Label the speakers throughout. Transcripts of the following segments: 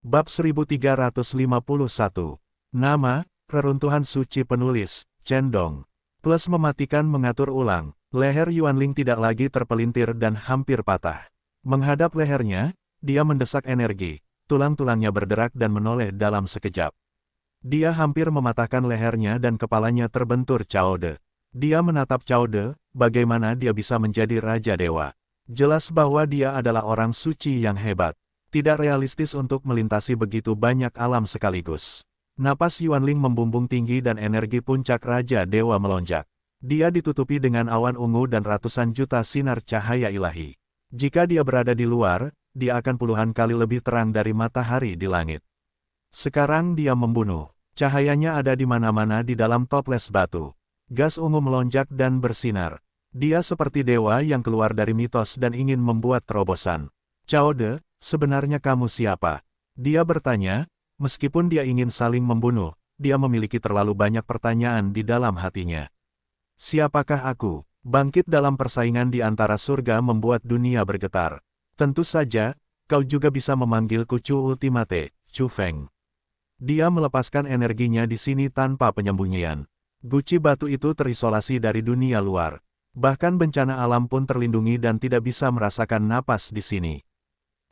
Speaker 1: Bab 1351. Nama, Reruntuhan Suci Penulis, Chen Dong. Plus mematikan mengatur ulang, leher Yuanling tidak lagi terpelintir dan hampir patah. Menghadap lehernya, dia mendesak energi, tulang-tulangnya berderak dan menoleh dalam sekejap. Dia hampir mematahkan lehernya dan kepalanya terbentur Cao De. Dia menatap Cao De, bagaimana dia bisa menjadi Raja Dewa. Jelas bahwa dia adalah orang suci yang hebat. Tidak realistis untuk melintasi begitu banyak alam sekaligus. Napas Yuanling membumbung tinggi dan energi puncak Raja Dewa melonjak. Dia ditutupi dengan awan ungu dan ratusan juta sinar cahaya ilahi. Jika dia berada di luar, dia akan puluhan kali lebih terang dari matahari di langit. Sekarang dia membunuh. Cahayanya ada di mana-mana di dalam toples batu. Gas ungu melonjak dan bersinar. Dia seperti dewa yang keluar dari mitos dan ingin membuat terobosan. Cao De, sebenarnya kamu siapa? Dia bertanya, meskipun dia ingin saling membunuh, dia memiliki terlalu banyak pertanyaan di dalam hatinya. Siapakah aku? Bangkit dalam persaingan di antara surga membuat dunia bergetar. Tentu saja, kau juga bisa memanggilku Chu Ultimate, Chu Feng. Dia melepaskan energinya di sini tanpa penyembunyian. Guci batu itu terisolasi dari dunia luar. Bahkan bencana alam pun terlindungi dan tidak bisa merasakan napas di sini.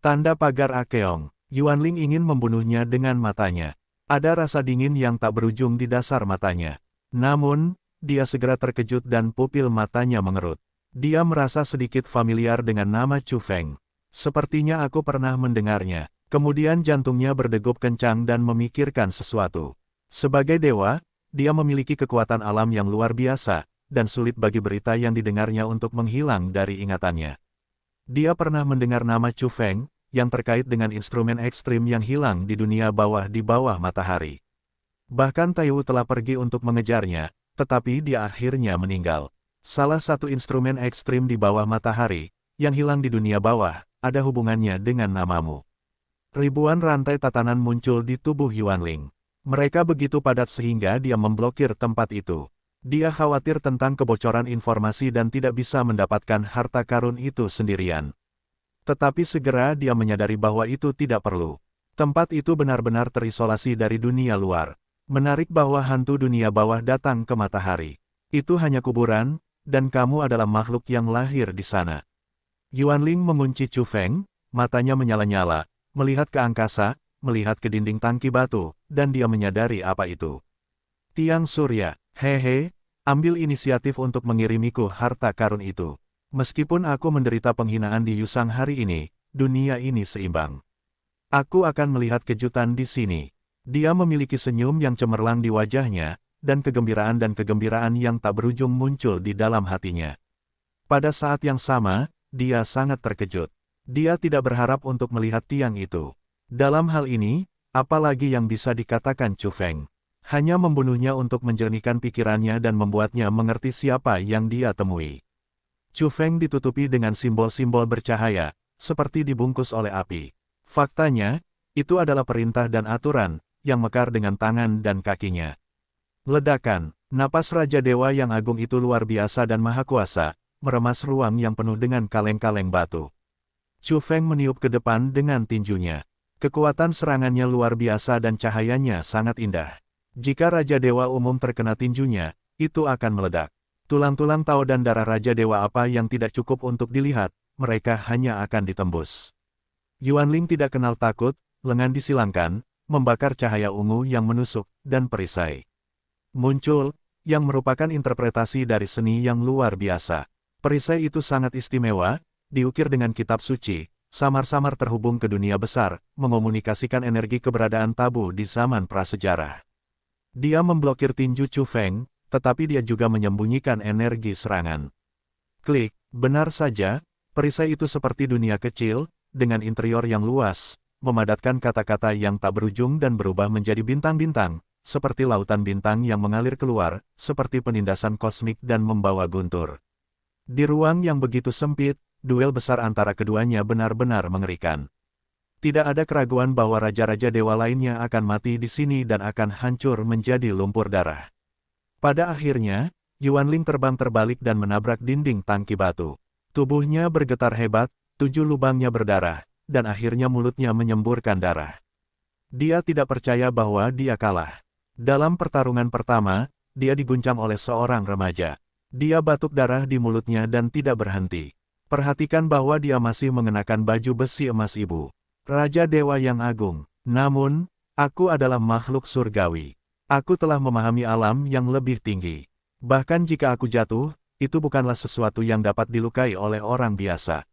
Speaker 1: Tanda pagar Akeong, Yuanling ingin membunuhnya dengan matanya. Ada rasa dingin yang tak berujung di dasar matanya. Namun, dia segera terkejut dan pupil matanya mengerut. Dia merasa sedikit familiar dengan nama Chu Feng. Sepertinya aku pernah mendengarnya. Kemudian jantungnya berdegup kencang dan memikirkan sesuatu. Sebagai dewa, dia memiliki kekuatan alam yang luar biasa, dan sulit bagi berita yang didengarnya untuk menghilang dari ingatannya. Dia pernah mendengar nama Chu Feng, yang terkait dengan instrumen ekstrim yang hilang di dunia bawah di bawah matahari. Bahkan Taiwu telah pergi untuk mengejarnya, tetapi dia akhirnya meninggal. Salah satu instrumen ekstrim di bawah matahari, yang hilang di dunia bawah, ada hubungannya dengan namamu. Ribuan rantai tatanan muncul di tubuh Yuanling. Mereka begitu padat sehingga dia memblokir tempat itu. Dia khawatir tentang kebocoran informasi dan tidak bisa mendapatkan harta karun itu sendirian. Tetapi segera dia menyadari bahwa itu tidak perlu. Tempat itu benar-benar terisolasi dari dunia luar. Menarik bahwa hantu dunia bawah datang ke matahari. Itu hanya kuburan, dan kamu adalah makhluk yang lahir di sana. Yuanling mengunci Chu Feng, matanya menyala-nyala, melihat ke angkasa, melihat ke dinding tangki batu, dan dia menyadari apa itu. Tiang Surya, hehe, ambil inisiatif untuk mengirimiku harta karun itu. Meskipun aku menderita penghinaan di Yusang hari ini, dunia ini seimbang. Aku akan melihat kejutan di sini. Dia memiliki senyum yang cemerlang di wajahnya, dan kegembiraan yang tak berujung muncul di dalam hatinya. Pada saat yang sama, dia sangat terkejut. Dia tidak berharap untuk melihat tiang itu. Dalam hal ini, apalagi yang bisa dikatakan Chu Feng? Hanya membunuhnya untuk menjernihkan pikirannya dan membuatnya mengerti siapa yang dia temui. Chu Feng ditutupi dengan simbol-simbol bercahaya, seperti dibungkus oleh api. Faktanya, itu adalah perintah dan aturan, yang mekar dengan tangan dan kakinya. Ledakan, napas Raja Dewa yang agung itu luar biasa dan maha kuasa, meremas ruang yang penuh dengan kaleng-kaleng batu. Chu Feng meniup ke depan dengan tinjunya. Kekuatan serangannya luar biasa dan cahayanya sangat indah. Jika Raja Dewa umum terkena tinjunya, itu akan meledak. Tulang-tulang Tao dan darah Raja Dewa apa yang tidak cukup untuk dilihat, mereka hanya akan ditembus. Yuanling tidak kenal takut, lengan disilangkan, membakar cahaya ungu yang menusuk, dan perisai muncul, yang merupakan interpretasi dari seni yang luar biasa. Perisai itu sangat istimewa, diukir dengan kitab suci, samar-samar terhubung ke dunia besar, mengomunikasikan energi keberadaan tabu di zaman prasejarah. Dia memblokir tinju Chu Feng, tetapi dia juga menyembunyikan energi serangan. Klik, benar saja, perisai itu seperti dunia kecil, dengan interior yang luas, memadatkan kata-kata yang tak berujung dan berubah menjadi bintang-bintang, seperti lautan bintang yang mengalir keluar, seperti penindasan kosmik dan membawa guntur. Di ruang yang begitu sempit, duel besar antara keduanya benar-benar mengerikan. Tidak ada keraguan bahwa raja-raja dewa lainnya akan mati di sini dan akan hancur menjadi lumpur darah. Pada akhirnya, Yuanling terbang terbalik dan menabrak dinding tangki batu. Tubuhnya bergetar hebat, 7 lubangnya berdarah, dan akhirnya mulutnya menyemburkan darah. Dia tidak percaya bahwa dia kalah. Dalam pertarungan pertama, dia diguncang oleh seorang remaja. Dia batuk darah di mulutnya dan tidak berhenti. Perhatikan bahwa dia masih mengenakan baju besi emas ibu. Raja Dewa yang agung. Namun, aku adalah makhluk surgawi. Aku telah memahami alam yang lebih tinggi. Bahkan jika aku jatuh, itu bukanlah sesuatu yang dapat dilukai oleh orang biasa.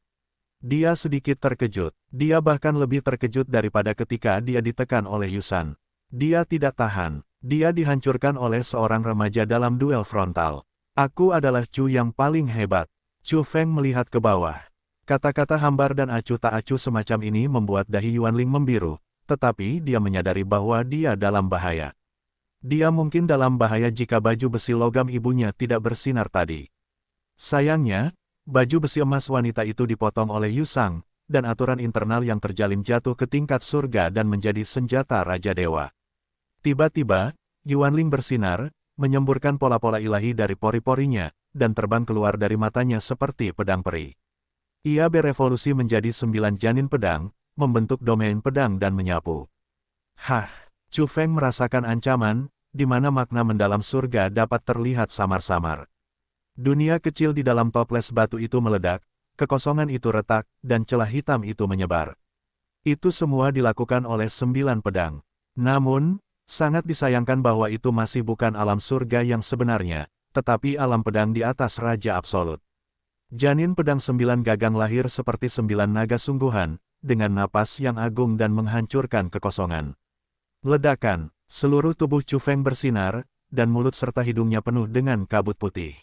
Speaker 1: Dia sedikit terkejut. Dia bahkan lebih terkejut daripada ketika dia ditekan oleh Yusan. Dia tidak tahan. Dia dihancurkan oleh seorang remaja dalam duel frontal. Aku adalah Chu yang paling hebat. Chu Feng melihat ke bawah. Kata-kata hambar dan acuh tak acuh semacam ini membuat dahi Yuanling membiru, tetapi dia menyadari bahwa dia dalam bahaya. Dia mungkin dalam bahaya jika baju besi logam ibunya tidak bersinar tadi. Sayangnya, baju besi emas wanita itu dipotong oleh Yu Sang, dan aturan internal yang terjalin jatuh ke tingkat surga dan menjadi senjata Raja Dewa. Tiba-tiba, Yuanling bersinar, menyemburkan pola-pola ilahi dari pori-porinya, dan terbang keluar dari matanya seperti pedang peri. Ia berevolusi menjadi 9 janin pedang, membentuk domain pedang dan menyapu. Hah, Chu Feng merasakan ancaman, di mana makna mendalam surga dapat terlihat samar-samar. Dunia kecil di dalam toples batu itu meledak, kekosongan itu retak, dan celah hitam itu menyebar. Itu semua dilakukan oleh 9 pedang. Namun, sangat disayangkan bahwa itu masih bukan alam surga yang sebenarnya, tetapi alam pedang di atas Raja Absolut. Janin pedang 9 gagang lahir seperti 9 naga sungguhan, dengan napas yang agung dan menghancurkan kekosongan. Ledakan, seluruh tubuh Chu Feng bersinar, dan mulut serta hidungnya penuh dengan kabut putih.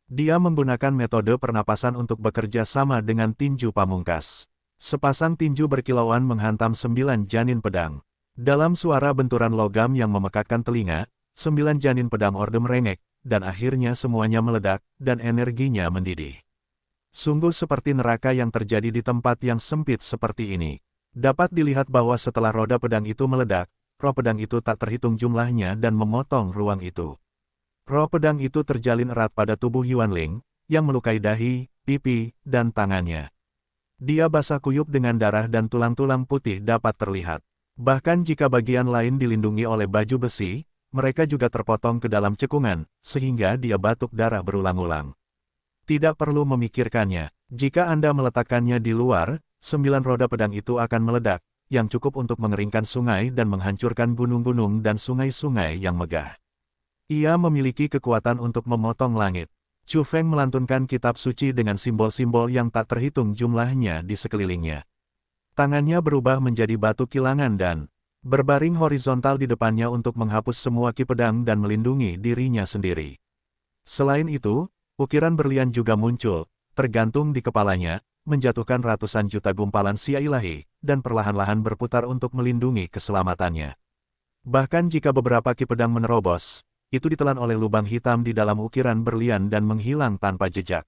Speaker 1: Dia menggunakan metode pernapasan untuk bekerja sama dengan tinju pamungkas. Sepasang tinju berkilauan menghantam 9 janin pedang. Dalam suara benturan logam yang memekakkan telinga, 9 janin pedang orde merengek, dan akhirnya semuanya meledak, dan energinya mendidih. Sungguh seperti neraka yang terjadi di tempat yang sempit seperti ini. Dapat dilihat bahwa setelah roda pedang itu meledak, roh pedang itu tak terhitung jumlahnya dan memotong ruang itu. Roh pedang itu terjalin erat pada tubuh Yuanling, yang melukai dahi, pipi, dan tangannya. Dia basah kuyup dengan darah dan tulang-tulang putih dapat terlihat. Bahkan jika bagian lain dilindungi oleh baju besi, mereka juga terpotong ke dalam cekungan, sehingga dia batuk darah berulang-ulang. Tidak perlu memikirkannya, jika Anda meletakkannya di luar, 9 roda pedang itu akan meledak, yang cukup untuk mengeringkan sungai dan menghancurkan gunung-gunung dan sungai-sungai yang megah. Ia memiliki kekuatan untuk memotong langit. Chu Feng melantunkan kitab suci dengan simbol-simbol yang tak terhitung jumlahnya di sekelilingnya. Tangannya berubah menjadi batu kilangan dan berbaring horizontal di depannya untuk menghapus semua ki pedang dan melindungi dirinya sendiri. Selain itu, ukiran berlian juga muncul, tergantung di kepalanya, menjatuhkan ratusan juta gumpalan sia ilahi, dan perlahan-lahan berputar untuk melindungi keselamatannya. Bahkan jika beberapa ki pedang menerobos, itu ditelan oleh lubang hitam di dalam ukiran berlian dan menghilang tanpa jejak.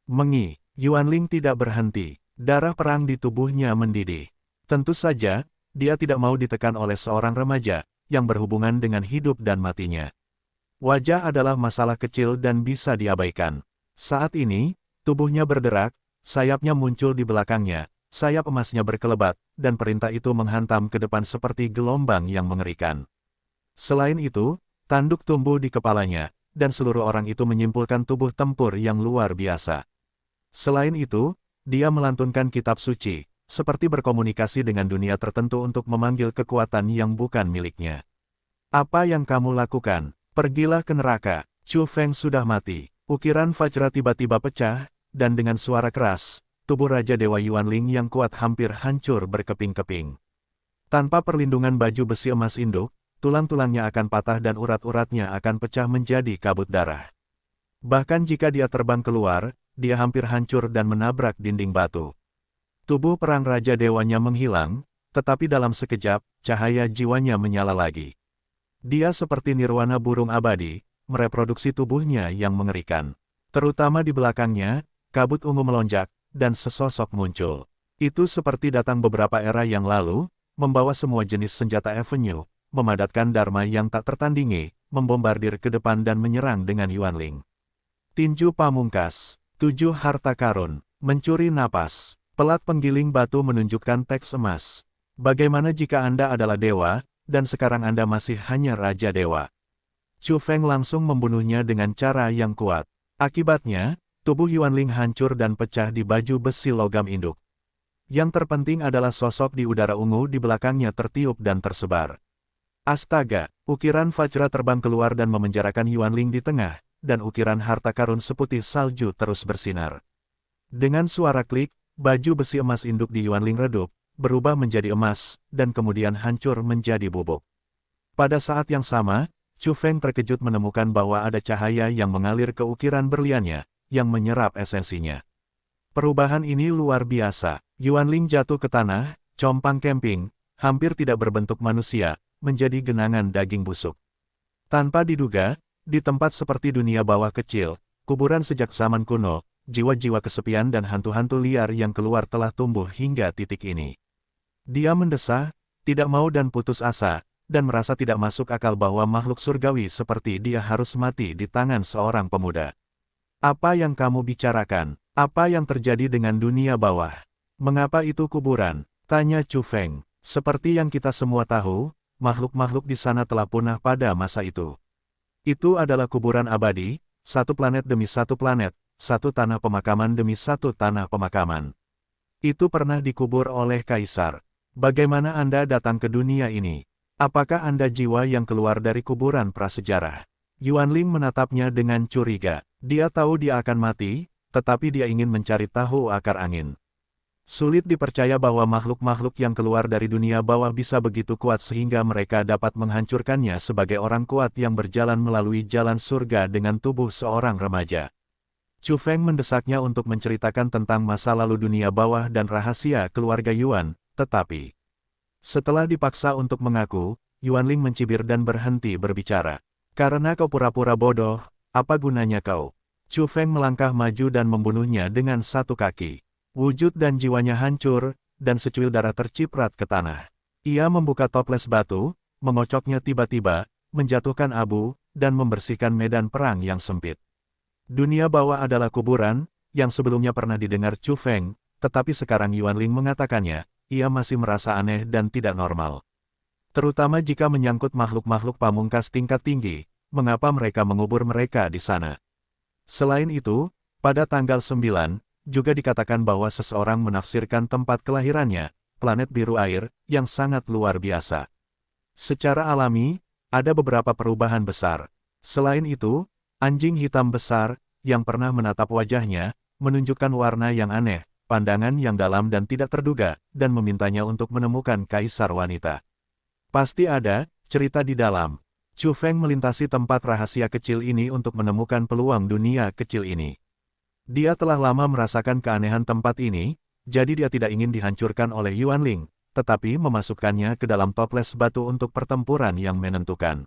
Speaker 1: Mengi, Yuanling tidak berhenti. Darah perang di tubuhnya mendidih. Tentu saja, dia tidak mau ditekan oleh seorang remaja, yang berhubungan dengan hidup dan matinya. Wajah adalah masalah kecil dan bisa diabaikan. Saat ini, tubuhnya berderak, sayapnya muncul di belakangnya, sayap emasnya berkelebat, dan perintah itu menghantam ke depan seperti gelombang yang mengerikan. Selain itu, tanduk tumbuh di kepalanya, dan seluruh orang itu menyimpulkan tubuh tempur yang luar biasa. Selain itu, dia melantunkan kitab suci, seperti berkomunikasi dengan dunia tertentu untuk memanggil kekuatan yang bukan miliknya. Apa yang kamu lakukan? Pergilah ke neraka. Chu Feng sudah mati. Ukiran Vajra tiba-tiba pecah, dan dengan suara keras, tubuh Raja Dewa Yuanling yang kuat hampir hancur berkeping-keping. Tanpa perlindungan baju besi emas induk, tulang-tulangnya akan patah dan urat-uratnya akan pecah menjadi kabut darah. Bahkan jika dia terbang keluar, dia hampir hancur dan menabrak dinding batu. Tubuh perang Raja Dewanya menghilang, tetapi dalam sekejap, cahaya jiwanya menyala lagi. Dia seperti nirwana burung abadi, mereproduksi tubuhnya yang mengerikan. Terutama di belakangnya, kabut ungu melonjak, dan sesosok muncul. Itu seperti datang beberapa era yang lalu, membawa semua jenis senjata Avenue, memadatkan Dharma yang tak tertandingi, membombardir ke depan dan menyerang dengan Yuanling. Tinju pamungkas. 7 harta karun, mencuri napas, pelat penggiling batu menunjukkan teks emas. Bagaimana jika Anda adalah dewa, dan sekarang Anda masih hanya Raja Dewa? Chu Feng langsung membunuhnya dengan cara yang kuat. Akibatnya, tubuh Yuanling hancur dan pecah di baju besi logam induk. Yang terpenting adalah sosok di udara ungu di belakangnya tertiup dan tersebar. Astaga, ukiran Vajra terbang keluar dan memenjarakan Yuanling di tengah, dan ukiran harta karun seputih salju terus bersinar. Dengan suara klik, baju besi emas induk di Yuanling redup, berubah menjadi emas, dan kemudian hancur menjadi bubuk. Pada saat yang sama, Chu Feng terkejut menemukan bahwa ada cahaya yang mengalir ke ukiran berliannya, yang menyerap esensinya. Perubahan ini luar biasa. Yuanling jatuh ke tanah, compang camping, hampir tidak berbentuk manusia, menjadi genangan daging busuk. Tanpa diduga, di tempat seperti dunia bawah kecil, kuburan sejak zaman kuno, jiwa-jiwa kesepian dan hantu-hantu liar yang keluar telah tumbuh hingga titik ini. Dia mendesah, tidak mau dan putus asa, dan merasa tidak masuk akal bahwa makhluk surgawi seperti dia harus mati di tangan seorang pemuda. Apa yang kamu bicarakan? Apa yang terjadi dengan dunia bawah? Mengapa itu kuburan? Tanya Chu Feng. Seperti yang kita semua tahu, makhluk-makhluk di sana telah punah pada masa itu. Itu adalah kuburan abadi, satu planet demi satu planet, satu tanah pemakaman demi satu tanah pemakaman. Itu pernah dikubur oleh kaisar. Bagaimana Anda datang ke dunia ini? Apakah Anda jiwa yang keluar dari kuburan prasejarah? Yuanling menatapnya dengan curiga. Dia tahu dia akan mati, tetapi dia ingin mencari tahu akar angin. Sulit dipercaya bahwa makhluk-makhluk yang keluar dari dunia bawah bisa begitu kuat sehingga mereka dapat menghancurkannya sebagai orang kuat yang berjalan melalui jalan surga dengan tubuh seorang remaja. Chu Feng mendesaknya untuk menceritakan tentang masa lalu dunia bawah dan rahasia keluarga Yuan, tetapi setelah dipaksa untuk mengaku, Yuanling mencibir dan berhenti berbicara. Karena kau pura-pura bodoh, apa gunanya kau? Chu Feng melangkah maju dan membunuhnya dengan satu kaki. Wujud dan jiwanya hancur, dan secuil darah terciprat ke tanah. Ia membuka toples batu, mengocoknya tiba-tiba, menjatuhkan abu, dan membersihkan medan perang yang sempit. Dunia bawah adalah kuburan, yang sebelumnya pernah didengar Chu Feng, tetapi sekarang Yuanling mengatakannya, ia masih merasa aneh dan tidak normal. Terutama jika menyangkut makhluk-makhluk pamungkas tingkat tinggi, mengapa mereka mengubur mereka di sana. Selain itu, pada tanggal 9, juga dikatakan bahwa seseorang menafsirkan tempat kelahirannya, planet biru air, yang sangat luar biasa. Secara alami, ada beberapa perubahan besar. Selain itu, anjing hitam besar, yang pernah menatap wajahnya, menunjukkan warna yang aneh, pandangan yang dalam dan tidak terduga, dan memintanya untuk menemukan kaisar wanita. Pasti ada cerita di dalam. Chu Feng melintasi tempat rahasia kecil ini untuk menemukan peluang dunia kecil ini. Dia telah lama merasakan keanehan tempat ini, jadi dia tidak ingin dihancurkan oleh Yuanling, tetapi memasukkannya ke dalam toples batu untuk pertempuran yang menentukan.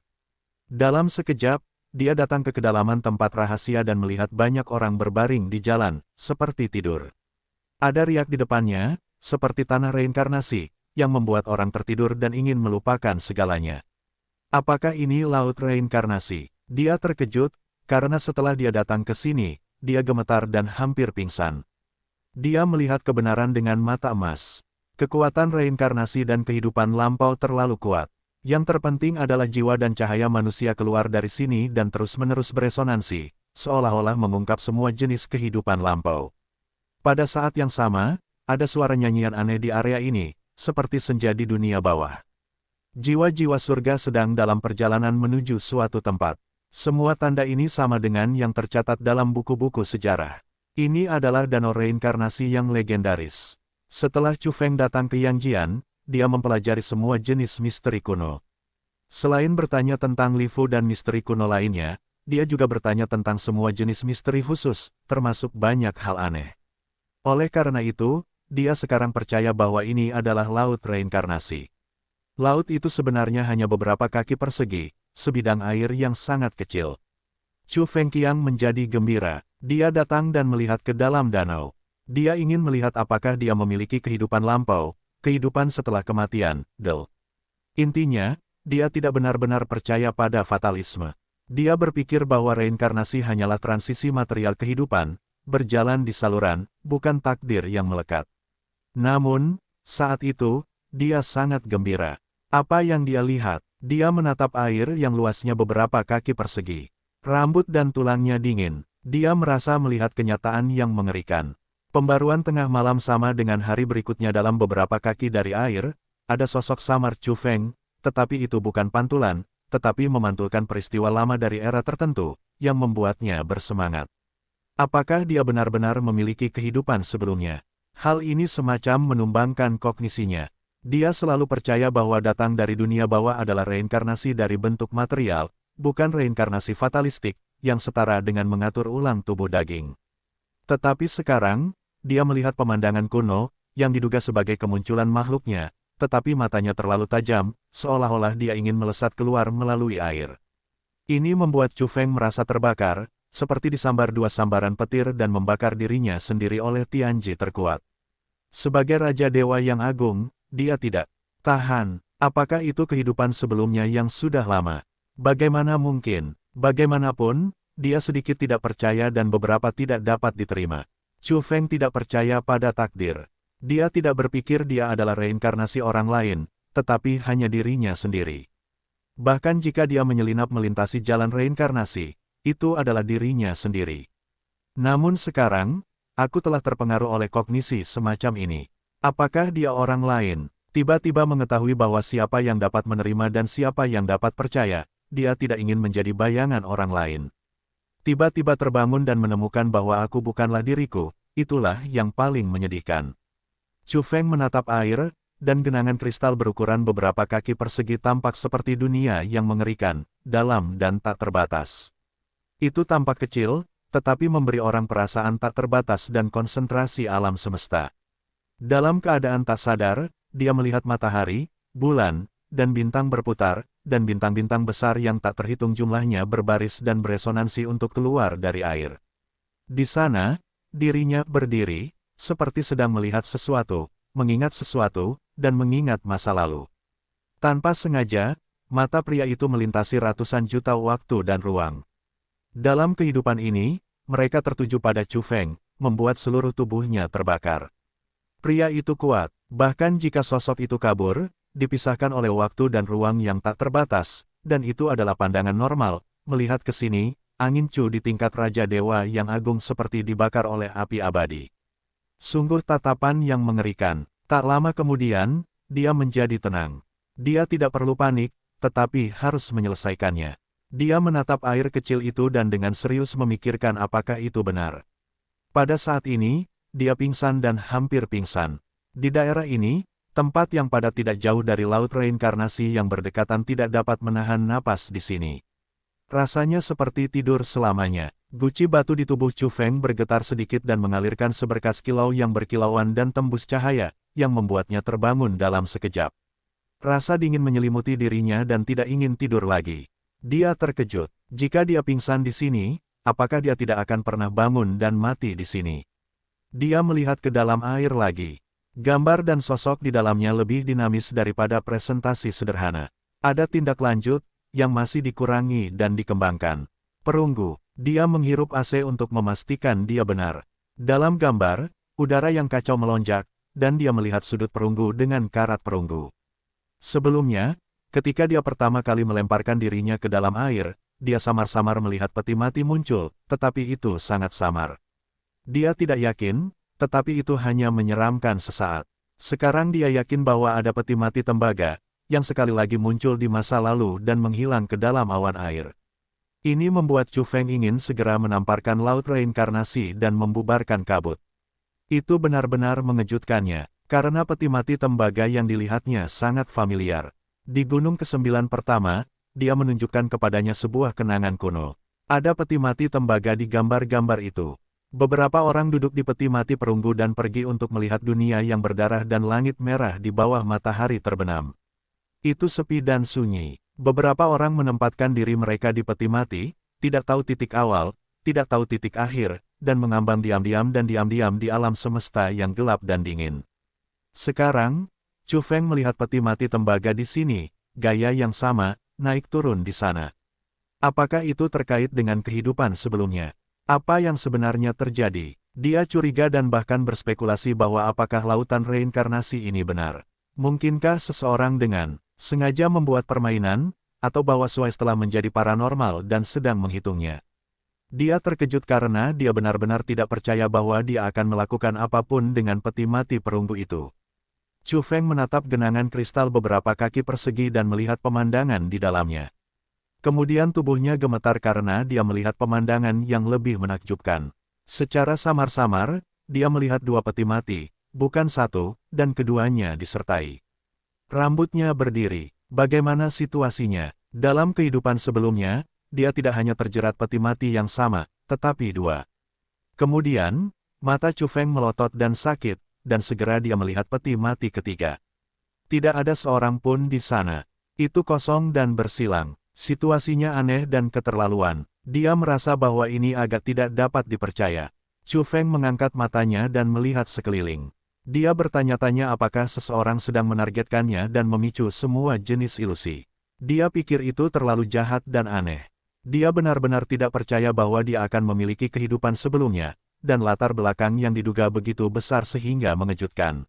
Speaker 1: Dalam sekejap, dia datang ke kedalaman tempat rahasia dan melihat banyak orang berbaring di jalan, seperti tidur. Ada riak di depannya, seperti tanah reinkarnasi, yang membuat orang tertidur dan ingin melupakan segalanya. Apakah ini laut reinkarnasi? Dia terkejut, karena setelah dia datang ke sini, dia gemetar dan hampir pingsan. Dia melihat kebenaran dengan mata emas. Kekuatan reinkarnasi dan kehidupan lampau terlalu kuat. Yang terpenting adalah jiwa dan cahaya manusia keluar dari sini dan terus-menerus beresonansi, seolah-olah mengungkap semua jenis kehidupan lampau. Pada saat yang sama, ada suara nyanyian aneh di area ini, seperti senja di dunia bawah. Jiwa-jiwa surga sedang dalam perjalanan menuju suatu tempat. Semua tanda ini sama dengan yang tercatat dalam buku-buku sejarah. Ini adalah danau reinkarnasi yang legendaris. Setelah Chu Feng datang ke Yangjian, dia mempelajari semua jenis misteri kuno. Selain bertanya tentang Lifu dan misteri kuno lainnya, dia juga bertanya tentang semua jenis misteri khusus, termasuk banyak hal aneh. Oleh karena itu, dia sekarang percaya bahwa ini adalah laut reinkarnasi. Laut itu sebenarnya hanya beberapa kaki persegi, sebidang air yang sangat kecil. Chu Fengqiang menjadi gembira. Dia datang dan melihat ke dalam danau. Dia ingin melihat apakah dia memiliki kehidupan lampau, kehidupan setelah kematian, Intinya, dia tidak benar-benar percaya pada fatalisme. Dia berpikir bahwa reinkarnasi hanyalah transisi material kehidupan, berjalan di saluran, bukan takdir yang melekat. Namun, saat itu, dia sangat gembira. Apa yang dia lihat? Dia menatap air yang luasnya beberapa kaki persegi. Rambut dan tulangnya dingin. Dia merasa melihat kenyataan yang mengerikan. Pembaruan tengah malam sama dengan hari berikutnya dalam beberapa kaki dari air, ada sosok samar Chu Feng, tetapi itu bukan pantulan, tetapi memantulkan peristiwa lama dari era tertentu, yang membuatnya bersemangat. Apakah dia benar-benar memiliki kehidupan sebelumnya? Hal ini semacam menumbangkan kognisinya. Dia selalu percaya bahwa datang dari dunia bawah adalah reinkarnasi dari bentuk material, bukan reinkarnasi fatalistik, yang setara dengan mengatur ulang tubuh daging. Tetapi sekarang, dia melihat pemandangan kuno, yang diduga sebagai kemunculan makhluknya, tetapi matanya terlalu tajam, seolah-olah dia ingin melesat keluar melalui air. Ini membuat Chu Feng merasa terbakar, seperti disambar dua sambaran petir dan membakar dirinya sendiri oleh Tianji terkuat. Sebagai Raja Dewa yang agung, dia tidak tahan. Apakah itu kehidupan sebelumnya yang sudah lama? Bagaimana mungkin? Bagaimanapun, dia sedikit tidak percaya dan beberapa tidak dapat diterima. Chu Feng tidak percaya pada takdir. Dia tidak berpikir dia adalah reinkarnasi orang lain, tetapi hanya dirinya sendiri. Bahkan jika dia menyelinap melintasi jalan reinkarnasi, itu adalah dirinya sendiri. Namun sekarang, aku telah terpengaruh oleh kognisi semacam ini. Apakah dia orang lain? Tiba-tiba mengetahui bahwa siapa yang dapat menerima dan siapa yang dapat percaya, dia tidak ingin menjadi bayangan orang lain. Tiba-tiba terbangun dan menemukan bahwa aku bukanlah diriku, itulah yang paling menyedihkan. Chu Feng menatap air, dan genangan kristal berukuran beberapa kaki persegi tampak seperti dunia yang mengerikan, dalam dan tak terbatas. Itu tampak kecil, tetapi memberi orang perasaan tak terbatas dan konsentrasi alam semesta. Dalam keadaan tak sadar, dia melihat matahari, bulan, dan bintang berputar, dan bintang-bintang besar yang tak terhitung jumlahnya berbaris dan beresonansi untuk keluar dari air. Di sana, dirinya berdiri, seperti sedang melihat sesuatu, mengingat sesuatu, dan mengingat masa lalu. Tanpa sengaja, mata pria itu melintasi ratusan juta waktu dan ruang. Dalam kehidupan ini, mereka tertuju pada Chu Feng, membuat seluruh tubuhnya terbakar. Pria itu kuat, bahkan jika sosok itu kabur, dipisahkan oleh waktu dan ruang yang tak terbatas, dan itu adalah pandangan normal, melihat ke sini, angin Chu di tingkat Raja Dewa yang agung seperti dibakar oleh api abadi. Sungguh tatapan yang mengerikan. Tak lama kemudian, dia menjadi tenang. Dia tidak perlu panik, tetapi harus menyelesaikannya. Dia menatap air kecil itu dan dengan serius memikirkan apakah itu benar. Pada saat ini, dia pingsan dan hampir pingsan. Di daerah ini, tempat yang padat tidak jauh dari laut reinkarnasi yang berdekatan tidak dapat menahan napas di sini. Rasanya seperti tidur selamanya. Guci batu di tubuh Chu Feng bergetar sedikit dan mengalirkan seberkas kilau yang berkilauan dan tembus cahaya, yang membuatnya terbangun dalam sekejap. Rasa dingin menyelimuti dirinya dan tidak ingin tidur lagi. Dia terkejut. Jika dia pingsan di sini, apakah dia tidak akan pernah bangun dan mati di sini? Dia melihat ke dalam air lagi. Gambar dan sosok di dalamnya lebih dinamis daripada presentasi sederhana. Ada tindak lanjut, yang masih dikurangi dan dikembangkan. Perunggu. Dia menghirup AC untuk memastikan dia benar. Dalam gambar, udara yang kacau melonjak, dan dia melihat sudut perunggu dengan karat perunggu. Sebelumnya, ketika dia pertama kali melemparkan dirinya ke dalam air, dia samar-samar melihat peti mati muncul, tetapi itu sangat samar. Dia tidak yakin, tetapi itu hanya menyeramkan sesaat. Sekarang dia yakin bahwa ada peti mati tembaga, yang sekali lagi muncul di masa lalu dan menghilang ke dalam awan air. Ini membuat Chu Feng ingin segera menamparkan laut reinkarnasi dan membubarkan kabut. Itu benar-benar mengejutkannya, karena peti mati tembaga yang dilihatnya sangat familiar. Di Gunung ke-9 pertama, dia menunjukkan kepadanya sebuah kenangan kuno. Ada peti mati tembaga di gambar-gambar itu. Beberapa orang duduk di peti mati perunggu dan pergi untuk melihat dunia yang berdarah dan langit merah di bawah matahari terbenam. Itu sepi dan sunyi. Beberapa orang menempatkan diri mereka di peti mati, tidak tahu titik awal, tidak tahu titik akhir, dan mengambang diam-diam dan diam-diam di alam semesta yang gelap dan dingin. Sekarang, Chu Feng melihat peti mati tembaga di sini, gaya yang sama, naik turun di sana. Apakah itu terkait dengan kehidupan sebelumnya? Apa yang sebenarnya terjadi? Dia curiga dan bahkan berspekulasi bahwa apakah lautan reinkarnasi ini benar. Mungkinkah seseorang dengan sengaja membuat permainan, atau bahwa Swise telah menjadi paranormal dan sedang menghitungnya? Dia terkejut karena dia benar-benar tidak percaya bahwa dia akan melakukan apapun dengan peti mati perunggu itu. Chu Feng menatap genangan kristal beberapa kaki persegi dan melihat pemandangan di dalamnya. Kemudian tubuhnya gemetar karena dia melihat pemandangan yang lebih menakjubkan. Secara samar-samar, dia melihat dua peti mati, bukan satu, dan keduanya disertai. Rambutnya berdiri. Bagaimana situasinya? Dalam kehidupan sebelumnya, dia tidak hanya terjerat peti mati yang sama, tetapi dua. Kemudian, mata Chu Feng melotot dan sakit, dan segera dia melihat peti mati ketiga. Tidak ada seorang pun di sana. Itu kosong dan bersilang. Situasinya aneh dan keterlaluan. Dia merasa bahwa ini agak tidak dapat dipercaya. Chu Feng mengangkat matanya dan melihat sekeliling. Dia bertanya-tanya apakah seseorang sedang menargetkannya dan memicu semua jenis ilusi. Dia pikir itu terlalu jahat dan aneh. Dia benar-benar tidak percaya bahwa dia akan memiliki kehidupan sebelumnya, dan latar belakang yang diduga begitu besar sehingga mengejutkan.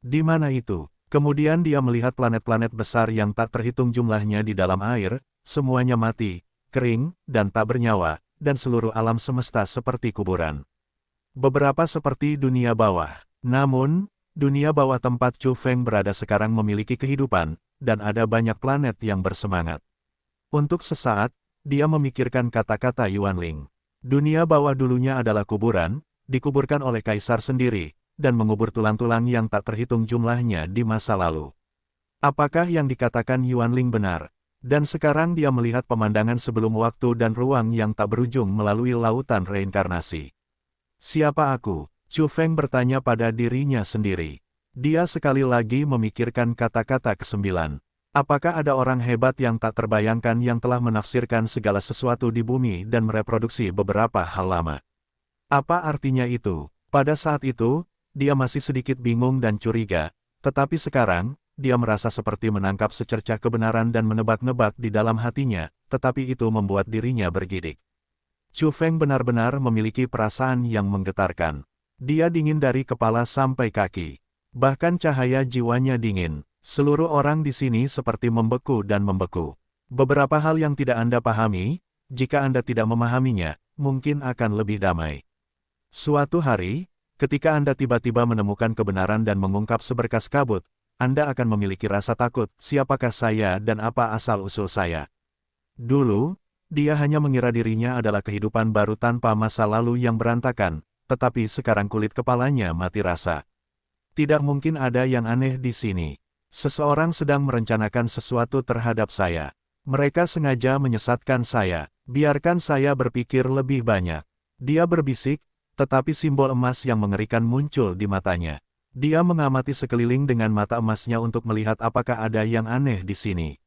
Speaker 1: Di mana itu? Kemudian dia melihat planet-planet besar yang tak terhitung jumlahnya di dalam air, semuanya mati, kering, dan tak bernyawa, dan seluruh alam semesta seperti kuburan. Beberapa seperti dunia bawah. Namun, dunia bawah tempat Chu Feng berada sekarang memiliki kehidupan, dan ada banyak planet yang bersemangat. Untuk sesaat, dia memikirkan kata-kata Yuanling. Dunia bawah dulunya adalah kuburan, dikuburkan oleh kaisar sendiri, dan mengubur tulang-tulang yang tak terhitung jumlahnya di masa lalu. Apakah yang dikatakan Yuanling benar? Dan sekarang dia melihat pemandangan sebelum waktu dan ruang yang tak berujung melalui lautan reinkarnasi. Siapa aku? Chu Feng bertanya pada dirinya sendiri. Dia sekali lagi memikirkan kata-kata ke-9. Apakah ada orang hebat yang tak terbayangkan yang telah menafsirkan segala sesuatu di bumi dan mereproduksi beberapa hal lama? Apa artinya itu? Pada saat itu, dia masih sedikit bingung dan curiga, tetapi sekarang, dia merasa seperti menangkap secercah kebenaran dan menebak-nebak di dalam hatinya, tetapi itu membuat dirinya bergidik. Chu Feng benar-benar memiliki perasaan yang menggetarkan. Dia dingin dari kepala sampai kaki. Bahkan cahaya jiwanya dingin. Seluruh orang di sini seperti membeku dan membeku. Beberapa hal yang tidak Anda pahami, jika Anda tidak memahaminya, mungkin akan lebih damai. Suatu hari, ketika Anda tiba-tiba menemukan kebenaran dan mengungkap seberkas kabut, Anda akan memiliki rasa takut, siapakah saya dan apa asal-usul saya. Dulu, dia hanya mengira dirinya adalah kehidupan baru tanpa masa lalu yang berantakan, tetapi sekarang kulit kepalanya mati rasa. Tidak mungkin ada yang aneh di sini. Seseorang sedang merencanakan sesuatu terhadap saya. Mereka sengaja menyesatkan saya. Biarkan saya berpikir lebih banyak. Dia berbisik, tetapi simbol emas yang mengerikan muncul di matanya. Dia mengamati sekeliling dengan mata emasnya untuk melihat apakah ada yang aneh di sini.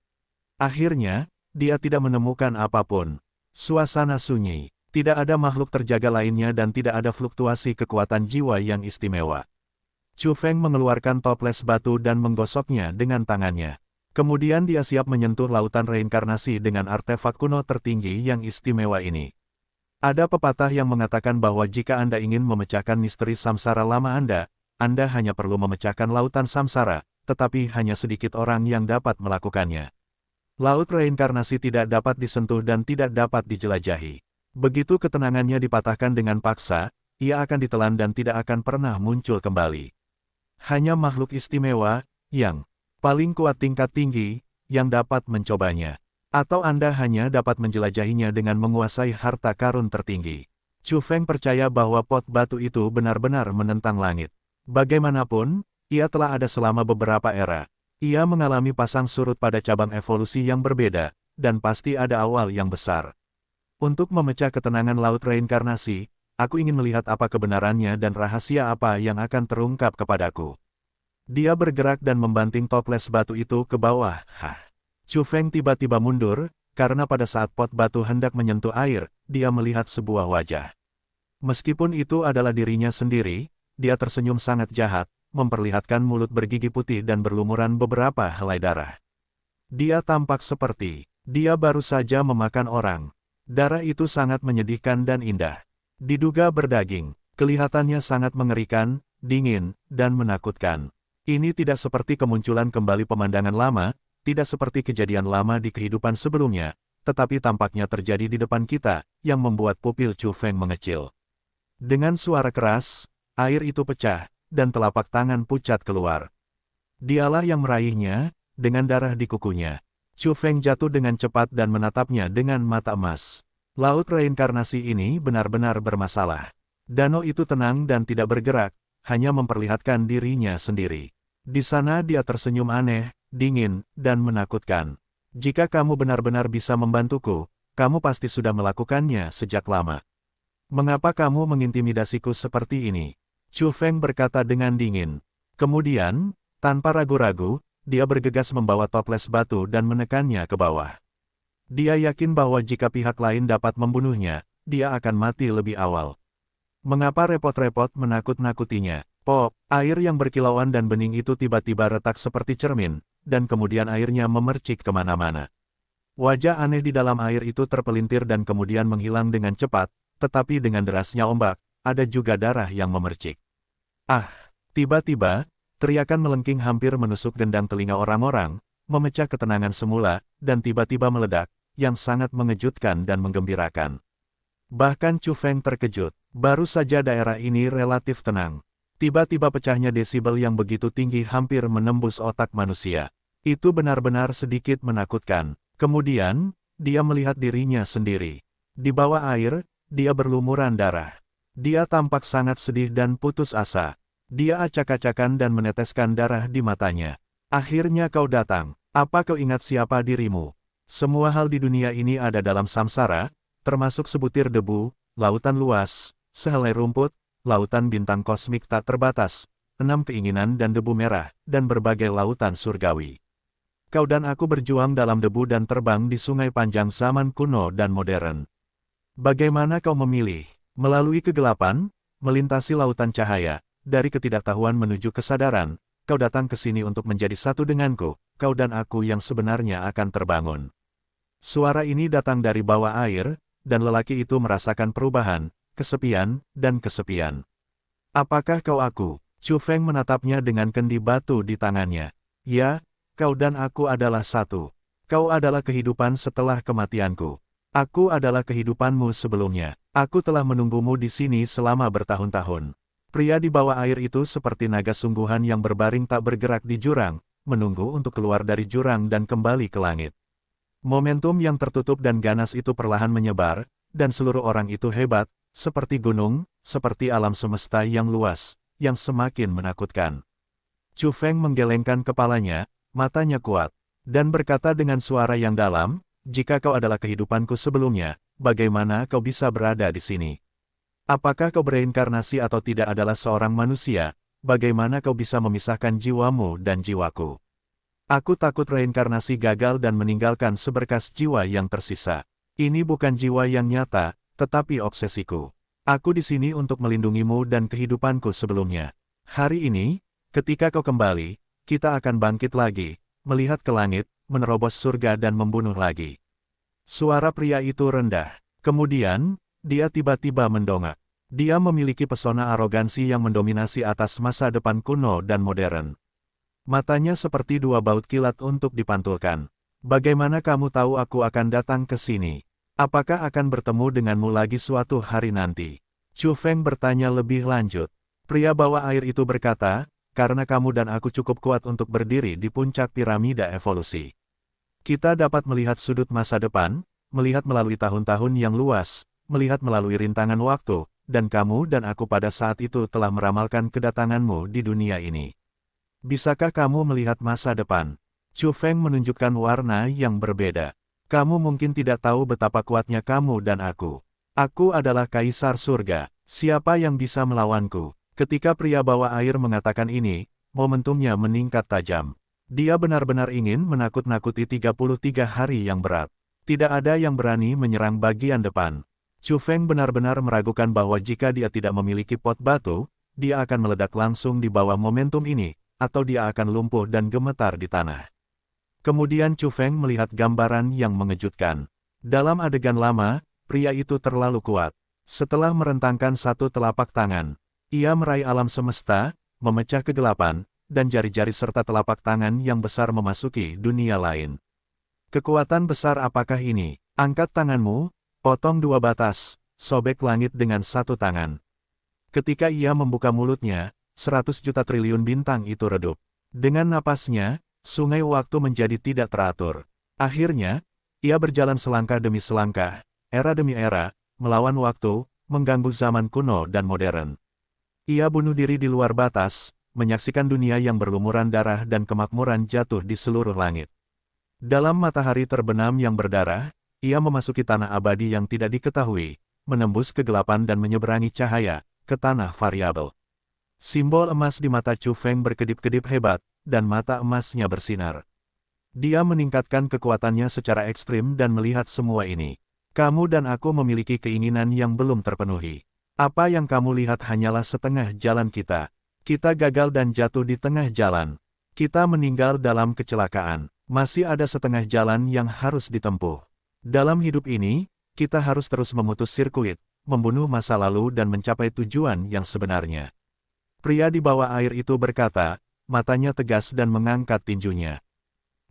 Speaker 1: Akhirnya, dia tidak menemukan apapun. Suasana sunyi. Tidak ada makhluk terjaga lainnya dan tidak ada fluktuasi kekuatan jiwa yang istimewa. Chu Feng mengeluarkan toples batu dan menggosoknya dengan tangannya. Kemudian dia siap menyentuh lautan reinkarnasi dengan artefak kuno tertinggi yang istimewa ini. Ada pepatah yang mengatakan bahwa jika Anda ingin memecahkan misteri samsara lama Anda hanya perlu memecahkan lautan samsara, tetapi hanya sedikit orang yang dapat melakukannya. Laut reinkarnasi tidak dapat disentuh dan tidak dapat dijelajahi. Begitu ketenangannya dipatahkan dengan paksa, ia akan ditelan dan tidak akan pernah muncul kembali. Hanya makhluk istimewa, yang paling kuat tingkat tinggi, yang dapat mencobanya. Atau Anda hanya dapat menjelajahinya dengan menguasai harta karun tertinggi. Chu Feng percaya bahwa pot batu itu benar-benar menentang langit. Bagaimanapun, ia telah ada selama beberapa era. Ia mengalami pasang surut pada cabang evolusi yang berbeda, dan pasti ada awal yang besar. Untuk memecah ketenangan laut reinkarnasi, aku ingin melihat apa kebenarannya dan rahasia apa yang akan terungkap kepadaku. Dia bergerak dan membanting toples batu itu ke bawah. Chu Feng tiba-tiba mundur, karena pada saat pot batu hendak menyentuh air, dia melihat sebuah wajah. Meskipun itu adalah dirinya sendiri, dia tersenyum sangat jahat, memperlihatkan mulut bergigi putih dan berlumuran beberapa helai darah. Dia tampak seperti dia baru saja memakan orang. Darah itu sangat menyedihkan dan indah. Diduga berdaging, kelihatannya sangat mengerikan, dingin, dan menakutkan. Ini tidak seperti kemunculan kembali pemandangan lama, tidak seperti kejadian lama di kehidupan sebelumnya, tetapi tampaknya terjadi di depan kita, yang membuat pupil Chu Feng mengecil. Dengan suara keras, air itu pecah, dan telapak tangan pucat keluar. Dialah yang meraihnya, dengan darah di kukunya. Chu Feng jatuh dengan cepat dan menatapnya dengan mata emas. Laut reinkarnasi ini benar-benar bermasalah. Danau itu tenang dan tidak bergerak, hanya memperlihatkan dirinya sendiri. Di sana dia tersenyum aneh, dingin, dan menakutkan. Jika kamu benar-benar bisa membantuku, kamu pasti sudah melakukannya sejak lama. Mengapa kamu mengintimidasiku seperti ini? Chu Feng berkata dengan dingin. Kemudian, tanpa ragu-ragu, dia bergegas membawa toples batu dan menekannya ke bawah. Dia yakin bahwa jika pihak lain dapat membunuhnya, dia akan mati lebih awal. Mengapa repot-repot menakut-nakutinya? Pop, air yang berkilauan dan bening itu tiba-tiba retak seperti cermin, dan kemudian airnya memercik kemana-mana. Wajah aneh di dalam air itu terpelintir dan kemudian menghilang dengan cepat, tetapi dengan derasnya ombak, ada juga darah yang memercik. Ah! Tiba-tiba, teriakan melengking hampir menusuk gendang telinga orang-orang, memecah ketenangan semula, dan tiba-tiba meledak, yang sangat mengejutkan dan menggembirakan. Bahkan Chu Feng terkejut, baru saja daerah ini relatif tenang. Tiba-tiba pecahnya desibel yang begitu tinggi hampir menembus otak manusia. Itu benar-benar sedikit menakutkan. Kemudian, dia melihat dirinya sendiri. Di bawah air, dia berlumuran darah. Dia tampak sangat sedih dan putus asa. Dia acak-acakan dan meneteskan darah di matanya. Akhirnya kau datang. Apa kau ingat siapa dirimu? Semua hal di dunia ini ada dalam samsara, termasuk sebutir debu, lautan luas, sehelai rumput, lautan bintang kosmik tak terbatas, 6 keinginan dan debu merah, dan berbagai lautan surgawi. Kau dan aku berjuang dalam debu dan terbang di sungai panjang zaman kuno dan modern. Bagaimana kau memilih? Melalui kegelapan, melintasi lautan cahaya, dari ketidaktahuan menuju kesadaran, kau datang ke sini untuk menjadi satu denganku, kau dan aku yang sebenarnya akan terbangun. Suara ini datang dari bawah air, dan lelaki itu merasakan perubahan, kesepian, dan kesepian. Apakah kau aku? Chu Feng menatapnya dengan kendi batu di tangannya. Ya, kau dan aku adalah satu. Kau adalah kehidupan setelah kematianku. Aku adalah kehidupanmu sebelumnya. Aku telah menunggumu di sini selama bertahun-tahun. Pria di bawah air itu seperti naga sungguhan yang berbaring tak bergerak di jurang, menunggu untuk keluar dari jurang dan kembali ke langit. Momentum yang tertutup dan ganas itu perlahan menyebar, dan seluruh orang itu hebat, seperti gunung, seperti alam semesta yang luas, yang semakin menakutkan. Chu Feng menggelengkan kepalanya, matanya kuat, dan berkata dengan suara yang dalam, jika kau adalah kehidupanku sebelumnya, bagaimana kau bisa berada di sini? Apakah kau bereinkarnasi atau tidak adalah seorang manusia, bagaimana kau bisa memisahkan jiwamu dan jiwaku? Aku takut reinkarnasi gagal dan meninggalkan seberkas jiwa yang tersisa. Ini bukan jiwa yang nyata, tetapi obsesiku. Aku di sini untuk melindungimu dan kehidupanku sebelumnya. Hari ini, ketika kau kembali, kita akan bangkit lagi, melihat ke langit, menerobos surga dan membunuh lagi. Suara pria itu rendah. Kemudian, dia tiba-tiba mendongak. Dia memiliki pesona arogansi yang mendominasi atas masa depan kuno dan modern. Matanya seperti dua baut kilat untuk dipantulkan. Bagaimana kamu tahu aku akan datang ke sini? Apakah akan bertemu denganmu lagi suatu hari nanti? Chu Feng bertanya lebih lanjut. Pria bawah air itu berkata, karena kamu dan aku cukup kuat untuk berdiri di puncak piramida evolusi. Kita dapat melihat sudut masa depan, melihat melalui tahun-tahun yang luas, melihat melalui rintangan waktu, dan kamu dan aku pada saat itu telah meramalkan kedatanganmu di dunia ini. Bisakah kamu melihat masa depan? Chu Feng menunjukkan warna yang berbeda. Kamu mungkin tidak tahu betapa kuatnya kamu dan aku. Aku adalah kaisar surga. Siapa yang bisa melawanku? Ketika pria bawah air mengatakan ini, momentumnya meningkat tajam. Dia benar-benar ingin menakut-nakuti 33 hari yang berat. Tidak ada yang berani menyerang bagian depan. Chu Feng benar-benar meragukan bahwa jika dia tidak memiliki pot batu, dia akan meledak langsung di bawah momentum ini, atau dia akan lumpuh dan gemetar di tanah. Kemudian Chu Feng melihat gambaran yang mengejutkan. Dalam adegan lama, pria itu terlalu kuat. Setelah merentangkan satu telapak tangan, ia meraih alam semesta, memecah kegelapan, dan jari-jari serta telapak tangan yang besar memasuki dunia lain. Kekuatan besar apakah ini? Angkat tanganmu, potong 2 batas, sobek langit dengan 1 tangan. Ketika ia membuka mulutnya, 100 juta triliun bintang itu redup. Dengan napasnya, sungai waktu menjadi tidak teratur. Akhirnya, ia berjalan selangkah demi selangkah, era demi era, melawan waktu, mengganggu zaman kuno dan modern. Ia bunuh diri di luar batas, menyaksikan dunia yang berlumuran darah dan kemakmuran jatuh di seluruh langit. Dalam matahari terbenam yang berdarah, ia memasuki tanah abadi yang tidak diketahui, menembus kegelapan dan menyeberangi cahaya, ke tanah variabel. Simbol emas di mata Chu Feng berkedip-kedip hebat, dan mata emasnya bersinar. Dia meningkatkan kekuatannya secara ekstrim dan melihat semua ini. Kamu dan aku memiliki keinginan yang belum terpenuhi. Apa yang kamu lihat hanyalah setengah jalan kita. Kita gagal dan jatuh di tengah jalan. Kita meninggal dalam kecelakaan. Masih ada setengah jalan yang harus ditempuh. Dalam hidup ini, kita harus terus memutus sirkuit, membunuh masa lalu dan mencapai tujuan yang sebenarnya. Pria di bawah air itu berkata, matanya tegas dan mengangkat tinjunya.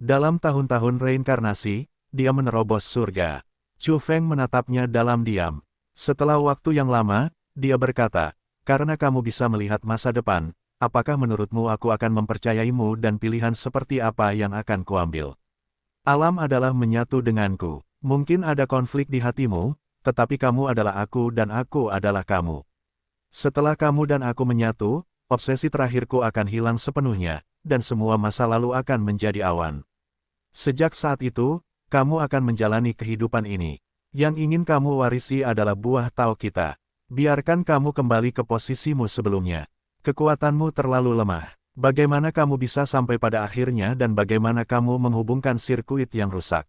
Speaker 1: Dalam tahun-tahun reinkarnasi, dia menerobos surga. Chu Feng menatapnya dalam diam. Setelah waktu yang lama, dia berkata, karena kamu bisa melihat masa depan, apakah menurutmu aku akan mempercayaimu dan pilihan seperti apa yang akan kuambil? Alam adalah menyatu denganku. Mungkin ada konflik di hatimu, tetapi kamu adalah aku dan aku adalah kamu. Setelah kamu dan aku menyatu, obsesi terakhirku akan hilang sepenuhnya, dan semua masa lalu akan menjadi awan. Sejak saat itu, kamu akan menjalani kehidupan ini. Yang ingin kamu warisi adalah buah tao kita. Biarkan kamu kembali ke posisimu sebelumnya. Kekuatanmu terlalu lemah. Bagaimana kamu bisa sampai pada akhirnya dan bagaimana kamu menghubungkan sirkuit yang rusak?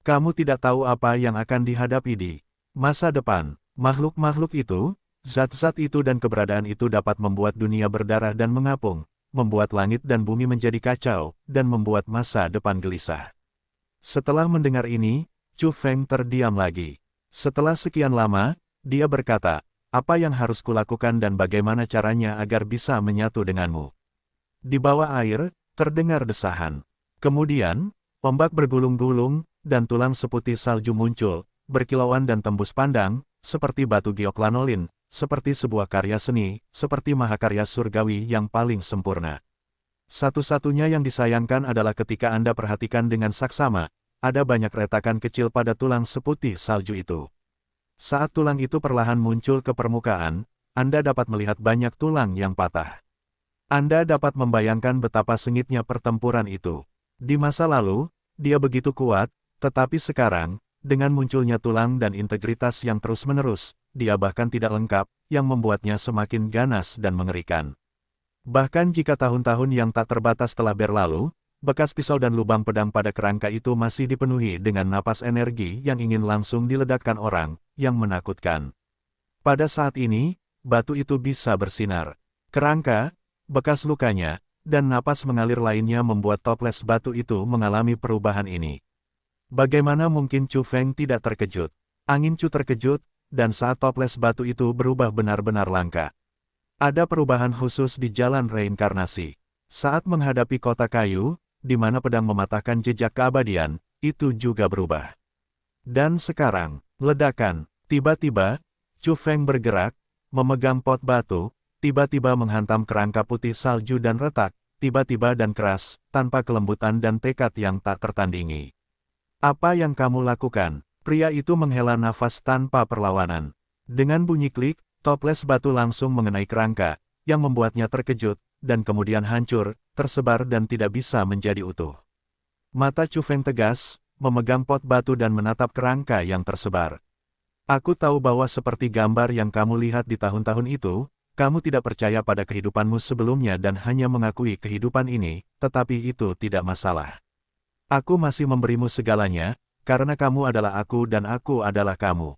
Speaker 1: Kamu tidak tahu apa yang akan dihadapi di masa depan. Makhluk-makhluk itu, zat-zat itu dan keberadaan itu dapat membuat dunia berdarah dan mengapung, membuat langit dan bumi menjadi kacau, dan membuat masa depan gelisah. Setelah mendengar ini, Chu Feng terdiam lagi. Setelah sekian lama, dia berkata, apa yang harus kulakukan dan bagaimana caranya agar bisa menyatu denganmu? Di bawah air, terdengar desahan. Kemudian, ombak bergulung-gulung, dan tulang seputih salju muncul, berkilauan dan tembus pandang, seperti batu giok lanolin, seperti sebuah karya seni, seperti mahakarya surgawi yang paling sempurna. Satu-satunya yang disayangkan adalah ketika Anda perhatikan dengan saksama, ada banyak retakan kecil pada tulang seputih salju itu. Saat tulang itu perlahan muncul ke permukaan, Anda dapat melihat banyak tulang yang patah. Anda dapat membayangkan betapa sengitnya pertempuran itu. Di masa lalu, dia begitu kuat, tetapi sekarang, dengan munculnya tulang dan integritas yang terus-menerus, dia bahkan tidak lengkap, yang membuatnya semakin ganas dan mengerikan. Bahkan jika tahun-tahun yang tak terbatas telah berlalu, bekas pisau dan lubang pedang pada kerangka itu masih dipenuhi dengan napas energi yang ingin langsung diledakkan orang, yang menakutkan. Pada saat ini, batu itu bisa bersinar. Kerangka, bekas lukanya, dan napas mengalir lainnya membuat toples batu itu mengalami perubahan ini. Bagaimana mungkin Chu Feng tidak terkejut? Angin Chu terkejut, dan saat toples batu itu berubah benar-benar langka. Ada perubahan khusus di jalan reinkarnasi. Saat menghadapi kota kayu, di mana pedang mematahkan jejak keabadian, itu juga berubah. Dan sekarang, ledakan, tiba-tiba, Chu Feng bergerak, memegang pot batu, tiba-tiba menghantam kerangka putih salju dan retak, tiba-tiba dan keras, tanpa kelembutan dan tekad yang tak tertandingi. Apa yang kamu lakukan? Pria itu menghela nafas tanpa perlawanan. Dengan bunyi klik, toples batu langsung mengenai kerangka, yang membuatnya terkejut, dan kemudian hancur, tersebar dan tidak bisa menjadi utuh. Mata Chu Feng tegas, memegang pot batu dan menatap kerangka yang tersebar. Aku tahu bahwa seperti gambar yang kamu lihat di tahun-tahun itu, kamu tidak percaya pada kehidupanmu sebelumnya dan hanya mengakui kehidupan ini, tetapi itu tidak masalah. Aku masih memberimu segalanya, karena kamu adalah aku dan aku adalah kamu.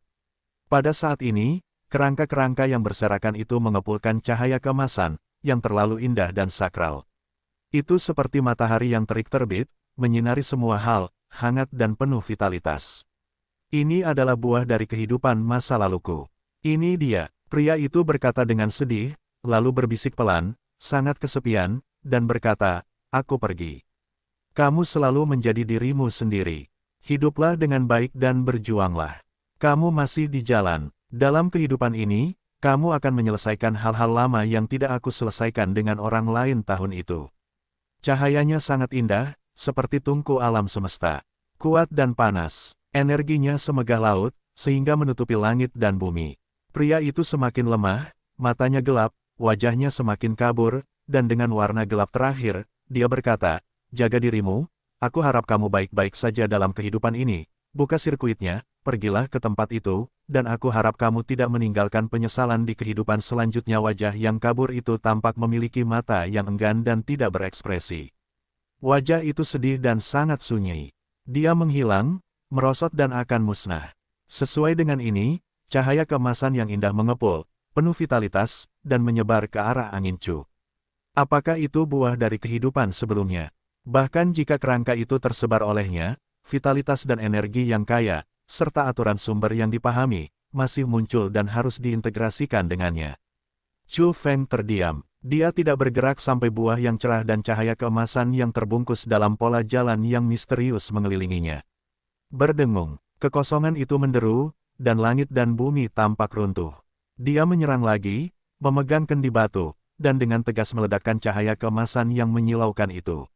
Speaker 1: Pada saat ini, kerangka-kerangka yang berserakan itu mengepulkan cahaya keemasan, yang terlalu indah dan sakral. Itu seperti matahari yang terik terbit, menyinari semua hal, hangat dan penuh vitalitas. Ini adalah buah dari kehidupan masa laluku. Ini dia, pria itu berkata dengan sedih, lalu berbisik pelan, sangat kesepian, dan berkata, "Aku pergi. Kamu selalu menjadi dirimu sendiri. Hiduplah dengan baik dan berjuanglah. Kamu masih di jalan. Dalam kehidupan ini, kamu akan menyelesaikan hal-hal lama yang tidak aku selesaikan dengan orang lain tahun itu." Cahayanya sangat indah, seperti tungku alam semesta. Kuat dan panas, energinya semegah laut, sehingga menutupi langit dan bumi. Pria itu semakin lemah, matanya gelap, wajahnya semakin kabur, dan dengan warna gelap terakhir, dia berkata, "Jaga dirimu, aku harap kamu baik-baik saja dalam kehidupan ini. Buka sirkuitnya, pergilah ke tempat itu, dan aku harap kamu tidak meninggalkan penyesalan di kehidupan selanjutnya." Wajah yang kabur itu tampak memiliki mata yang enggan dan tidak berekspresi. Wajah itu sedih dan sangat sunyi. Dia menghilang, merosot dan akan musnah. Sesuai dengan ini, cahaya keemasan yang indah mengepul, penuh vitalitas, dan menyebar ke arah angin Chu. Apakah itu buah dari kehidupan sebelumnya? Bahkan jika kerangka itu tersebar olehnya, vitalitas dan energi yang kaya, serta aturan sumber yang dipahami, masih muncul dan harus diintegrasikan dengannya. Chu Feng terdiam. Dia tidak bergerak sampai buah yang cerah dan cahaya keemasan yang terbungkus dalam pola jalan yang misterius mengelilinginya. Berdengung, kekosongan itu menderu, dan langit dan bumi tampak runtuh. Dia menyerang lagi, memegang kendi batu, dan dengan tegas meledakkan cahaya keemasan yang menyilaukan itu.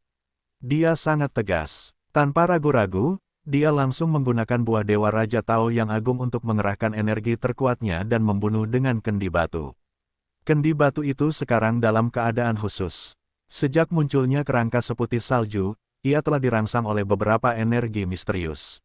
Speaker 1: Dia sangat tegas. Tanpa ragu-ragu, dia langsung menggunakan buah Dewa Raja Tao yang agung untuk mengerahkan energi terkuatnya dan membunuh dengan kendi batu. Kendi batu itu sekarang dalam keadaan khusus. Sejak munculnya kerangka seputih salju, ia telah dirangsang oleh beberapa energi misterius.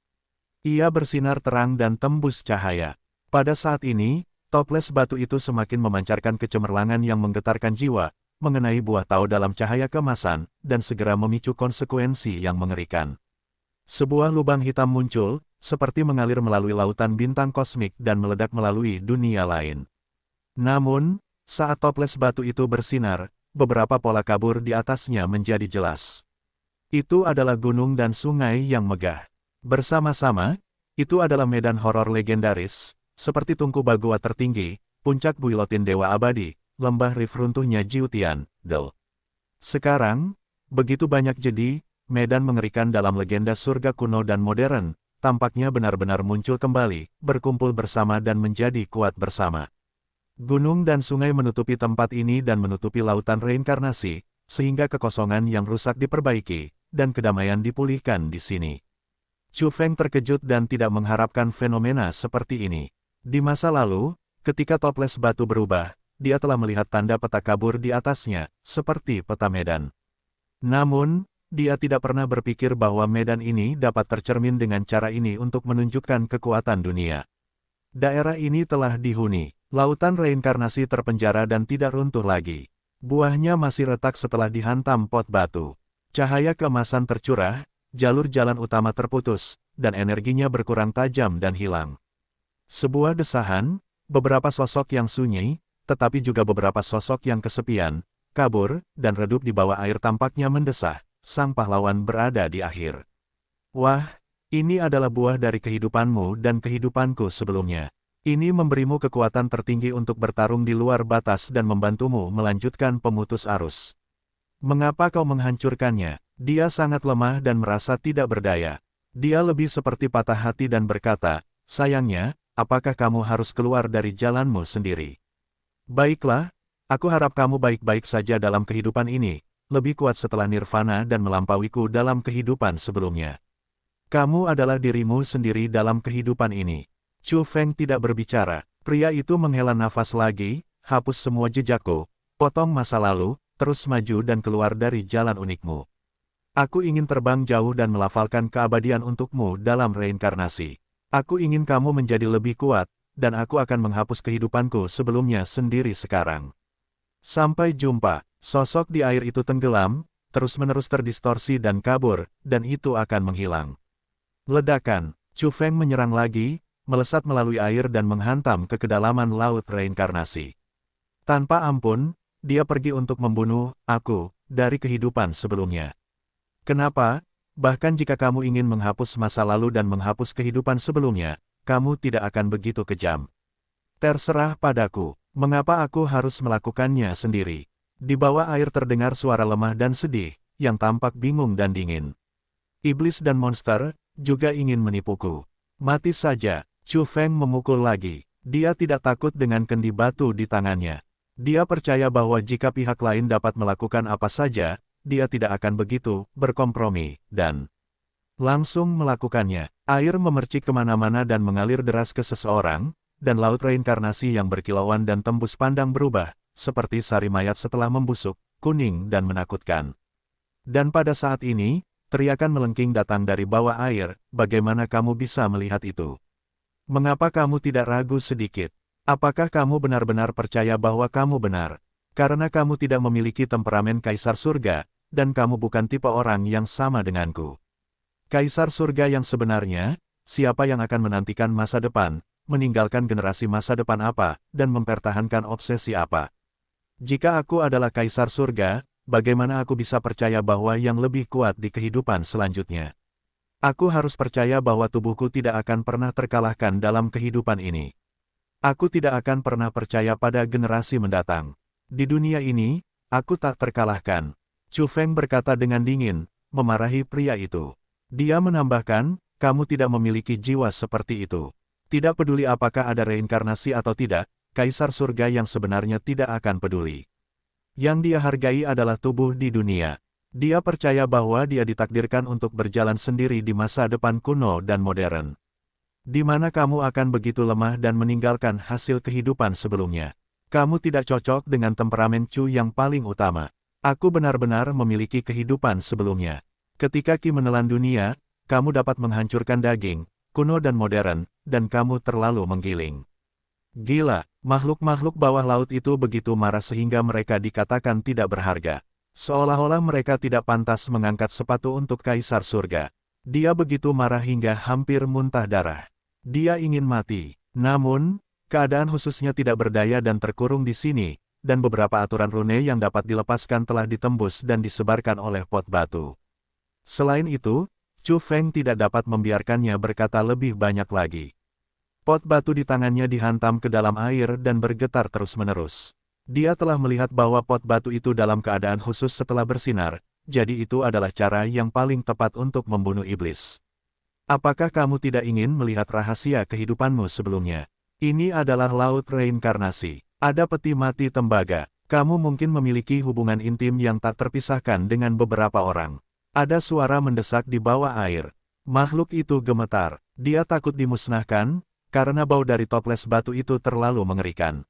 Speaker 1: Ia bersinar terang dan tembus cahaya. Pada saat ini, toples batu itu semakin memancarkan kecemerlangan yang menggetarkan jiwa, mengenai buah Tao dalam cahaya kemasan, dan segera memicu konsekuensi yang mengerikan. Sebuah lubang hitam muncul, seperti mengalir melalui lautan bintang kosmik dan meledak melalui dunia lain. Namun, saat toples batu itu bersinar, beberapa pola kabur di atasnya menjadi jelas. Itu adalah gunung dan sungai yang megah. Bersama-sama, itu adalah medan horor legendaris, seperti Tungku Bagua tertinggi, puncak Guillotin Dewa Abadi, lembah Rif runtuhnya Jiutian, Del. Sekarang, begitu banyak jadi, medan mengerikan dalam legenda surga kuno dan modern, tampaknya benar-benar muncul kembali, berkumpul bersama dan menjadi kuat bersama. Gunung dan sungai menutupi tempat ini dan menutupi lautan reinkarnasi, sehingga kekosongan yang rusak diperbaiki, dan kedamaian dipulihkan di sini. Chu Feng terkejut dan tidak mengharapkan fenomena seperti ini. Di masa lalu, ketika toples batu berubah, dia telah melihat tanda peta kabur di atasnya, seperti peta medan. Namun, dia tidak pernah berpikir bahwa medan ini dapat tercermin dengan cara ini untuk menunjukkan kekuatan dunia. Daerah ini telah dihuni. Lautan reinkarnasi terpenjara dan tidak runtuh lagi. Buahnya masih retak setelah dihantam pot batu. Cahaya keemasan tercurah, jalur jalan utama terputus, dan energinya berkurang tajam dan hilang. Sebuah desahan, beberapa sosok yang sunyi, tetapi juga beberapa sosok yang kesepian, kabur, dan redup di bawah air tampaknya mendesah. Sang pahlawan berada di akhir. Wah, ini adalah buah dari kehidupanmu dan kehidupanku sebelumnya. Ini memberimu kekuatan tertinggi untuk bertarung di luar batas dan membantumu melanjutkan pemutus arus. Mengapa kau menghancurkannya? Dia sangat lemah dan merasa tidak berdaya. Dia lebih seperti patah hati dan berkata, "Sayangnya, apakah kamu harus keluar dari jalanmu sendiri? Baiklah, aku harap kamu baik-baik saja dalam kehidupan ini, lebih kuat setelah nirvana dan melampauiku dalam kehidupan sebelumnya. Kamu adalah dirimu sendiri dalam kehidupan ini." Chu Feng tidak berbicara. Pria itu menghela nafas lagi, hapus semua jejakku, potong masa lalu, terus maju dan keluar dari jalan unikmu. Aku ingin terbang jauh dan melafalkan keabadian untukmu dalam reinkarnasi. Aku ingin kamu menjadi lebih kuat, dan aku akan menghapus kehidupanku sebelumnya sendiri sekarang. Sampai jumpa. Sosok di air itu tenggelam, terus-menerus terdistorsi dan kabur, dan itu akan menghilang. Ledakan. Chu Feng menyerang lagi, melesat melalui air dan menghantam ke kedalaman laut reinkarnasi. Tanpa ampun, dia pergi untuk membunuh aku dari kehidupan sebelumnya. Kenapa? Bahkan jika kamu ingin menghapus masa lalu dan menghapus kehidupan sebelumnya, kamu tidak akan begitu kejam. Terserah padaku, mengapa aku harus melakukannya sendiri. Di bawah air terdengar suara lemah dan sedih, yang tampak bingung dan dingin. Iblis dan monster, juga ingin menipuku. Mati saja, Chu Feng memukul lagi. Dia tidak takut dengan kendi batu di tangannya. Dia percaya bahwa jika pihak lain dapat melakukan apa saja, dia tidak akan begitu berkompromi, dan langsung melakukannya. Air memercik kemana-mana dan mengalir deras ke seseorang, dan laut reinkarnasi yang berkilauan dan tembus pandang berubah, seperti sari mayat setelah membusuk, kuning dan menakutkan. Dan pada saat ini, teriakan melengking datang dari bawah air, bagaimana kamu bisa melihat itu? Mengapa kamu tidak ragu sedikit? Apakah kamu benar-benar percaya bahwa kamu benar? Karena kamu tidak memiliki temperamen Kaisar Surga, dan kamu bukan tipe orang yang sama denganku. Kaisar Surga yang sebenarnya, siapa yang akan menantikan masa depan, meninggalkan generasi masa depan apa, dan mempertahankan obsesi apa? Jika aku adalah Kaisar Surga, bagaimana aku bisa percaya bahwa yang lebih kuat di kehidupan selanjutnya? Aku harus percaya bahwa tubuhku tidak akan pernah terkalahkan dalam kehidupan ini. Aku tidak akan pernah percaya pada generasi mendatang. Di dunia ini, aku tak terkalahkan. Chu Feng berkata dengan dingin, memarahi pria itu. Dia menambahkan, kamu tidak memiliki jiwa seperti itu. Tidak peduli apakah ada reinkarnasi atau tidak, Kaisar Surga yang sebenarnya tidak akan peduli. Yang dia hargai adalah tubuh di dunia. Dia percaya bahwa dia ditakdirkan untuk berjalan sendiri di masa depan kuno dan modern. Di mana kamu akan begitu lemah dan meninggalkan hasil kehidupan sebelumnya. Kamu tidak cocok dengan temperamen Chu yang paling utama. Aku benar-benar memiliki kehidupan sebelumnya. Ketika Qi menelan dunia, kamu dapat menghancurkan daging, kuno dan modern, dan kamu terlalu menggiling. Gila, makhluk-makhluk bawah laut itu begitu marah sehingga mereka dikatakan tidak berharga. Seolah-olah mereka tidak pantas mengangkat sepatu untuk Kaisar Surga. Dia begitu marah hingga hampir muntah darah. Dia ingin mati. Namun, keadaan khususnya tidak berdaya dan terkurung di sini, dan beberapa aturan rune yang dapat dilepaskan telah ditembus dan disebarkan oleh pot batu. Selain itu, Chu Feng tidak dapat membiarkannya berkata lebih banyak lagi. Pot batu di tangannya dihantam ke dalam air dan bergetar terus-menerus. Dia telah melihat bahwa pot batu itu dalam keadaan khusus setelah bersinar, jadi itu adalah cara yang paling tepat untuk membunuh iblis. Apakah kamu tidak ingin melihat rahasia kehidupanmu sebelumnya? Ini adalah laut reinkarnasi. Ada peti mati tembaga. Kamu mungkin memiliki hubungan intim yang tak terpisahkan dengan beberapa orang. Ada suara mendesak di bawah air. Makhluk itu gemetar. Dia takut dimusnahkan, karena bau dari toples batu itu terlalu mengerikan.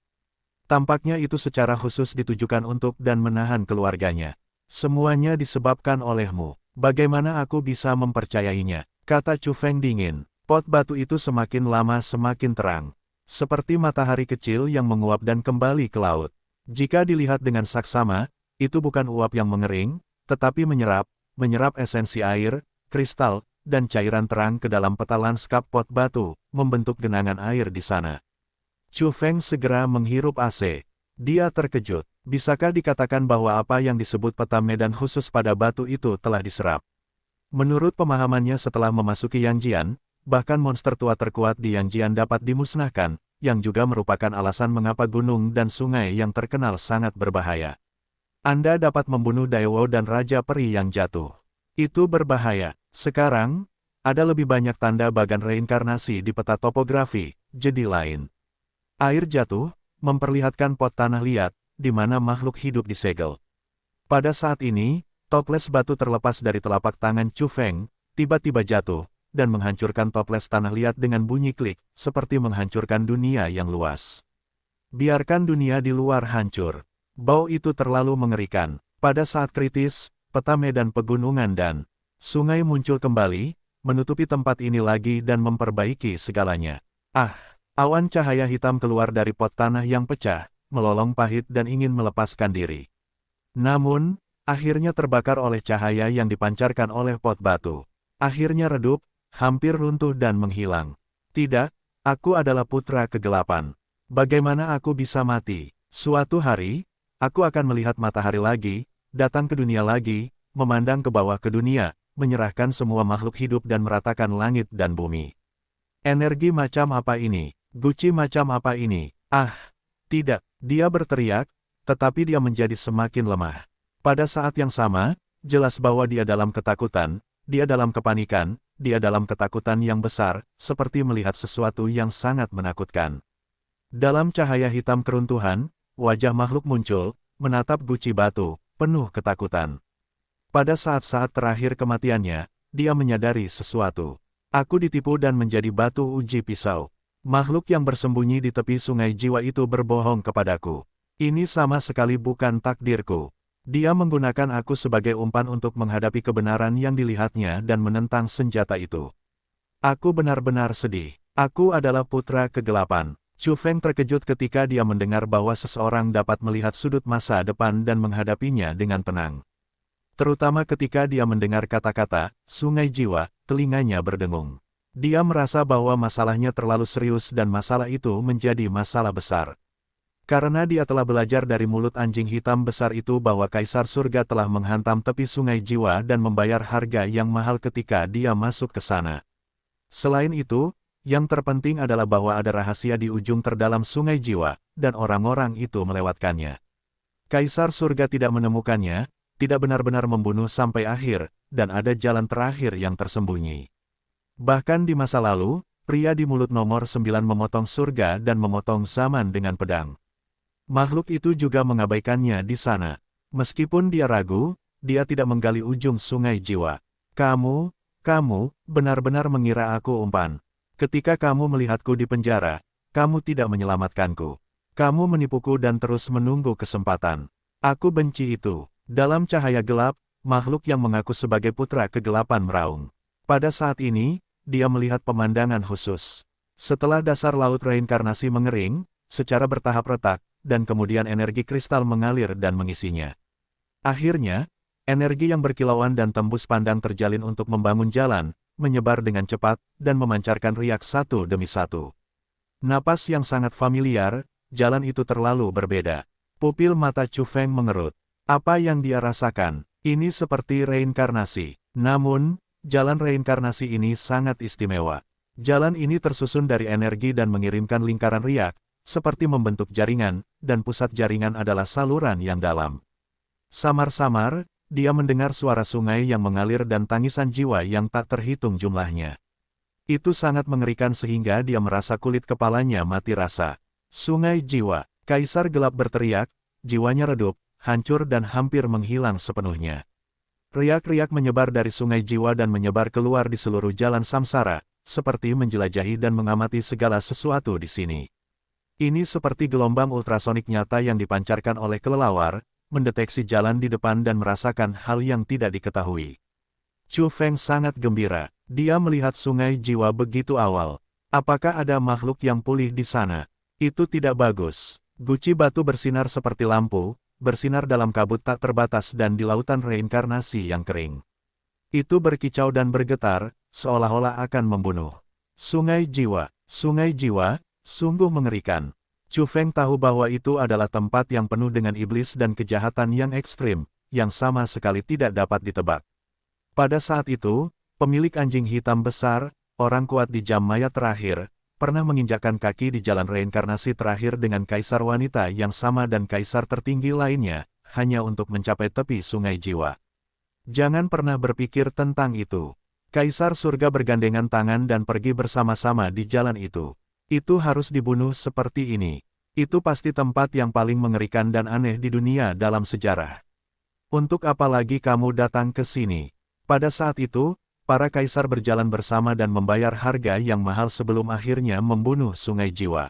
Speaker 1: Tampaknya itu secara khusus ditujukan untuk dan menahan keluarganya. Semuanya disebabkan olehmu. Bagaimana aku bisa mempercayainya? Kata Chu Feng dingin. Pot batu itu semakin lama semakin terang. Seperti matahari kecil yang menguap dan kembali ke laut. Jika dilihat dengan saksama, itu bukan uap yang mengering, tetapi menyerap esensi air, kristal, dan cairan terang ke dalam peta lanskap pot batu, membentuk genangan air di sana. Chu Feng segera menghirup AC. Dia terkejut. Bisakah dikatakan bahwa apa yang disebut peta medan khusus pada batu itu telah diserap? Menurut pemahamannya setelah memasuki Yangjian, bahkan monster tua terkuat di Yangjian dapat dimusnahkan, yang juga merupakan alasan mengapa gunung dan sungai yang terkenal sangat berbahaya. Anda dapat membunuh Daewo dan Raja Peri yang jatuh. Itu berbahaya. Sekarang, ada lebih banyak tanda bagan reinkarnasi di peta topografi, jadi lain. Air jatuh, memperlihatkan pot tanah liat, di mana makhluk hidup disegel. Pada saat ini, toples batu terlepas dari telapak tangan Chu Feng, tiba-tiba jatuh, dan menghancurkan toples tanah liat dengan bunyi klik, seperti menghancurkan dunia yang luas. Biarkan dunia di luar hancur. Bau itu terlalu mengerikan. Pada saat kritis, peta medan pegunungan dan sungai muncul kembali, menutupi tempat ini lagi dan memperbaiki segalanya. Awan cahaya hitam keluar dari pot tanah yang pecah, melolong pahit dan ingin melepaskan diri. Namun, akhirnya terbakar oleh cahaya yang dipancarkan oleh pot batu. Akhirnya redup, hampir runtuh dan menghilang. Tidak, aku adalah putra kegelapan. Bagaimana aku bisa mati? Suatu hari, aku akan melihat matahari lagi, datang ke dunia lagi, memandang ke bawah ke dunia, menyerahkan semua makhluk hidup dan meratakan langit dan bumi. Energi macam apa ini? Guci macam apa ini? Tidak, dia berteriak, tetapi dia menjadi semakin lemah. Pada saat yang sama, jelas bahwa dia dalam ketakutan, dia dalam kepanikan, dia dalam ketakutan yang besar, seperti melihat sesuatu yang sangat menakutkan. Dalam cahaya hitam keruntuhan, wajah makhluk muncul, menatap guci batu, penuh ketakutan. Pada saat-saat terakhir kematiannya, dia menyadari sesuatu. Aku ditipu dan menjadi batu uji pisau. Makhluk yang bersembunyi di tepi sungai jiwa itu berbohong kepadaku. Ini sama sekali bukan takdirku. Dia menggunakan aku sebagai umpan untuk menghadapi kebenaran yang dilihatnya dan menentang senjata itu. Aku benar-benar sedih. Aku adalah putra kegelapan. Chu Feng terkejut ketika dia mendengar bahwa seseorang dapat melihat sudut masa depan dan menghadapinya dengan tenang. Terutama ketika dia mendengar kata-kata, sungai jiwa, telinganya berdengung. Dia merasa bahwa masalahnya terlalu serius dan masalah itu menjadi masalah besar. Karena dia telah belajar dari mulut anjing hitam besar itu bahwa Kaisar Surga telah menghantam tepi sungai jiwa dan membayar harga yang mahal ketika dia masuk ke sana. Selain itu, yang terpenting adalah bahwa ada rahasia di ujung terdalam sungai jiwa, dan orang-orang itu melewatkannya. Kaisar Surga tidak menemukannya, tidak benar-benar membunuh sampai akhir, dan ada jalan terakhir yang tersembunyi. Bahkan di masa lalu, pria di mulut nomor 9 memotong surga dan memotong zaman dengan pedang. Makhluk itu juga mengabaikannya di sana. Meskipun dia ragu, dia tidak menggali ujung sungai jiwa. Kamu benar-benar mengira aku umpan. Ketika kamu melihatku di penjara, kamu tidak menyelamatkanku. Kamu menipuku dan terus menunggu kesempatan. Aku benci itu. Dalam cahaya gelap, makhluk yang mengaku sebagai putra kegelapan meraung. Pada saat ini, dia melihat pemandangan khusus. Setelah dasar laut reinkarnasi mengering, secara bertahap retak, dan kemudian energi kristal mengalir dan mengisinya. Akhirnya, energi yang berkilauan dan tembus pandang terjalin untuk membangun jalan, menyebar dengan cepat, dan memancarkan riak satu demi satu. Napas yang sangat familiar, jalan itu terlalu berbeda. Pupil mata Chu Feng mengerut. Apa yang dia rasakan, ini seperti reinkarnasi. Namun, jalan reinkarnasi ini sangat istimewa. Jalan ini tersusun dari energi dan mengirimkan lingkaran riak, seperti membentuk jaringan, dan pusat jaringan adalah saluran yang dalam. Samar-samar, dia mendengar suara sungai yang mengalir dan tangisan jiwa yang tak terhitung jumlahnya. Itu sangat mengerikan sehingga dia merasa kulit kepalanya mati rasa. Sungai jiwa, Kaisar Gelap berteriak, jiwanya redup, hancur dan hampir menghilang sepenuhnya. Riak-riak menyebar dari sungai jiwa dan menyebar keluar di seluruh jalan samsara, seperti menjelajahi dan mengamati segala sesuatu di sini. Ini seperti gelombang ultrasonik nyata yang dipancarkan oleh kelelawar, mendeteksi jalan di depan dan merasakan hal yang tidak diketahui. Chu Feng sangat gembira. Dia melihat sungai jiwa begitu awal. Apakah ada makhluk yang pulih di sana? Itu tidak bagus. Guci batu bersinar seperti lampu, bersinar dalam kabut tak terbatas dan di lautan reinkarnasi yang kering. Itu berkicau dan bergetar, seolah-olah akan membunuh. Sungai jiwa, sungguh mengerikan. Chu Feng tahu bahwa itu adalah tempat yang penuh dengan iblis dan kejahatan yang ekstrim, yang sama sekali tidak dapat ditebak. Pada saat itu, pemilik anjing hitam besar, orang kuat di jam maya terakhir, pernah menginjakkan kaki di jalan reinkarnasi terakhir dengan kaisar wanita yang sama dan kaisar tertinggi lainnya, hanya untuk mencapai tepi sungai jiwa. Jangan pernah berpikir tentang itu. Kaisar surga bergandengan tangan dan pergi bersama-sama di jalan itu. Itu harus dibunuh seperti ini. Itu pasti tempat yang paling mengerikan dan aneh di dunia dalam sejarah. Untuk apa lagi kamu datang ke sini? Pada saat itu, para kaisar berjalan bersama dan membayar harga yang mahal sebelum akhirnya membunuh sungai jiwa.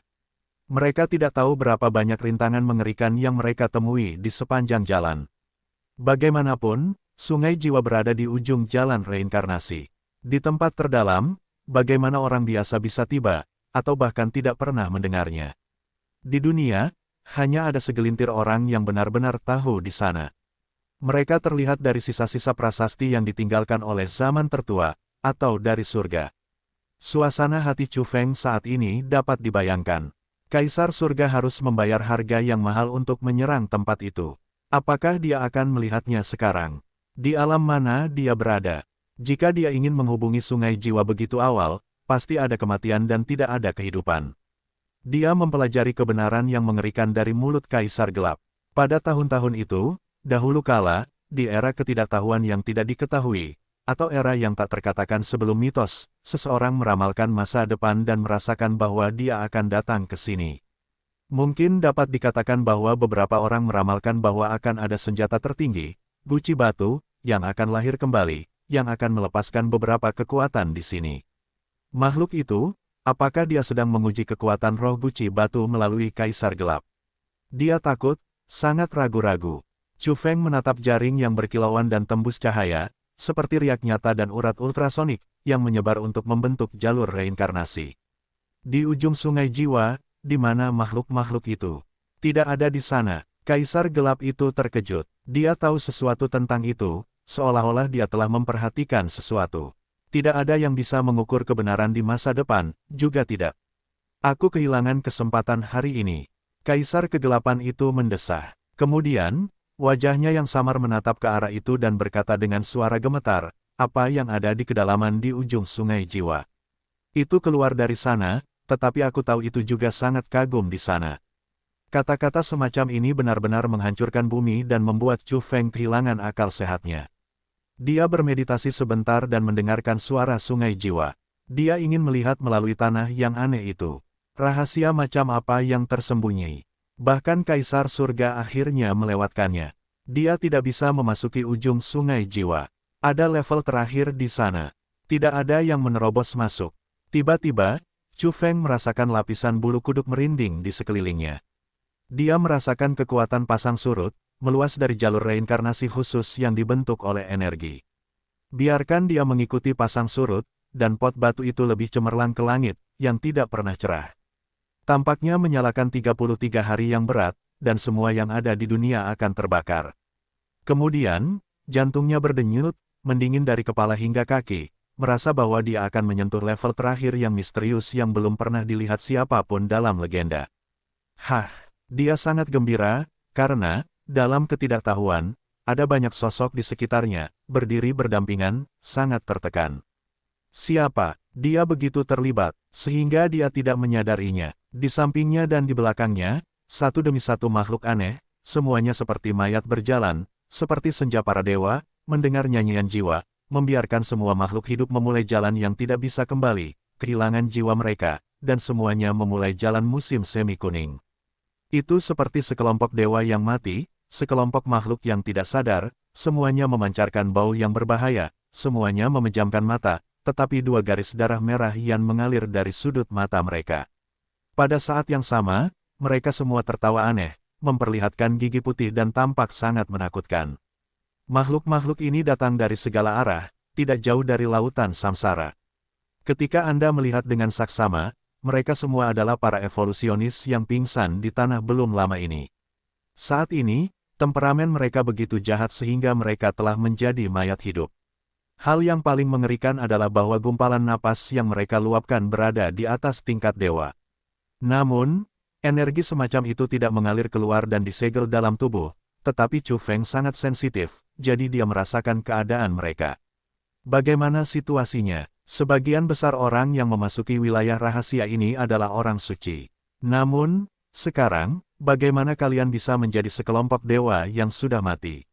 Speaker 1: Mereka tidak tahu berapa banyak rintangan mengerikan yang mereka temui di sepanjang jalan. Bagaimanapun, sungai jiwa berada di ujung jalan reinkarnasi. Di tempat terdalam, bagaimana orang biasa bisa tiba, atau bahkan tidak pernah mendengarnya. Di dunia, hanya ada segelintir orang yang benar-benar tahu di sana. Mereka terlihat dari sisa-sisa prasasti yang ditinggalkan oleh zaman tertua, atau dari surga. Suasana hati Chu Feng saat ini dapat dibayangkan. Kaisar surga harus membayar harga yang mahal untuk menyerang tempat itu. Apakah dia akan melihatnya sekarang? Di alam mana dia berada? Jika dia ingin menghubungi sungai jiwa begitu awal, pasti ada kematian dan tidak ada kehidupan. Dia mempelajari kebenaran yang mengerikan dari mulut Kaisar Gelap. Pada tahun-tahun itu, dahulu kala, di era ketidaktahuan yang tidak diketahui, atau era yang tak terkatakan sebelum mitos, seseorang meramalkan masa depan dan merasakan bahwa dia akan datang ke sini. Mungkin dapat dikatakan bahwa beberapa orang meramalkan bahwa akan ada senjata tertinggi, guci batu, yang akan lahir kembali, yang akan melepaskan beberapa kekuatan di sini. Makhluk itu, apakah dia sedang menguji kekuatan roh guci batu melalui Kaisar Gelap? Dia takut, sangat ragu-ragu. Chu Feng menatap jaring yang berkilauan dan tembus cahaya, seperti riak nyata dan urat ultrasonik, yang menyebar untuk membentuk jalur reinkarnasi. Di ujung sungai jiwa, di mana makhluk-makhluk itu? Tidak ada di sana. Kaisar Gelap itu terkejut. Dia tahu sesuatu tentang itu, seolah-olah dia telah memperhatikan sesuatu. Tidak ada yang bisa mengukur kebenaran di masa depan, juga tidak. Aku kehilangan kesempatan hari ini. Kaisar Kegelapan itu mendesah. Kemudian, wajahnya yang samar menatap ke arah itu dan berkata dengan suara gemetar, apa yang ada di kedalaman di ujung sungai jiwa? Itu keluar dari sana, tetapi aku tahu itu juga sangat kagum di sana. Kata-kata semacam ini benar-benar menghancurkan bumi dan membuat Chu Feng kehilangan akal sehatnya. Dia bermeditasi sebentar dan mendengarkan suara sungai jiwa. Dia ingin melihat melalui tanah yang aneh itu. Rahasia macam apa yang tersembunyi. Bahkan Kaisar Surga akhirnya melewatkannya. Dia tidak bisa memasuki ujung sungai jiwa. Ada level terakhir di sana. Tidak ada yang menerobos masuk. Tiba-tiba, Chu Feng merasakan lapisan bulu kuduk merinding di sekelilingnya. Dia merasakan kekuatan pasang surut, meluas dari jalur reinkarnasi khusus yang dibentuk oleh energi. Biarkan dia mengikuti pasang surut, dan pot batu itu lebih cemerlang ke langit, yang tidak pernah cerah. Tampaknya menyalakan 33 hari yang berat, dan semua yang ada di dunia akan terbakar. Kemudian, jantungnya berdenyut, mendingin dari kepala hingga kaki, merasa bahwa dia akan menyentuh level terakhir yang misterius yang belum pernah dilihat siapapun dalam legenda. Dia sangat gembira, karena, dalam ketidaktahuan, ada banyak sosok di sekitarnya, berdiri berdampingan, sangat tertekan. Siapa? Dia begitu terlibat, sehingga dia tidak menyadarinya. Di sampingnya dan di belakangnya, satu demi satu makhluk aneh, semuanya seperti mayat berjalan, seperti senja para dewa, mendengar nyanyian jiwa, membiarkan semua makhluk hidup memulai jalan yang tidak bisa kembali, kehilangan jiwa mereka, dan semuanya memulai jalan musim semi kuning. Itu seperti sekelompok dewa yang mati, sekelompok makhluk yang tidak sadar, semuanya memancarkan bau yang berbahaya, semuanya memejamkan mata, tetapi dua garis darah merah yang mengalir dari sudut mata mereka. Pada saat yang sama, mereka semua tertawa aneh, memperlihatkan gigi putih dan tampak sangat menakutkan. Makhluk-makhluk ini datang dari segala arah, tidak jauh dari lautan samsara. Ketika Anda melihat dengan saksama, mereka semua adalah para evolusionis yang pingsan di tanah belum lama ini. Saat ini, temperamen mereka begitu jahat sehingga mereka telah menjadi mayat hidup. Hal yang paling mengerikan adalah bahwa gumpalan napas yang mereka luapkan berada di atas tingkat dewa. Namun, energi semacam itu tidak mengalir keluar dan disegel dalam tubuh, tetapi Chu Feng sangat sensitif, jadi dia merasakan keadaan mereka. Bagaimana situasinya? Sebagian besar orang yang memasuki wilayah rahasia ini adalah orang suci. Namun, sekarang, bagaimana kalian bisa menjadi sekelompok dewa yang sudah mati?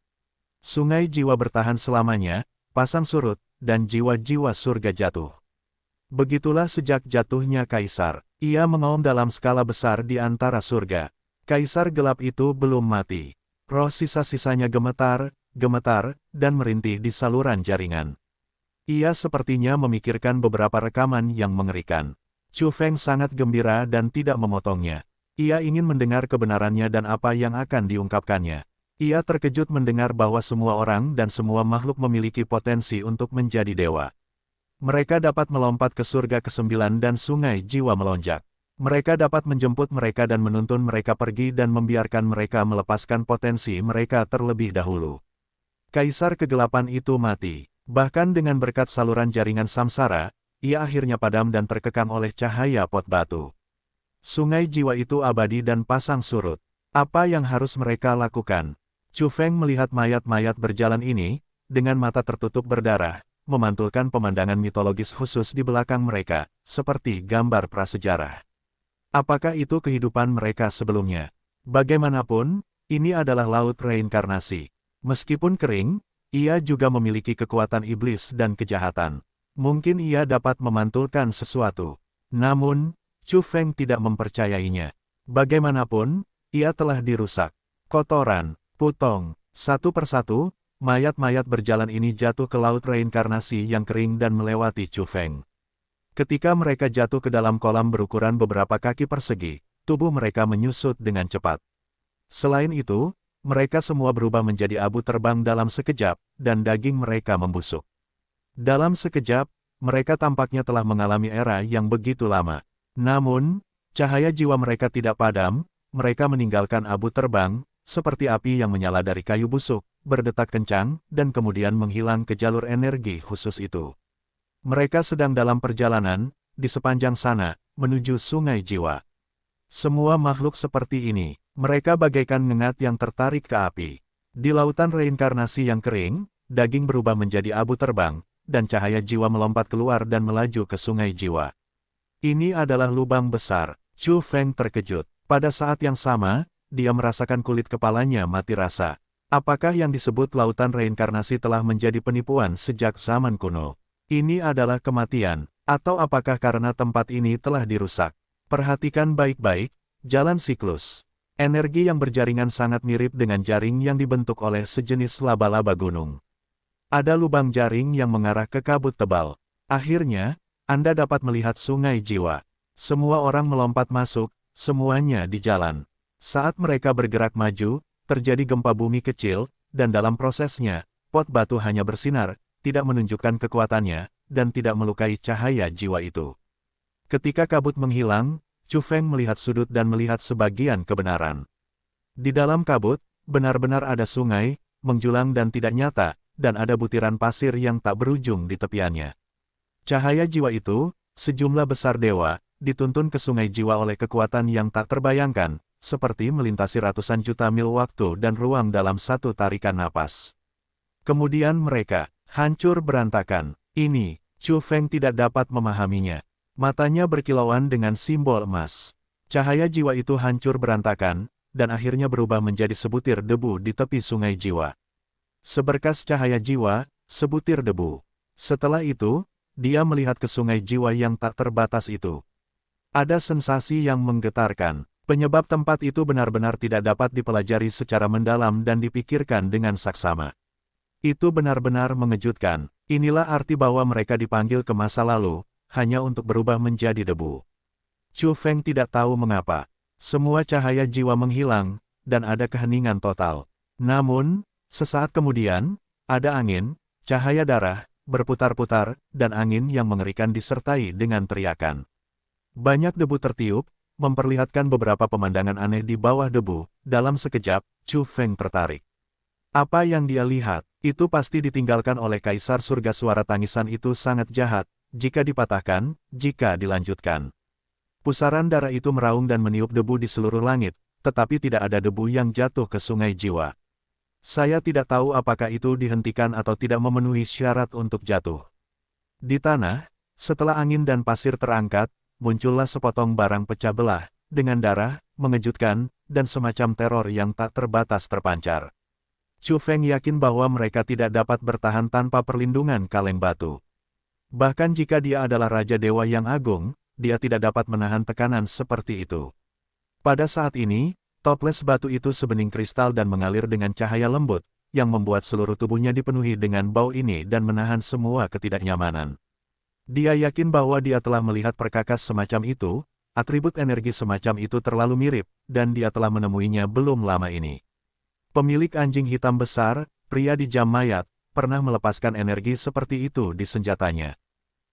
Speaker 1: Sungai jiwa bertahan selamanya, pasang surut, dan jiwa-jiwa surga jatuh. Begitulah sejak jatuhnya Kaisar. Ia mengaum dalam skala besar di antara surga. Kaisar Gelap itu belum mati. Roh sisa-sisanya gemetar, dan merintih di saluran jaringan. Ia sepertinya memikirkan beberapa rekaman yang mengerikan. Chu Feng sangat gembira dan tidak memotongnya. Ia ingin mendengar kebenarannya dan apa yang akan diungkapkannya. Ia terkejut mendengar bahwa semua orang dan semua makhluk memiliki potensi untuk menjadi dewa. Mereka dapat melompat ke surga ke-9 dan sungai jiwa melonjak. Mereka dapat menjemput mereka dan menuntun mereka pergi dan membiarkan mereka melepaskan potensi mereka terlebih dahulu. Kaisar Kegelapan itu mati. Bahkan dengan berkat saluran jaringan samsara, ia akhirnya padam dan terkekang oleh cahaya pot batu. Sungai jiwa itu abadi dan pasang surut. Apa yang harus mereka lakukan? Chu Feng melihat mayat-mayat berjalan ini, dengan mata tertutup berdarah, memantulkan pemandangan mitologis khusus di belakang mereka, seperti gambar prasejarah. Apakah itu kehidupan mereka sebelumnya? Bagaimanapun, Ini adalah laut reinkarnasi. Meskipun kering, ia juga memiliki kekuatan iblis dan kejahatan. Mungkin ia dapat memantulkan sesuatu. Namun, Chu Feng tidak mempercayainya. Bagaimanapun, ia telah dirusak. Kotoran, putong, satu persatu, mayat-mayat berjalan ini jatuh ke laut reinkarnasi yang kering dan melewati Chu Feng. Ketika mereka jatuh ke dalam kolam berukuran beberapa kaki persegi, tubuh mereka menyusut dengan cepat. Selain itu, mereka semua berubah menjadi abu terbang dalam sekejap, dan daging mereka membusuk. Dalam sekejap, mereka tampaknya telah mengalami era yang begitu lama. Namun, cahaya jiwa mereka tidak padam, mereka meninggalkan abu terbang, seperti api yang menyala dari kayu busuk, berdetak kencang, dan kemudian menghilang ke jalur energi khusus itu. Mereka sedang dalam perjalanan, di sepanjang sana, menuju sungai jiwa. Semua makhluk seperti ini, mereka bagaikan ngengat yang tertarik ke api. Di lautan reinkarnasi yang kering, daging berubah menjadi abu terbang, dan cahaya jiwa melompat keluar dan melaju ke sungai jiwa. Ini adalah lubang besar. Chu Feng terkejut. Pada saat yang sama, dia merasakan kulit kepalanya mati rasa. Apakah yang disebut lautan reinkarnasi telah menjadi penipuan sejak zaman kuno? Ini adalah kematian, atau apakah karena tempat ini telah dirusak? Perhatikan baik-baik, jalan siklus. Energi yang berjaringan sangat mirip dengan jaring yang dibentuk oleh sejenis laba-laba gunung. Ada lubang jaring yang mengarah ke kabut tebal. Akhirnya, Anda dapat melihat sungai jiwa. Semua orang melompat masuk, semuanya di jalan. Saat mereka bergerak maju, terjadi gempa bumi kecil, dan dalam prosesnya, pot batu hanya bersinar, tidak menunjukkan kekuatannya, dan tidak melukai cahaya jiwa itu. Ketika kabut menghilang, Chu Feng melihat sudut dan melihat sebagian kebenaran. Di dalam kabut, benar-benar ada sungai, menjulang dan tidak nyata, dan ada butiran pasir yang tak berujung di tepiannya. Cahaya jiwa itu, sejumlah besar dewa, dituntun ke sungai jiwa oleh kekuatan yang tak terbayangkan, seperti melintasi ratusan juta mil waktu dan ruang dalam satu tarikan napas. Kemudian mereka, hancur berantakan. Ini, Chu Feng tidak dapat memahaminya. Matanya berkilauan dengan simbol emas. Cahaya jiwa itu hancur berantakan, dan akhirnya berubah menjadi sebutir debu di tepi sungai jiwa. Seberkas cahaya jiwa, sebutir debu. Setelah itu, dia melihat ke sungai jiwa yang tak terbatas itu. Ada sensasi yang menggetarkan. Penyebab tempat itu benar-benar tidak dapat dipelajari secara mendalam dan dipikirkan dengan saksama. Itu benar-benar mengejutkan. Inilah arti bahwa mereka dipanggil ke masa lalu, hanya untuk berubah menjadi debu. Chu Feng tidak tahu mengapa. Semua cahaya jiwa menghilang, dan ada keheningan total. Namun, sesaat kemudian, ada angin, cahaya darah, berputar-putar, dan angin yang mengerikan disertai dengan teriakan. Banyak debu tertiup, memperlihatkan beberapa pemandangan aneh di bawah debu. Dalam sekejap, Chu Feng tertarik. Apa yang dia lihat, itu pasti ditinggalkan oleh Kaisar Surga. Suara tangisan itu sangat jahat, jika dipatahkan, jika dilanjutkan. Pusaran darah itu meraung dan meniup debu di seluruh langit, tetapi tidak ada debu yang jatuh ke sungai jiwa. Saya tidak tahu apakah itu dihentikan atau tidak memenuhi syarat untuk jatuh. Di tanah, setelah angin dan pasir terangkat, muncullah sepotong barang pecah belah, dengan darah, mengejutkan, dan semacam teror yang tak terbatas terpancar. Chu Feng yakin bahwa mereka tidak dapat bertahan tanpa perlindungan kaleng batu. Bahkan jika dia adalah Raja Dewa yang agung, dia tidak dapat menahan tekanan seperti itu. Pada saat ini, toples batu itu sebening kristal dan mengalir dengan cahaya lembut, yang membuat seluruh tubuhnya dipenuhi dengan bau ini dan menahan semua ketidaknyamanan. Dia yakin bahwa dia telah melihat perkakas semacam itu, atribut energi semacam itu terlalu mirip, dan dia telah menemuinya belum lama ini. Pemilik anjing hitam besar, pria di jam mayat, pernah melepaskan energi seperti itu di senjatanya.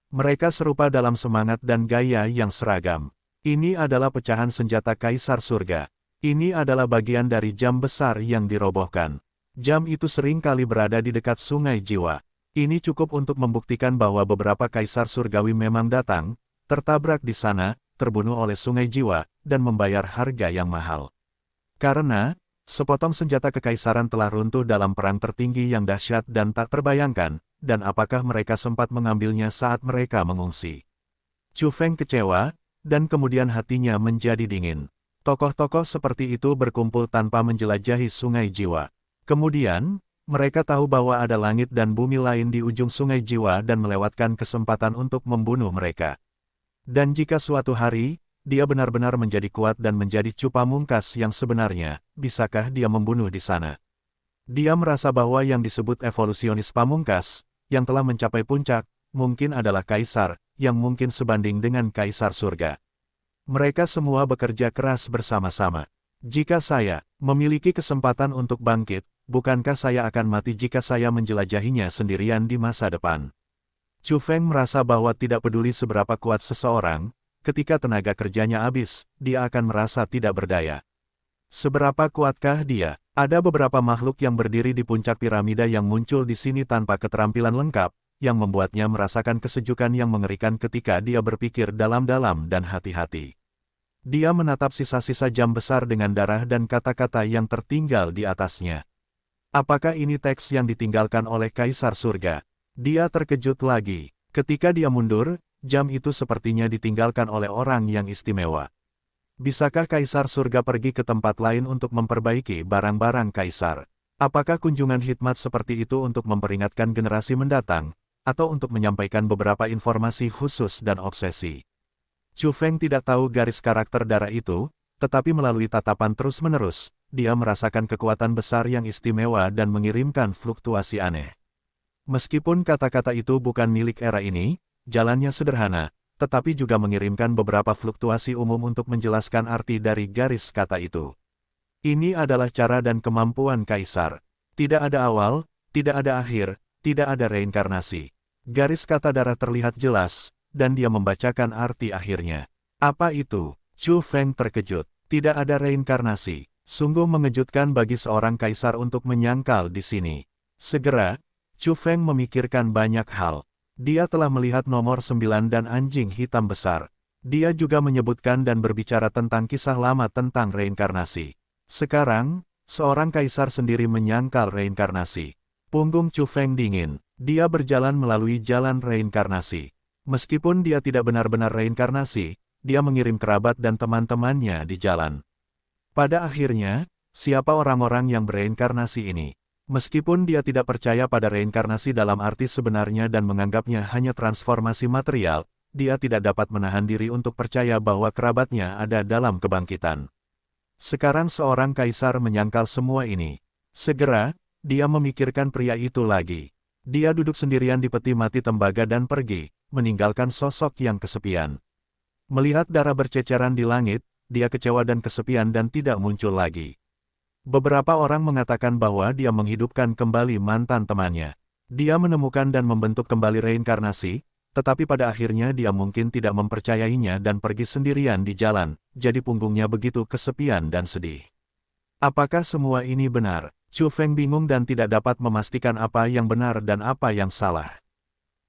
Speaker 1: Mereka serupa dalam semangat dan gaya yang seragam. Ini adalah pecahan senjata Kaisar Surga. Ini adalah bagian dari jam besar yang dirobohkan. Jam itu sering kali berada di dekat sungai jiwa. Ini cukup untuk membuktikan bahwa beberapa Kaisar Surgawi memang datang, tertabrak di sana, terbunuh oleh sungai jiwa, dan membayar harga yang mahal. Karena, sepotong senjata kekaisaran telah runtuh dalam perang tertinggi yang dahsyat dan tak terbayangkan, dan apakah mereka sempat mengambilnya saat mereka mengungsi. Chu Feng kecewa, dan kemudian hatinya menjadi dingin. Tokoh-tokoh seperti itu berkumpul tanpa menjelajahi Sungai Jiwa. Kemudian, mereka tahu bahwa ada langit dan bumi lain di ujung Sungai Jiwa dan melewatkan kesempatan untuk membunuh mereka. Dan jika suatu hari, dia benar-benar menjadi kuat dan menjadi Cupamungkas yang sebenarnya, bisakah dia membunuh di sana? Dia merasa bahwa yang disebut evolusionis pamungkas, yang telah mencapai puncak, mungkin adalah kaisar, yang mungkin sebanding dengan kaisar surga. Mereka semua bekerja keras bersama-sama. Jika saya memiliki kesempatan untuk bangkit, bukankah saya akan mati jika saya menjelajahinya sendirian di masa depan? Chu Feng merasa bahwa tidak peduli seberapa kuat seseorang, ketika tenaga kerjanya habis, dia akan merasa tidak berdaya. Seberapa kuatkah dia? Ada beberapa makhluk yang berdiri di puncak piramida yang muncul di sini tanpa keterampilan lengkap, yang membuatnya merasakan kesejukan yang mengerikan ketika dia berpikir dalam-dalam dan hati-hati. Dia menatap sisa-sisa jam besar dengan darah dan kata-kata yang tertinggal di atasnya. Apakah ini teks yang ditinggalkan oleh Kaisar Surga? Dia terkejut lagi. Ketika dia mundur, jam itu sepertinya ditinggalkan oleh orang yang istimewa. Bisakah Kaisar Surga pergi ke tempat lain untuk memperbaiki barang-barang Kaisar? Apakah kunjungan hikmat seperti itu untuk memperingatkan generasi mendatang, atau untuk menyampaikan beberapa informasi khusus dan obsesi? Chu Feng tidak tahu garis karakter darah itu, tetapi melalui tatapan terus-menerus, dia merasakan kekuatan besar yang istimewa dan mengirimkan fluktuasi aneh. Meskipun kata-kata itu bukan milik era ini, jalannya sederhana, tetapi juga mengirimkan beberapa fluktuasi umum untuk menjelaskan arti dari garis kata itu. Ini adalah cara dan kemampuan Kaisar. Tidak ada awal, tidak ada akhir, tidak ada reinkarnasi. Garis kata darah terlihat jelas, dan dia membacakan arti akhirnya. Apa itu? Chu Feng terkejut. Tidak ada reinkarnasi. Sungguh mengejutkan bagi seorang Kaisar untuk menyangkal di sini. Segera, Chu Feng memikirkan banyak hal. Dia telah melihat nomor 9 dan anjing hitam besar. Dia juga menyebutkan dan berbicara tentang kisah lama tentang reinkarnasi. Sekarang, seorang Kaisar sendiri menyangkal reinkarnasi. Punggung Chu Feng dingin. Dia berjalan melalui jalan reinkarnasi. Meskipun dia tidak benar-benar reinkarnasi, dia mengirim kerabat dan teman-temannya di jalan. Pada akhirnya, siapa orang-orang yang bereinkarnasi ini? Meskipun dia tidak percaya pada reinkarnasi dalam arti sebenarnya dan menganggapnya hanya transformasi material, dia tidak dapat menahan diri untuk percaya bahwa kerabatnya ada dalam kebangkitan. Sekarang seorang kaisar menyangkal semua ini. Segera, dia memikirkan pria itu lagi. Dia duduk sendirian di peti mati tembaga dan pergi, meninggalkan sosok yang kesepian. Melihat darah berceceran di langit, dia kecewa dan kesepian dan tidak muncul lagi. Beberapa orang mengatakan bahwa dia menghidupkan kembali mantan temannya. Dia menemukan dan membentuk kembali reinkarnasi, tetapi pada akhirnya dia mungkin tidak mempercayainya dan pergi sendirian di jalan, jadi punggungnya begitu kesepian dan sedih. Apakah semua ini benar? Chu Feng bingung dan tidak dapat memastikan apa yang benar dan apa yang salah.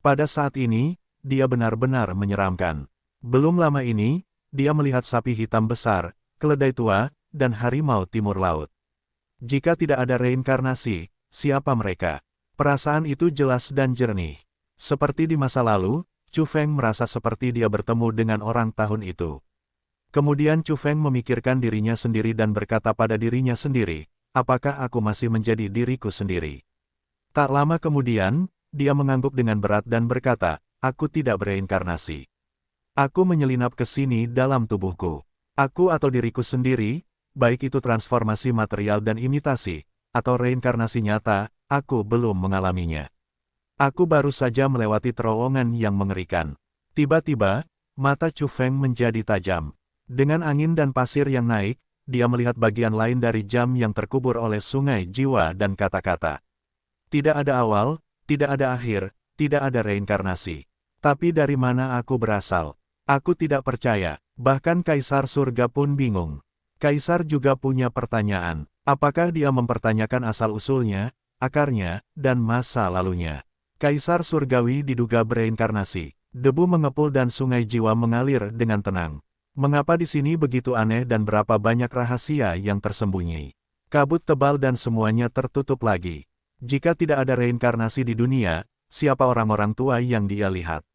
Speaker 1: Pada saat ini, dia benar-benar menyeramkan. Belum lama ini, dia melihat sapi hitam besar, keledai tua, dan harimau timur laut. Jika tidak ada reinkarnasi, siapa mereka? Perasaan itu jelas dan jernih. Seperti di masa lalu, Chu Feng merasa seperti dia bertemu dengan orang tahun itu. Kemudian Chu Feng memikirkan dirinya sendiri dan berkata pada dirinya sendiri, apakah aku masih menjadi diriku sendiri? Tak lama kemudian, dia mengangguk dengan berat dan berkata, aku tidak bereinkarnasi. Aku menyelinap ke sini dalam tubuhku. Aku atau diriku sendiri, baik itu transformasi material dan imitasi, atau reinkarnasi nyata, aku belum mengalaminya. Aku baru saja melewati terowongan yang mengerikan. Tiba-tiba, mata Chu Feng menjadi tajam. Dengan angin dan pasir yang naik, dia melihat bagian lain dari jam yang terkubur oleh Sungai Jiwa dan kata-kata. Tidak ada awal, tidak ada akhir, tidak ada reinkarnasi. Tapi dari mana aku berasal? Aku tidak percaya, bahkan Kaisar Surga pun bingung. Kaisar juga punya pertanyaan, apakah dia mempertanyakan asal-usulnya, akarnya, dan masa lalunya. Kaisar Surgawi diduga bereinkarnasi. Debu mengepul dan Sungai Jiwa mengalir dengan tenang. Mengapa di sini begitu aneh dan berapa banyak rahasia yang tersembunyi? Kabut tebal dan semuanya tertutup lagi. Jika tidak ada reinkarnasi di dunia, siapa orang-orang tua yang dia lihat?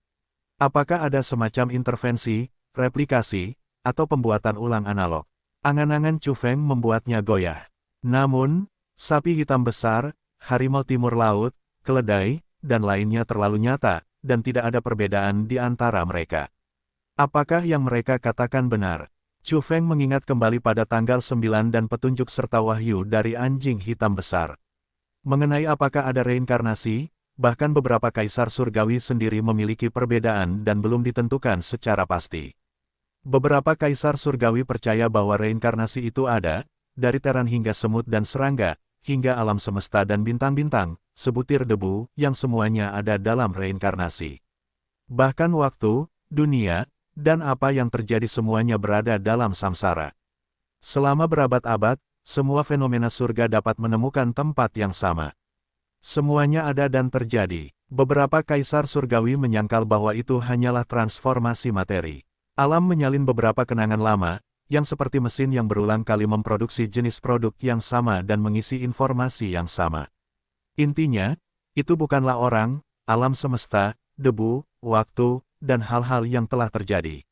Speaker 1: Apakah ada semacam intervensi, replikasi, atau pembuatan ulang analog? Angan-angan Chu Feng membuatnya goyah. Namun, sapi hitam besar, harimau timur laut, keledai, dan lainnya terlalu nyata, dan tidak ada perbedaan di antara mereka. Apakah yang mereka katakan benar? Chu Feng mengingat kembali pada tanggal 9 dan petunjuk serta wahyu dari anjing hitam besar. Mengenai apakah ada reinkarnasi, bahkan beberapa kaisar surgawi sendiri memiliki perbedaan dan belum ditentukan secara pasti. Beberapa kaisar surgawi percaya bahwa reinkarnasi itu ada, dari teran hingga semut dan serangga, hingga alam semesta dan bintang-bintang, sebutir debu, yang semuanya ada dalam reinkarnasi. Bahkan waktu, dunia, dan apa yang terjadi semuanya berada dalam samsara. Selama berabad-abad, semua fenomena surga dapat menemukan tempat yang sama. Semuanya ada dan terjadi. Beberapa kaisar surgawi menyangkal bahwa itu hanyalah transformasi materi. Alam menyalin beberapa kenangan lama, yang seperti mesin yang berulang kali memproduksi jenis produk yang sama dan mengisi informasi yang sama. Intinya, itu bukanlah orang, alam semesta, debu, waktu, dan hal-hal yang telah terjadi.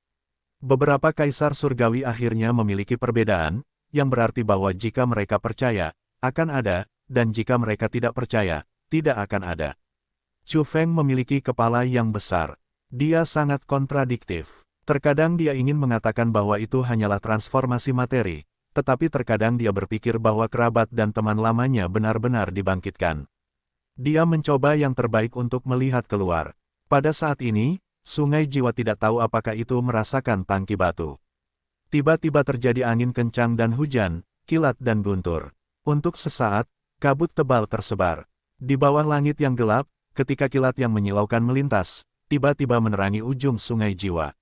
Speaker 1: Beberapa kaisar surgawi akhirnya memiliki perbedaan, yang berarti bahwa jika mereka percaya, akan ada, dan jika mereka tidak percaya, tidak akan ada. Chu Feng memiliki kepala yang besar. Dia sangat kontradiktif. Terkadang dia ingin mengatakan bahwa itu hanyalah transformasi materi, tetapi terkadang dia berpikir bahwa kerabat dan teman lamanya benar-benar dibangkitkan. Dia mencoba yang terbaik untuk melihat keluar. Pada saat ini, Sungai Jiwa tidak tahu apakah itu merasakan tangki batu. Tiba-tiba terjadi angin kencang dan hujan, kilat dan guntur. Untuk sesaat, kabut tebal tersebar. Di bawah langit yang gelap, ketika kilat yang menyilaukan melintas, tiba-tiba menerangi ujung Sungai Jiwa.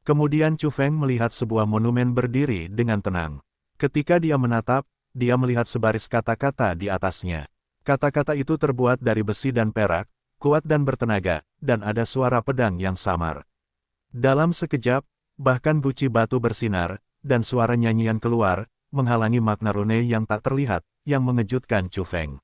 Speaker 1: Kemudian Chu Feng melihat sebuah monumen berdiri dengan tenang. Ketika dia menatap, dia melihat sebaris kata-kata di atasnya. Kata-kata itu terbuat dari besi dan perak, kuat dan bertenaga, dan ada suara pedang yang samar. Dalam sekejap, bahkan guci batu bersinar, dan suara nyanyian keluar, menghalangi makna rune yang tak terlihat, yang mengejutkan Chu Feng.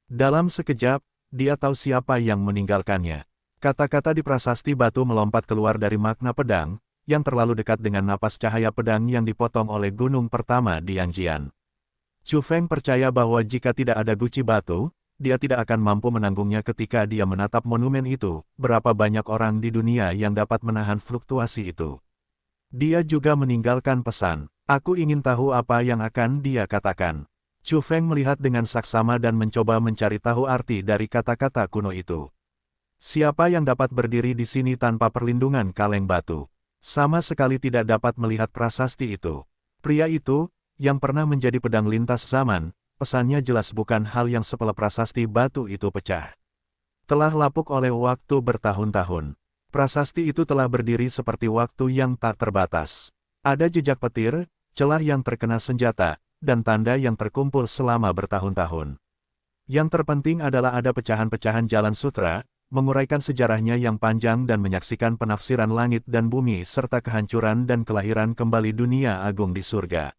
Speaker 1: Dalam sekejap, dia tahu siapa yang meninggalkannya. Kata-kata di prasasti batu melompat keluar dari makna pedang, yang terlalu dekat dengan napas cahaya pedang yang dipotong oleh gunung pertama di Yanjian. Chu Feng percaya bahwa jika tidak ada guci batu, dia tidak akan mampu menanggungnya ketika dia menatap monumen itu. Berapa banyak orang di dunia yang dapat menahan fluktuasi itu? Dia juga meninggalkan pesan. Aku ingin tahu apa yang akan dia katakan. Chu Feng melihat dengan saksama dan mencoba mencari tahu arti dari kata-kata kuno itu. Siapa yang dapat berdiri di sini tanpa perlindungan kaleng batu? Sama sekali tidak dapat melihat prasasti itu. Pria itu, yang pernah menjadi pedang lintas zaman, pesannya jelas bukan hal yang sepele prasasti batu itu pecah. Telah lapuk oleh waktu bertahun-tahun. Prasasti itu telah berdiri seperti waktu yang tak terbatas. Ada jejak petir, celah yang terkena senjata, dan tanda yang terkumpul selama bertahun-tahun. Yang terpenting adalah ada pecahan-pecahan jalan sutra, menguraikan sejarahnya yang panjang dan menyaksikan penafsiran langit dan bumi serta kehancuran dan kelahiran kembali dunia agung di surga.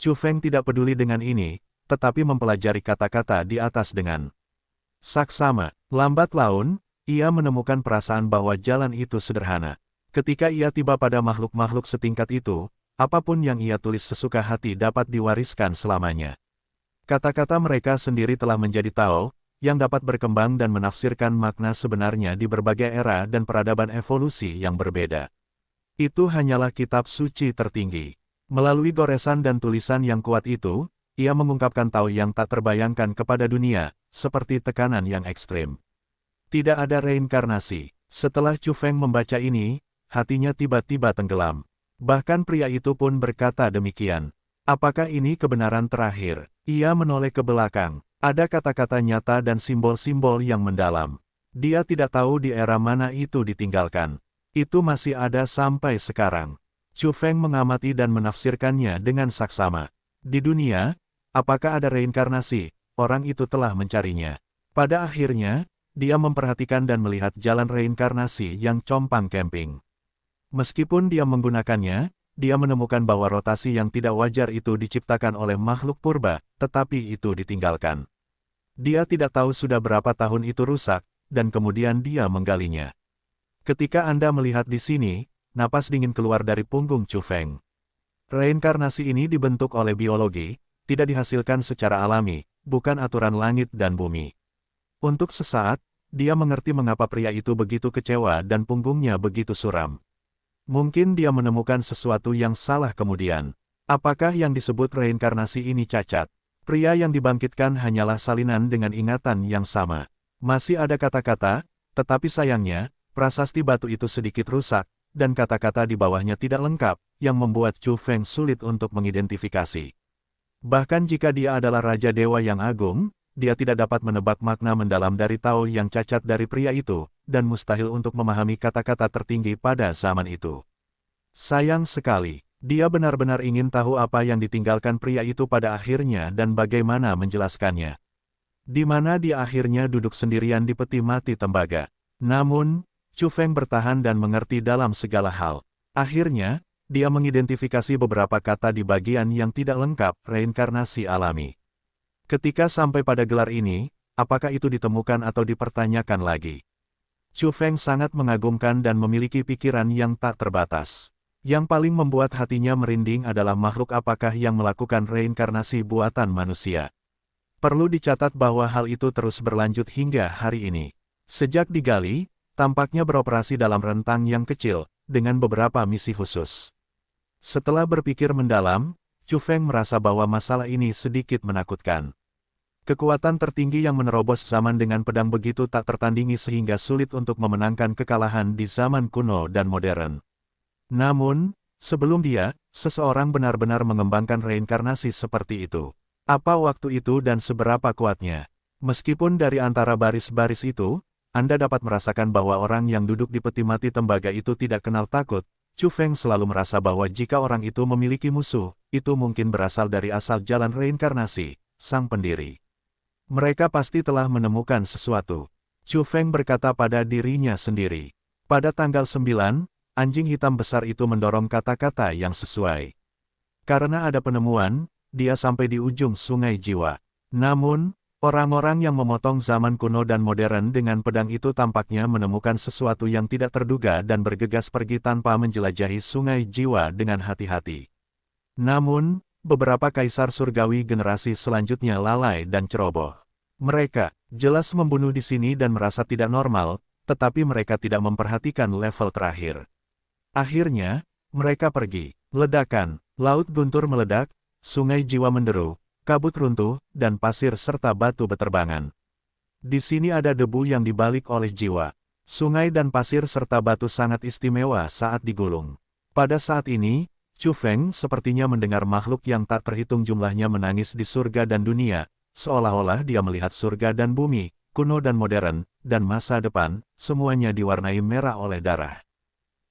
Speaker 1: Chu Feng tidak peduli dengan ini, tetapi mempelajari kata-kata di atas dengan saksama. Lambat laun, ia menemukan perasaan bahwa jalan itu sederhana. Ketika ia tiba pada makhluk-makhluk setingkat itu, apapun yang ia tulis sesuka hati dapat diwariskan selamanya. Kata-kata mereka sendiri telah menjadi Tao, yang dapat berkembang dan menafsirkan makna sebenarnya di berbagai era dan peradaban evolusi yang berbeda. Itu hanyalah kitab suci tertinggi. Melalui goresan dan tulisan yang kuat itu, ia mengungkapkan Tao yang tak terbayangkan kepada dunia, seperti tekanan yang ekstrim. Tidak ada reinkarnasi. Setelah Chu Feng membaca ini, hatinya tiba-tiba tenggelam. Bahkan pria itu pun berkata demikian. Apakah ini kebenaran terakhir? Ia menoleh ke belakang. Ada kata-kata nyata dan simbol-simbol yang mendalam. Dia tidak tahu di era mana itu ditinggalkan. Itu masih ada sampai sekarang. Chu Feng mengamati dan menafsirkannya dengan saksama. Di dunia, apakah ada reinkarnasi? Orang itu telah mencarinya. Pada akhirnya, dia memperhatikan dan melihat jalan reinkarnasi yang compang camping. Meskipun dia menggunakannya, dia menemukan bahwa rotasi yang tidak wajar itu diciptakan oleh makhluk purba, tetapi itu ditinggalkan. Dia tidak tahu sudah berapa tahun itu rusak, dan kemudian dia menggalinya. Ketika Anda melihat di sini, napas dingin keluar dari punggung Chu Feng. Reinkarnasi ini dibentuk oleh biologi, tidak dihasilkan secara alami, bukan aturan langit dan bumi. Untuk sesaat, dia mengerti mengapa pria itu begitu kecewa dan punggungnya begitu suram. Mungkin dia menemukan sesuatu yang salah kemudian. Apakah yang disebut reinkarnasi ini cacat? Pria yang dibangkitkan hanyalah salinan dengan ingatan yang sama. Masih ada kata-kata, tetapi sayangnya, prasasti batu itu sedikit rusak, dan kata-kata di bawahnya tidak lengkap, yang membuat Chu Feng sulit untuk mengidentifikasi. Bahkan jika dia adalah Raja Dewa yang agung, dia tidak dapat menebak makna mendalam dari Tao yang cacat dari pria itu, dan mustahil untuk memahami kata-kata tertinggi pada zaman itu. Sayang sekali, dia benar-benar ingin tahu apa yang ditinggalkan pria itu pada akhirnya dan bagaimana menjelaskannya. Di mana dia akhirnya duduk sendirian di peti mati tembaga. Namun, Chu Feng bertahan dan mengerti dalam segala hal. Akhirnya, dia mengidentifikasi beberapa kata di bagian yang tidak lengkap, reinkarnasi alami. Ketika sampai pada gelar ini, apakah itu ditemukan atau dipertanyakan lagi? Chu Feng sangat mengagumkan dan memiliki pikiran yang tak terbatas. Yang paling membuat hatinya merinding adalah makhluk apakah yang melakukan reinkarnasi buatan manusia. Perlu dicatat bahwa hal itu terus berlanjut hingga hari ini. Sejak digali, tampaknya beroperasi dalam rentang yang kecil, dengan beberapa misi khusus. Setelah berpikir mendalam, Chu Feng merasa bahwa masalah ini sedikit menakutkan. Kekuatan tertinggi yang menerobos zaman dengan pedang begitu tak tertandingi sehingga sulit untuk memenangkan kekalahan di zaman kuno dan modern. Namun, sebelum dia, seseorang benar-benar mengembangkan reinkarnasi seperti itu. Apa waktu itu dan seberapa kuatnya? Meskipun dari antara baris-baris itu, Anda dapat merasakan bahwa orang yang duduk di peti mati tembaga itu tidak kenal takut. Chu Feng selalu merasa bahwa jika orang itu memiliki musuh, itu mungkin berasal dari asal jalan reinkarnasi, sang pendiri. Mereka pasti telah menemukan sesuatu. Chu Feng berkata pada dirinya sendiri. Pada tanggal 9, anjing hitam besar itu mendorong kata-kata yang sesuai. Karena ada penemuan, dia sampai di ujung sungai jiwa. Namun, orang-orang yang memotong zaman kuno dan modern dengan pedang itu tampaknya menemukan sesuatu yang tidak terduga dan bergegas pergi tanpa menjelajahi sungai jiwa dengan hati-hati. Namun, beberapa kaisar surgawi generasi selanjutnya lalai dan ceroboh. Mereka jelas membunuh di sini dan merasa tidak normal, tetapi mereka tidak memperhatikan level terakhir. Akhirnya, mereka pergi. Ledakan, laut guntur meledak, sungai jiwa menderu, kabut runtuh, dan pasir serta batu beterbangan. Di sini ada debu yang dibalik oleh jiwa. Sungai dan pasir serta batu sangat istimewa saat digulung. Pada saat ini, Chu Feng sepertinya mendengar makhluk yang tak terhitung jumlahnya menangis di surga dan dunia, seolah-olah dia melihat surga dan bumi, kuno dan modern, dan masa depan, semuanya diwarnai merah oleh darah.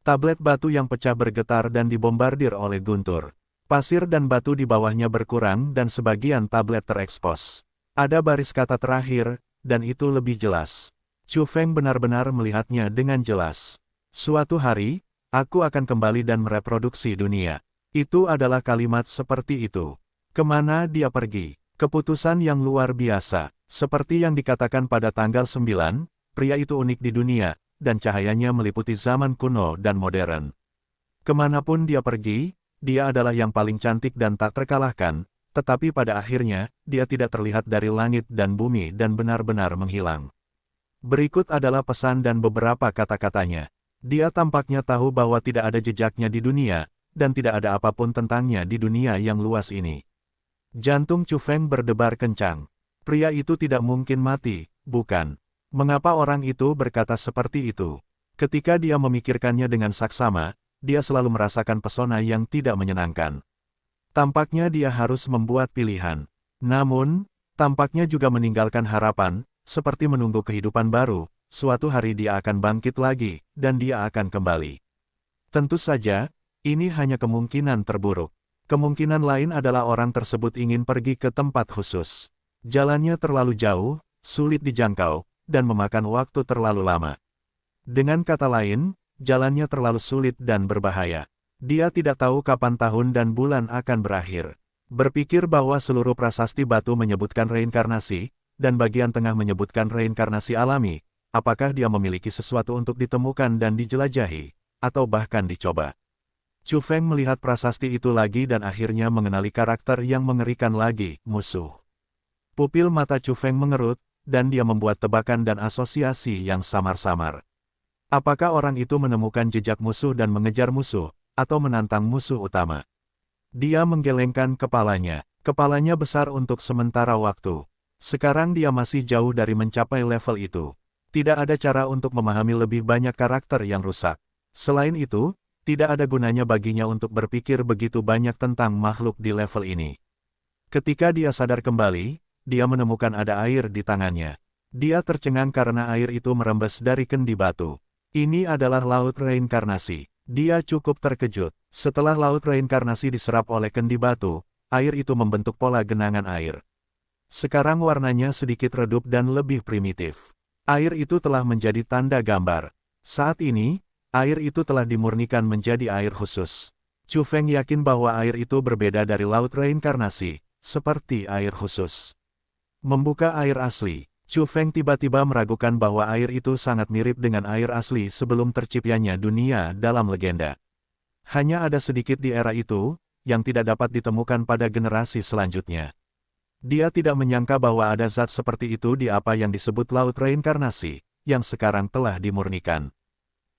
Speaker 1: Tablet batu yang pecah bergetar dan dibombardir oleh guntur. Pasir dan batu di bawahnya berkurang dan sebagian tablet terekspos. Ada baris kata terakhir, dan itu lebih jelas. Chu Feng benar-benar melihatnya dengan jelas. Suatu hari, aku akan kembali dan mereproduksi dunia. Itu adalah kalimat seperti itu. Kemana dia pergi? Keputusan yang luar biasa. Seperti yang dikatakan pada tanggal 9, pria itu unik di dunia, dan cahayanya meliputi zaman kuno dan modern. Kemanapun dia pergi, dia adalah yang paling cantik dan tak terkalahkan, tetapi pada akhirnya, dia tidak terlihat dari langit dan bumi dan benar-benar menghilang. Berikut adalah pesan dan beberapa kata-katanya. Dia tampaknya tahu bahwa tidak ada jejaknya di dunia, dan tidak ada apapun tentangnya di dunia yang luas ini. Jantung Chu Feng berdebar kencang. Pria itu tidak mungkin mati, bukan? Mengapa orang itu berkata seperti itu? Ketika dia memikirkannya dengan saksama, dia selalu merasakan pesona yang tidak menyenangkan. Tampaknya dia harus membuat pilihan. Namun, tampaknya juga meninggalkan harapan, seperti menunggu kehidupan baru, suatu hari dia akan bangkit lagi, dan dia akan kembali. Tentu saja, ini hanya kemungkinan terburuk. Kemungkinan lain adalah orang tersebut ingin pergi ke tempat khusus. Jalannya terlalu jauh, sulit dijangkau, dan memakan waktu terlalu lama. Dengan kata lain, jalannya terlalu sulit dan berbahaya. Dia tidak tahu kapan tahun dan bulan akan berakhir. Berpikir bahwa seluruh prasasti batu menyebutkan reinkarnasi, dan bagian tengah menyebutkan reinkarnasi alami, apakah dia memiliki sesuatu untuk ditemukan dan dijelajahi, atau bahkan dicoba? Chu Feng melihat prasasti itu lagi dan akhirnya mengenali karakter yang mengerikan lagi, musuh. Pupil mata Chu Feng mengerut, dan dia membuat tebakan dan asosiasi yang samar-samar. Apakah orang itu menemukan jejak musuh dan mengejar musuh, atau menantang musuh utama? Dia menggelengkan kepalanya besar untuk sementara waktu. Sekarang dia masih jauh dari mencapai level itu. Tidak ada cara untuk memahami lebih banyak karakter yang rusak. Selain itu, tidak ada gunanya baginya untuk berpikir begitu banyak tentang makhluk di level ini. Ketika dia sadar kembali, dia menemukan ada air di tangannya. Dia tercengang karena air itu merembes dari kendi batu. Ini adalah laut reinkarnasi. Dia cukup terkejut. Setelah laut reinkarnasi diserap oleh kendi batu, air itu membentuk pola genangan air. Sekarang warnanya sedikit redup dan lebih primitif. Air itu telah menjadi tanda gambar. Saat ini, air itu telah dimurnikan menjadi air khusus. Chu Feng yakin bahwa air itu berbeda dari laut reinkarnasi, seperti air khusus. Membuka air asli, Chu Feng tiba-tiba meragukan bahwa air itu sangat mirip dengan air asli sebelum terciptanya dunia dalam legenda. Hanya ada sedikit di era itu, yang tidak dapat ditemukan pada generasi selanjutnya. Dia tidak menyangka bahwa ada zat seperti itu di apa yang disebut laut reinkarnasi, yang sekarang telah dimurnikan.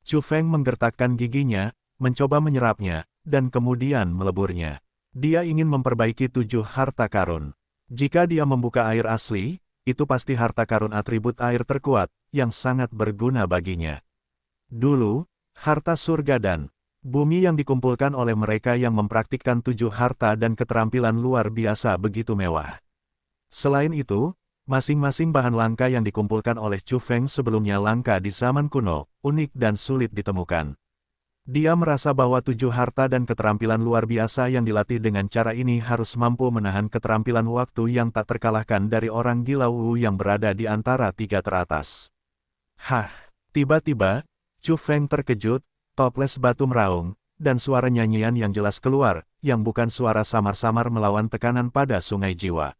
Speaker 1: Chu Feng menggertakkan giginya, mencoba menyerapnya, dan kemudian meleburnya. Dia ingin memperbaiki 7 harta karun. Jika dia membuka air asli, itu pasti harta karun atribut air terkuat, yang sangat berguna baginya. Dulu, harta surga dan bumi yang dikumpulkan oleh mereka yang mempraktikkan 7 harta dan keterampilan luar biasa begitu mewah. Selain itu, masing-masing bahan langka yang dikumpulkan oleh Chu Feng sebelumnya langka di zaman kuno, unik dan sulit ditemukan. Dia merasa bahwa 7 harta dan keterampilan luar biasa yang dilatih dengan cara ini harus mampu menahan keterampilan waktu yang tak terkalahkan dari orang gila Wu yang berada di antara 3 teratas. Hah! Tiba-tiba, Chu Feng terkejut, toples batu meraung, dan suara nyanyian yang jelas keluar, yang bukan suara samar-samar melawan tekanan pada sungai jiwa.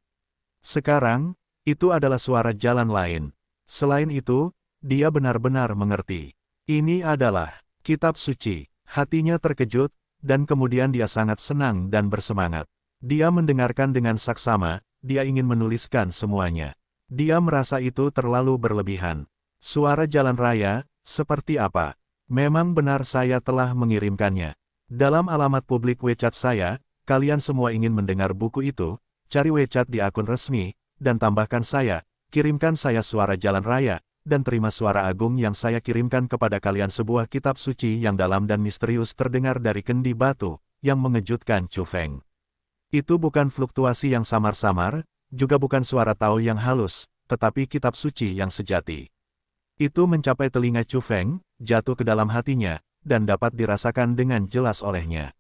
Speaker 1: Sekarang, itu adalah suara jalan lain. Selain itu, dia benar-benar mengerti. Ini adalah kitab suci. Hatinya terkejut, dan kemudian dia sangat senang dan bersemangat. Dia mendengarkan dengan saksama, dia ingin menuliskan semuanya. Dia merasa itu terlalu berlebihan. Suara jalan raya, seperti apa? Memang benar saya telah mengirimkannya. Dalam alamat publik WeChat saya, kalian semua ingin mendengar buku itu, cari WeChat di akun resmi, dan tambahkan saya, kirimkan saya suara jalan raya, dan terima suara agung yang saya kirimkan kepada kalian sebuah kitab suci yang dalam dan misterius terdengar dari kendi batu, yang mengejutkan Chu Feng. Itu bukan fluktuasi yang samar-samar, juga bukan suara tao yang halus, tetapi kitab suci yang sejati. Itu mencapai telinga Chu Feng, jatuh ke dalam hatinya, dan dapat dirasakan dengan jelas olehnya.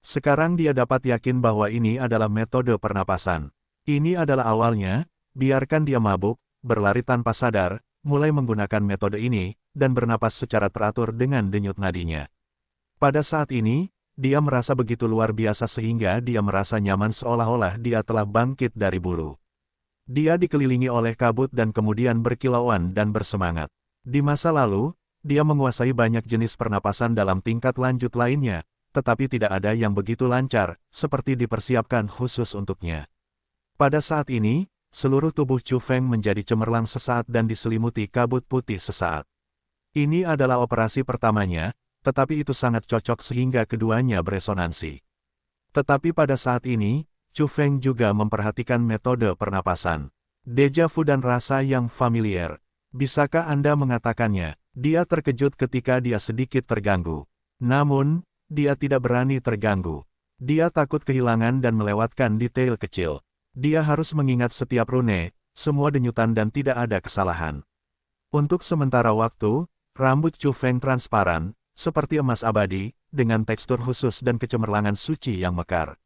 Speaker 1: Sekarang dia dapat yakin bahwa ini adalah metode pernapasan. Ini adalah awalnya, biarkan dia mabuk, berlari tanpa sadar, mulai menggunakan metode ini, dan bernapas secara teratur dengan denyut nadinya. Pada saat ini, dia merasa begitu luar biasa sehingga dia merasa nyaman seolah-olah dia telah bangkit dari bulu. Dia dikelilingi oleh kabut dan kemudian berkilauan dan bersemangat. Di masa lalu, dia menguasai banyak jenis pernapasan dalam tingkat lanjut lainnya, tetapi tidak ada yang begitu lancar, seperti dipersiapkan khusus untuknya. Pada saat ini, seluruh tubuh Chu Feng menjadi cemerlang sesaat dan diselimuti kabut putih sesaat. Ini adalah operasi pertamanya, tetapi itu sangat cocok sehingga keduanya beresonansi. Tetapi pada saat ini, Chu Feng juga memperhatikan metode pernapasan. Deja vu dan rasa yang familiar. Bisakah Anda mengatakannya? Dia terkejut ketika dia sedikit terganggu. Namun, dia tidak berani terganggu. Dia takut kehilangan dan melewatkan detail kecil. Dia harus mengingat setiap rune, semua denyutan dan tidak ada kesalahan. Untuk sementara waktu, rambut Chu Feng transparan, seperti emas abadi, dengan tekstur khusus dan kecemerlangan suci yang mekar.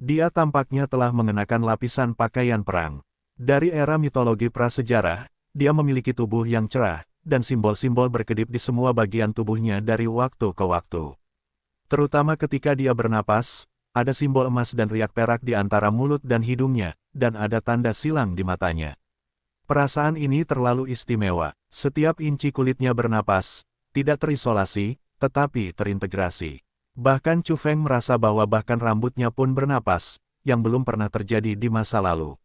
Speaker 1: Dia tampaknya telah mengenakan lapisan pakaian perang. Dari era mitologi prasejarah, dia memiliki tubuh yang cerah, dan simbol-simbol berkedip di semua bagian tubuhnya dari waktu ke waktu. Terutama ketika dia bernapas, ada simbol emas dan riak perak di antara mulut dan hidungnya, dan ada tanda silang di matanya. Perasaan ini terlalu istimewa. Setiap inci kulitnya bernapas, tidak terisolasi, tetapi terintegrasi. Bahkan Chu Feng merasa bahwa bahkan rambutnya pun bernapas, yang belum pernah terjadi di masa lalu.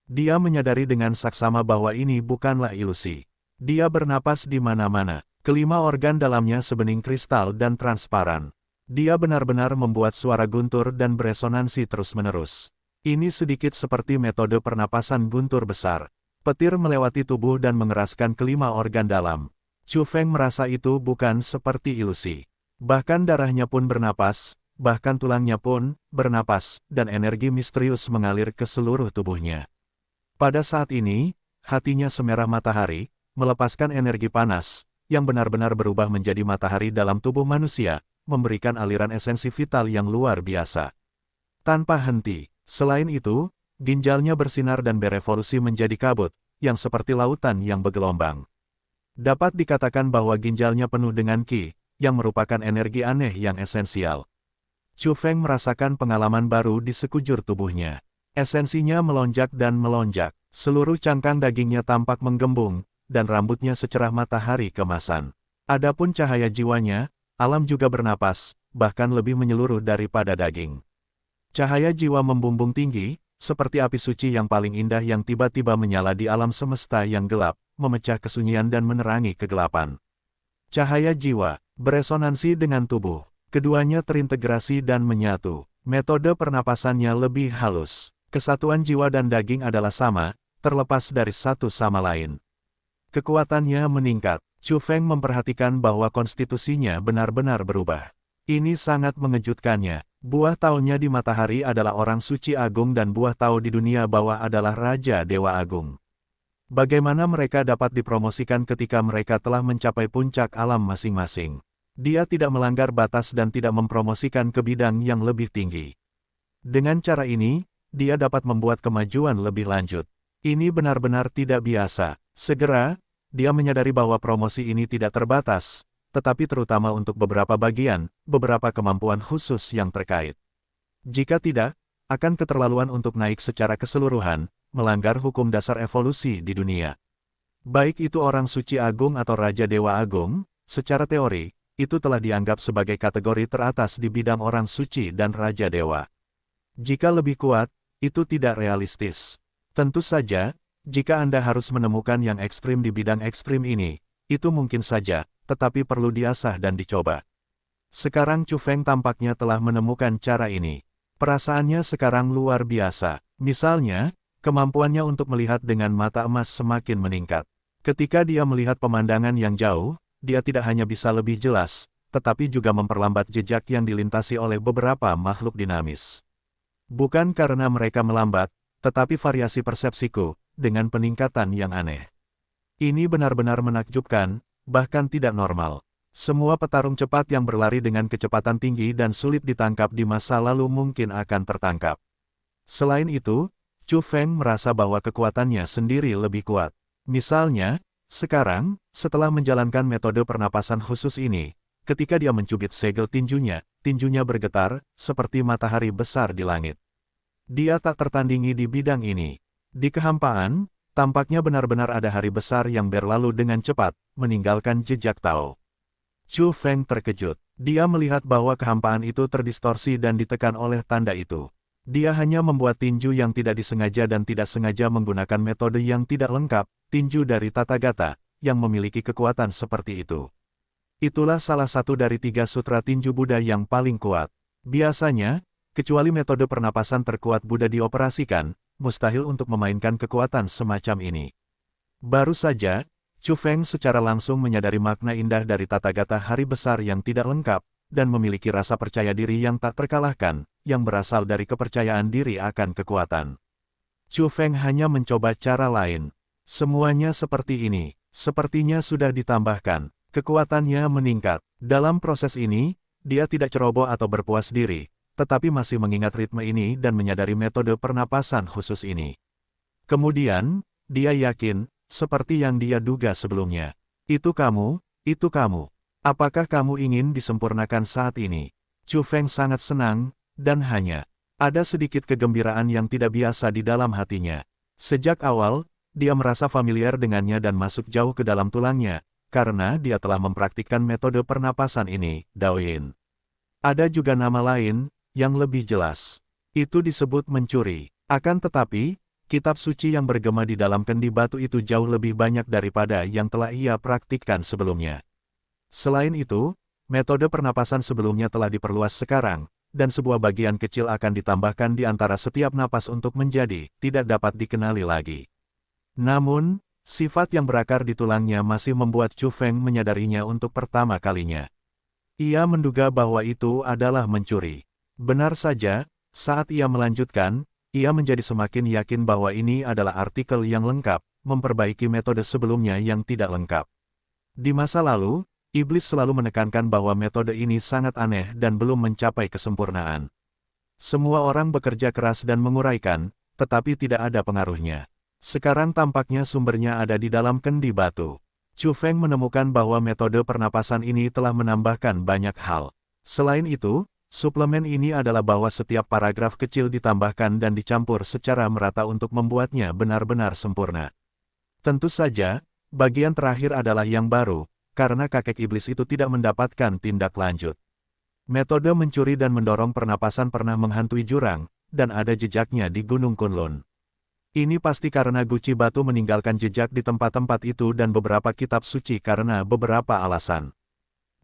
Speaker 1: Dia menyadari dengan saksama bahwa ini bukanlah ilusi. Dia bernapas di mana-mana. Kelima organ dalamnya sebening kristal dan transparan. Dia benar-benar membuat suara guntur dan beresonansi terus-menerus. Ini sedikit seperti metode pernapasan guntur besar. Petir melewati tubuh dan mengeraskan kelima organ dalam. Chu Feng merasa itu bukan seperti ilusi. Bahkan darahnya pun bernapas, bahkan tulangnya pun bernapas, dan energi misterius mengalir ke seluruh tubuhnya. Pada saat ini, hatinya semerah matahari, melepaskan energi panas, yang benar-benar berubah menjadi matahari dalam tubuh manusia, memberikan aliran esensi vital yang luar biasa. Tanpa henti, selain itu, ginjalnya bersinar dan berevolusi menjadi kabut, yang seperti lautan yang bergelombang. Dapat dikatakan bahwa ginjalnya penuh dengan Qi, yang merupakan energi aneh yang esensial. Chu Feng merasakan pengalaman baru di sekujur tubuhnya. Esensinya melonjak dan melonjak. Seluruh cangkang dagingnya tampak menggembung, dan rambutnya secerah matahari kemasan. Adapun cahaya jiwanya, alam juga bernapas, bahkan lebih menyeluruh daripada daging. Cahaya jiwa membumbung tinggi, seperti api suci yang paling indah yang tiba-tiba menyala di alam semesta yang gelap, memecah kesunyian dan menerangi kegelapan. Cahaya jiwa beresonansi dengan tubuh. Keduanya terintegrasi dan menyatu. Metode pernapasannya lebih halus. Kesatuan jiwa dan daging adalah sama, terlepas dari satu sama lain. Kekuatannya meningkat. Chu Feng memperhatikan bahwa konstitusinya benar-benar berubah. Ini sangat mengejutkannya. Buah taonya di matahari adalah orang suci agung dan buah tao di dunia bawah adalah Raja Dewa Agung. Bagaimana mereka dapat dipromosikan ketika mereka telah mencapai puncak alam masing-masing? Dia tidak melanggar batas dan tidak mempromosikan ke bidang yang lebih tinggi. Dengan cara ini, dia dapat membuat kemajuan lebih lanjut. Ini benar-benar tidak biasa. Segera, dia menyadari bahwa promosi ini tidak terbatas, tetapi terutama untuk beberapa bagian, beberapa kemampuan khusus yang terkait. Jika tidak, akan keterlaluan untuk naik secara keseluruhan, melanggar hukum dasar evolusi di dunia. Baik itu orang suci agung atau Raja Dewa Agung, secara teori, itu telah dianggap sebagai kategori teratas di bidang orang suci dan Raja Dewa. Jika lebih kuat, itu tidak realistis. Tentu saja, jika Anda harus menemukan yang ekstrim di bidang ekstrim ini, itu mungkin saja, tetapi perlu diasah dan dicoba. Sekarang Chu Feng tampaknya telah menemukan cara ini. Perasaannya sekarang luar biasa. Misalnya, kemampuannya untuk melihat dengan mata emas semakin meningkat. Ketika dia melihat pemandangan yang jauh, dia tidak hanya bisa lebih jelas, tetapi juga memperlambat jejak yang dilintasi oleh beberapa makhluk dinamis. Bukan karena mereka melambat, tetapi variasi persepsiku, dengan peningkatan yang aneh. Ini benar-benar menakjubkan, bahkan tidak normal. Semua petarung cepat yang berlari dengan kecepatan tinggi dan sulit ditangkap di masa lalu mungkin akan tertangkap. Selain itu, Chu Feng merasa bahwa kekuatannya sendiri lebih kuat. Misalnya, sekarang, setelah menjalankan metode pernapasan khusus ini, ketika dia mencubit segel tinjunya bergetar, seperti matahari besar di langit. Dia tak tertandingi di bidang ini. Di kehampaan, tampaknya benar-benar ada hari besar yang berlalu dengan cepat, meninggalkan jejak Tao. Chu Feng terkejut. Dia melihat bahwa kehampaan itu terdistorsi dan ditekan oleh tanda itu. Dia hanya membuat tinju yang tidak disengaja dan tidak sengaja menggunakan metode yang tidak lengkap, tinju dari Tathagata, yang memiliki kekuatan seperti itu. Itulah salah satu dari 3 sutra tinju Buddha yang paling kuat. Biasanya, kecuali metode pernapasan terkuat Buddha dioperasikan, mustahil untuk memainkan kekuatan semacam ini. Baru saja, Chu Feng secara langsung menyadari makna indah dari Tathagata hari besar yang tidak lengkap, dan memiliki rasa percaya diri yang tak terkalahkan, yang berasal dari kepercayaan diri akan kekuatan. Chu Feng hanya mencoba cara lain. Semuanya seperti ini, sepertinya sudah ditambahkan, kekuatannya meningkat. Dalam proses ini, dia tidak ceroboh atau berpuas diri, tetapi masih mengingat ritme ini dan menyadari metode pernapasan khusus ini. Kemudian, dia yakin, seperti yang dia duga sebelumnya. Itu kamu, itu kamu. Apakah kamu ingin disempurnakan saat ini? Chu Feng sangat senang, dan hanya ada sedikit kegembiraan yang tidak biasa di dalam hatinya. Sejak awal, dia merasa familiar dengannya dan masuk jauh ke dalam tulangnya, karena dia telah mempraktikkan metode pernapasan ini, Daoyin. Ada juga nama lain, yang lebih jelas. Itu disebut mencuri. Akan tetapi, kitab suci yang bergema di dalam kendi batu itu jauh lebih banyak daripada yang telah ia praktikkan sebelumnya. Selain itu, metode pernapasan sebelumnya telah diperluas sekarang, dan sebuah bagian kecil akan ditambahkan di antara setiap napas untuk menjadi tidak dapat dikenali lagi. Namun, sifat yang berakar di tulangnya masih membuat Chu Feng menyadarinya untuk pertama kalinya. Ia menduga bahwa itu adalah mencuri. Benar saja, saat ia melanjutkan, ia menjadi semakin yakin bahwa ini adalah artikel yang lengkap, memperbaiki metode sebelumnya yang tidak lengkap. Di masa lalu, iblis selalu menekankan bahwa metode ini sangat aneh dan belum mencapai kesempurnaan. Semua orang bekerja keras dan menguraikan, tetapi tidak ada pengaruhnya. Sekarang tampaknya sumbernya ada di dalam kendi batu. Chu Feng menemukan bahwa metode pernapasan ini telah menambahkan banyak hal. Selain itu, suplemen ini adalah bahwa setiap paragraf kecil ditambahkan dan dicampur secara merata untuk membuatnya benar-benar sempurna. Tentu saja, bagian terakhir adalah yang baru, karena kakek iblis itu tidak mendapatkan tindak lanjut. Metode mencuri dan mendorong pernapasan pernah menghantui jurang, dan ada jejaknya di Gunung Kunlun. Ini pasti karena Guci Batu meninggalkan jejak di tempat-tempat itu dan beberapa kitab suci karena beberapa alasan.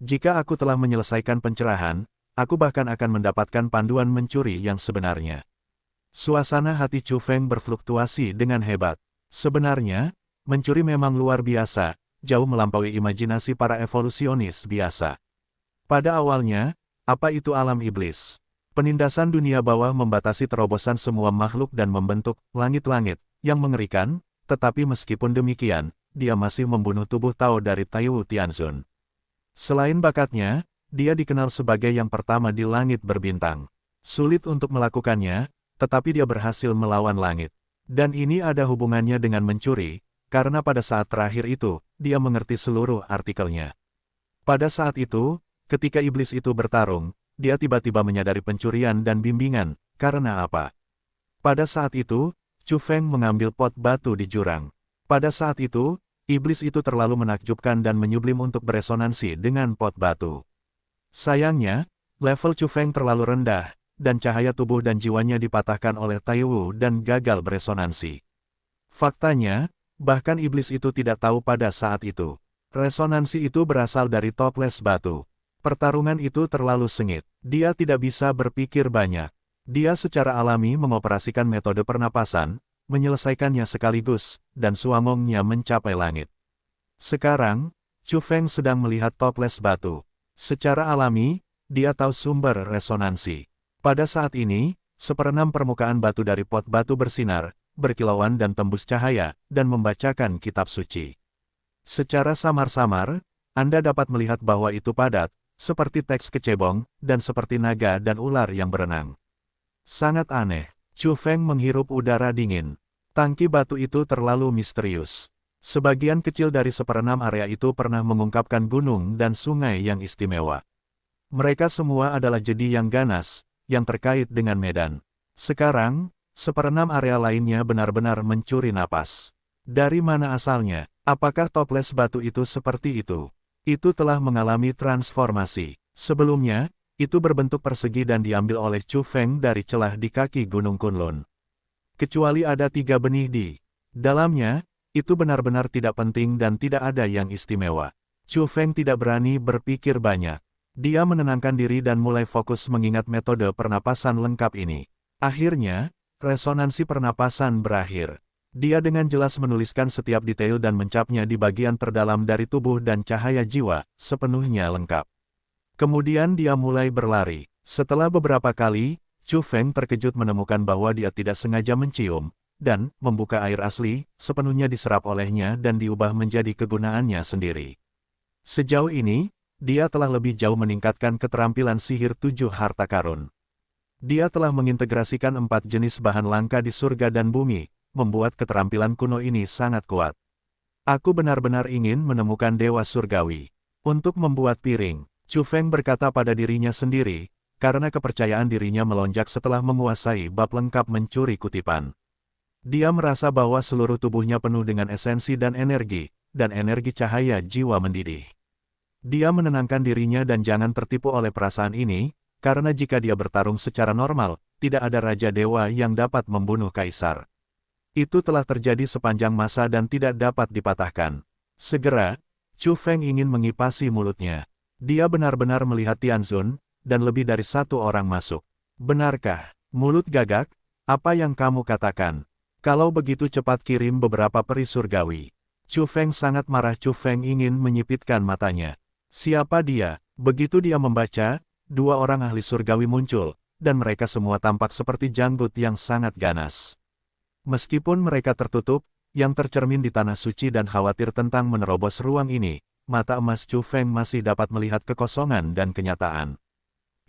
Speaker 1: Jika aku telah menyelesaikan pencerahan, aku bahkan akan mendapatkan panduan mencuri yang sebenarnya. Suasana hati Chu Feng berfluktuasi dengan hebat. Sebenarnya, mencuri memang luar biasa, jauh melampaui imajinasi para evolusionis biasa. Pada awalnya, apa itu alam iblis? Penindasan dunia bawah membatasi terobosan semua makhluk dan membentuk langit-langit yang mengerikan, tetapi meskipun demikian, dia masih membunuh tubuh Tao dari Taiwu Tianzun. Selain bakatnya, dia dikenal sebagai yang pertama di langit berbintang. Sulit untuk melakukannya, tetapi dia berhasil melawan langit. Dan ini ada hubungannya dengan mencuri, karena pada saat terakhir itu, dia mengerti seluruh artikelnya. Pada saat itu, ketika iblis itu bertarung, dia tiba-tiba menyadari pencurian dan bimbingan, karena apa? Pada saat itu, Chu Feng mengambil pot batu di jurang. Pada saat itu, iblis itu terlalu menakjubkan dan menyublim untuk beresonansi dengan pot batu. Sayangnya, level Chu Feng terlalu rendah, dan cahaya tubuh dan jiwanya dipatahkan oleh Taiwu dan gagal beresonansi. Faktanya, bahkan iblis itu tidak tahu pada saat itu. Resonansi itu berasal dari toples batu. Pertarungan itu terlalu sengit. Dia tidak bisa berpikir banyak. Dia secara alami mengoperasikan metode pernapasan, menyelesaikannya sekaligus, dan suamongnya mencapai langit. Sekarang, Chu Feng sedang melihat toples batu. Secara alami, dia tahu sumber resonansi. Pada saat ini, seperenam permukaan batu dari pot batu bersinar, berkilauan dan tembus cahaya, dan membacakan kitab suci. Secara samar-samar, Anda dapat melihat bahwa itu padat, seperti teks kecebong, dan seperti naga dan ular yang berenang. Sangat aneh. Chu Feng menghirup udara dingin. Tangki batu itu terlalu misterius. Sebagian kecil dari seperenam area itu pernah mengungkapkan gunung dan sungai yang istimewa. Mereka semua adalah jedi yang ganas, yang terkait dengan medan. Sekarang, seperenam area lainnya benar-benar mencuri napas. Dari mana asalnya? Apakah toples batu itu seperti itu? Itu telah mengalami transformasi. Sebelumnya, itu berbentuk persegi dan diambil oleh Chu Feng dari celah di kaki Gunung Kunlun. Kecuali ada 3 benih di dalamnya, itu benar-benar tidak penting dan tidak ada yang istimewa. Chu Feng tidak berani berpikir banyak. Dia menenangkan diri dan mulai fokus mengingat metode pernapasan lengkap ini. Akhirnya, resonansi pernapasan berakhir. Dia dengan jelas menuliskan setiap detail dan mencapnya di bagian terdalam dari tubuh dan cahaya jiwa, sepenuhnya lengkap. Kemudian dia mulai berlari. Setelah beberapa kali, Chu Feng terkejut menemukan bahwa dia tidak sengaja mencium, dan membuka air asli, sepenuhnya diserap olehnya dan diubah menjadi kegunaannya sendiri. Sejauh ini, dia telah lebih jauh meningkatkan keterampilan sihir 7 harta karun. Dia telah mengintegrasikan 4 jenis bahan langka di surga dan bumi, membuat keterampilan kuno ini sangat kuat. Aku benar-benar ingin menemukan dewa surgawi. Untuk membuat piring, Chu Feng berkata pada dirinya sendiri, karena kepercayaan dirinya melonjak setelah menguasai bab lengkap mencuri kutipan. Dia merasa bahwa seluruh tubuhnya penuh dengan esensi dan energi cahaya jiwa mendidih. Dia menenangkan dirinya dan jangan tertipu oleh perasaan ini, karena jika dia bertarung secara normal, tidak ada Raja Dewa yang dapat membunuh Kaisar. Itu telah terjadi sepanjang masa dan tidak dapat dipatahkan. Segera, Chu Feng ingin mengipasi mulutnya. Dia benar-benar melihat Tianzun, dan lebih dari satu orang masuk. Benarkah? Mulut gagak, apa yang kamu katakan? Kalau begitu cepat kirim beberapa peri surgawi. Chu Feng sangat marah. Chu Feng ingin menyipitkan matanya. Siapa dia? Begitu dia membaca, dua orang ahli surgawi muncul, dan mereka semua tampak seperti janggut yang sangat ganas. Meskipun mereka tertutup, yang tercermin di tanah suci dan khawatir tentang menerobos ruang ini, mata emas Chu Feng masih dapat melihat kekosongan dan kenyataan.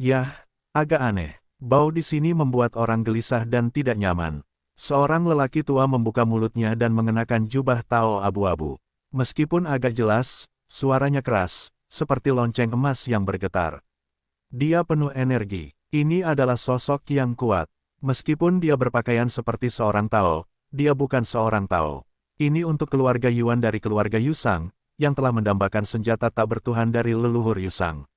Speaker 1: Yah, agak aneh. Bau di sini membuat orang gelisah dan tidak nyaman. Seorang lelaki tua membuka mulutnya dan mengenakan jubah Tao abu-abu. Meskipun agak jelas, suaranya keras, seperti lonceng emas yang bergetar. Dia penuh energi. Ini adalah sosok yang kuat. Meskipun dia berpakaian seperti seorang Tao, dia bukan seorang Tao. Ini untuk keluarga Yuan dari keluarga Yusang, yang telah mendambakan senjata tak bertuhan dari leluhur Yusang.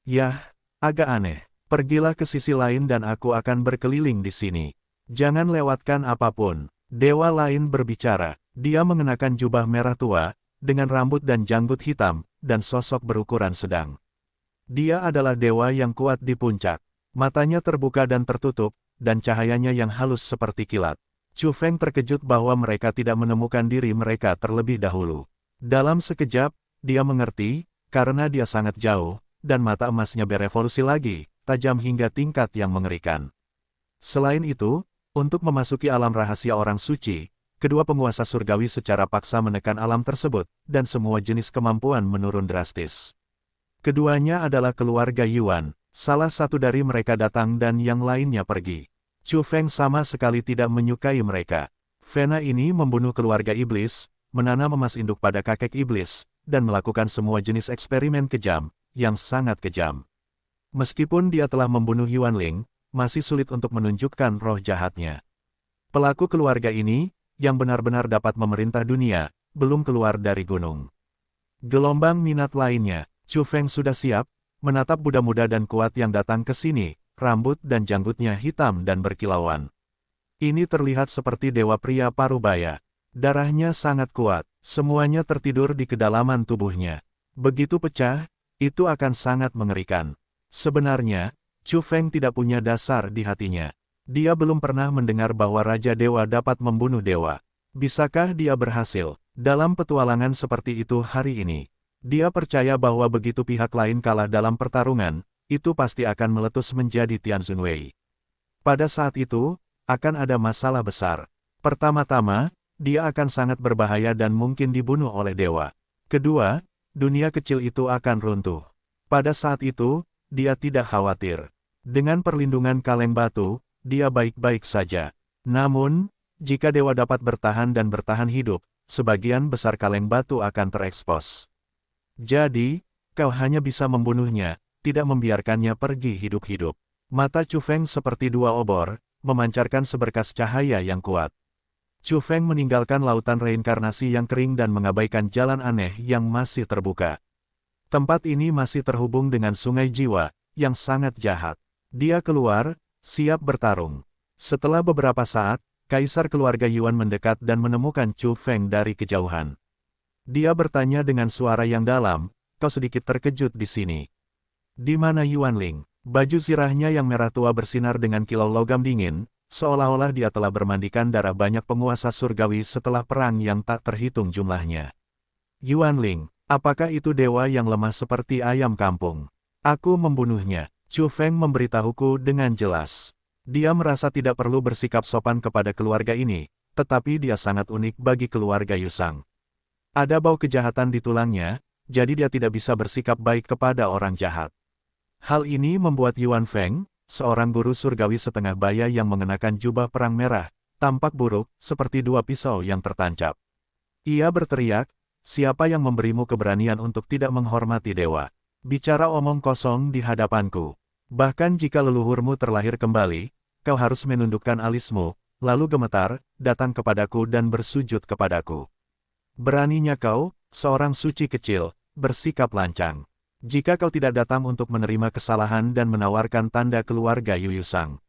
Speaker 1: Yah, agak aneh. Pergilah ke sisi lain dan aku akan berkeliling di sini. Jangan lewatkan apapun. Dewa lain berbicara. Dia mengenakan jubah merah tua, dengan rambut dan janggut hitam, dan sosok berukuran sedang. Dia adalah dewa yang kuat di puncak. Matanya terbuka dan tertutup, dan cahayanya yang halus seperti kilat. Chu Feng terkejut bahwa mereka tidak menemukan diri mereka terlebih dahulu. Dalam sekejap, dia mengerti, karena dia sangat jauh, dan mata emasnya berevolusi lagi, tajam hingga tingkat yang mengerikan. Selain itu, untuk memasuki alam rahasia orang suci, kedua penguasa surgawi secara paksa menekan alam tersebut, dan semua jenis kemampuan menurun drastis. Keduanya adalah keluarga Yuan, salah satu dari mereka datang dan yang lainnya pergi. Chu Feng sama sekali tidak menyukai mereka. Fena ini membunuh keluarga iblis, menanam emas induk pada kakek iblis, dan melakukan semua jenis eksperimen kejam, yang sangat kejam. Meskipun dia telah membunuh Yuanling, masih sulit untuk menunjukkan roh jahatnya. Pelaku keluarga ini, yang benar-benar dapat memerintah dunia, belum keluar dari gunung. Gelombang minat lainnya, Chu Feng sudah siap, menatap Buddha muda dan kuat yang datang ke sini, rambut dan janggutnya hitam dan berkilauan. Ini terlihat seperti dewa pria parubaya. Darahnya sangat kuat, semuanya tertidur di kedalaman tubuhnya. Begitu pecah, itu akan sangat mengerikan. Sebenarnya, Chu Feng tidak punya dasar di hatinya. Dia belum pernah mendengar bahwa Raja Dewa dapat membunuh dewa. Bisakah dia berhasil dalam petualangan seperti itu hari ini? Dia percaya bahwa begitu pihak lain kalah dalam pertarungan, itu pasti akan meletus menjadi Tianzun Wei. Pada saat itu, akan ada masalah besar. Pertama-tama, dia akan sangat berbahaya dan mungkin dibunuh oleh dewa. Kedua, dunia kecil itu akan runtuh. Pada saat itu, dia tidak khawatir. Dengan perlindungan kaleng batu, dia baik-baik saja. Namun, jika dewa dapat bertahan dan bertahan hidup, sebagian besar kaleng batu akan terekspos. Jadi, kau hanya bisa membunuhnya, tidak membiarkannya pergi hidup-hidup. Mata Chu Feng seperti dua obor, memancarkan seberkas cahaya yang kuat. Chu Feng meninggalkan lautan reinkarnasi yang kering dan mengabaikan jalan aneh yang masih terbuka. Tempat ini masih terhubung dengan sungai jiwa, yang sangat jahat. Dia keluar, siap bertarung. Setelah beberapa saat, Kaisar keluarga Yuan mendekat dan menemukan Chu Feng dari kejauhan. Dia bertanya dengan suara yang dalam, kau sedikit terkejut di sini. Di mana Yuanling? Baju zirahnya yang merah tua bersinar dengan kilau logam dingin, seolah-olah dia telah bermandikan darah banyak penguasa surgawi setelah perang yang tak terhitung jumlahnya. Yuanling. Apakah itu dewa yang lemah seperti ayam kampung? Aku membunuhnya. Chu Feng memberitahuku dengan jelas. Dia merasa tidak perlu bersikap sopan kepada keluarga ini, tetapi dia sangat unik bagi keluarga Yusang. Ada bau kejahatan di tulangnya, jadi dia tidak bisa bersikap baik kepada orang jahat. Hal ini membuat Yuan Feng, seorang guru surgawi setengah baya yang mengenakan jubah perang merah, tampak buruk, seperti dua pisau yang tertancap. Ia berteriak, siapa yang memberimu keberanian untuk tidak menghormati dewa? Bicara omong kosong di hadapanku. Bahkan jika leluhurmu terlahir kembali, kau harus menundukkan alismu, lalu gemetar, datang kepadaku dan bersujud kepadaku. Beraninya kau, seorang suci kecil, bersikap lancang. Jika kau tidak datang untuk menerima kesalahan dan menawarkan tanda keluarga Yuyusang.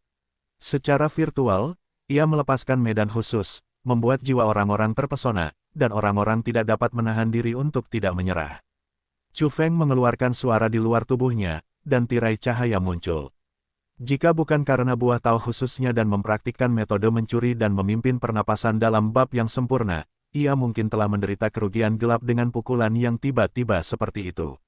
Speaker 1: Secara virtual, ia melepaskan medan khusus, membuat jiwa orang-orang terpesona, dan orang-orang tidak dapat menahan diri untuk tidak menyerah. Chu Feng mengeluarkan suara di luar tubuhnya, dan tirai cahaya muncul. Jika bukan karena buah tahu khususnya dan mempraktikkan metode mencuri dan memimpin pernapasan dalam bab yang sempurna, ia mungkin telah menderita kerugian gelap dengan pukulan yang tiba-tiba seperti itu.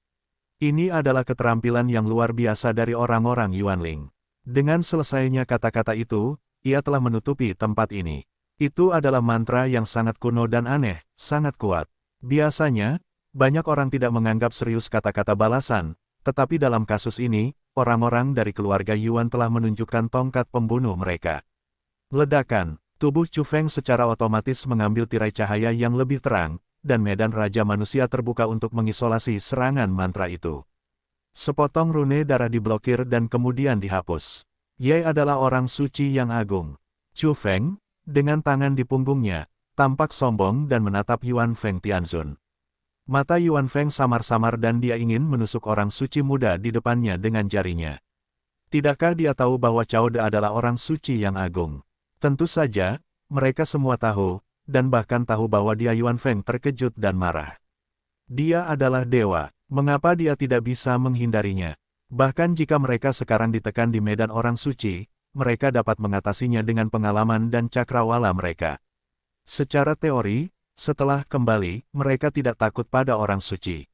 Speaker 1: Ini adalah keterampilan yang luar biasa dari orang-orang Yuanling. Dengan selesainya kata-kata itu, ia telah menutupi tempat ini. Itu adalah mantra yang sangat kuno dan aneh, sangat kuat. Biasanya, banyak orang tidak menganggap serius kata-kata balasan, tetapi dalam kasus ini, orang-orang dari keluarga Yuan telah menunjukkan tongkat pembunuh mereka. Ledakan, tubuh Chu Feng secara otomatis mengambil tirai cahaya yang lebih terang, dan medan Raja Manusia terbuka untuk mengisolasi serangan mantra itu. Sepotong rune darah diblokir dan kemudian dihapus. Ye adalah orang suci yang agung. Chu Feng, dengan tangan di punggungnya, tampak sombong dan menatap Yuan Feng Tianzun. Mata Yuan Feng samar-samar dan dia ingin menusuk orang suci muda di depannya dengan jarinya. Tidakkah dia tahu bahwa Cao De adalah orang suci yang agung? Tentu saja, mereka semua tahu, dan bahkan tahu bahwa dia Yuan Feng terkejut dan marah. Dia adalah dewa. Mengapa dia tidak bisa menghindarinya? Bahkan jika mereka sekarang ditekan di medan orang suci, mereka dapat mengatasinya dengan pengalaman dan cakrawala mereka. Secara teori, setelah kembali, mereka tidak takut pada orang suci.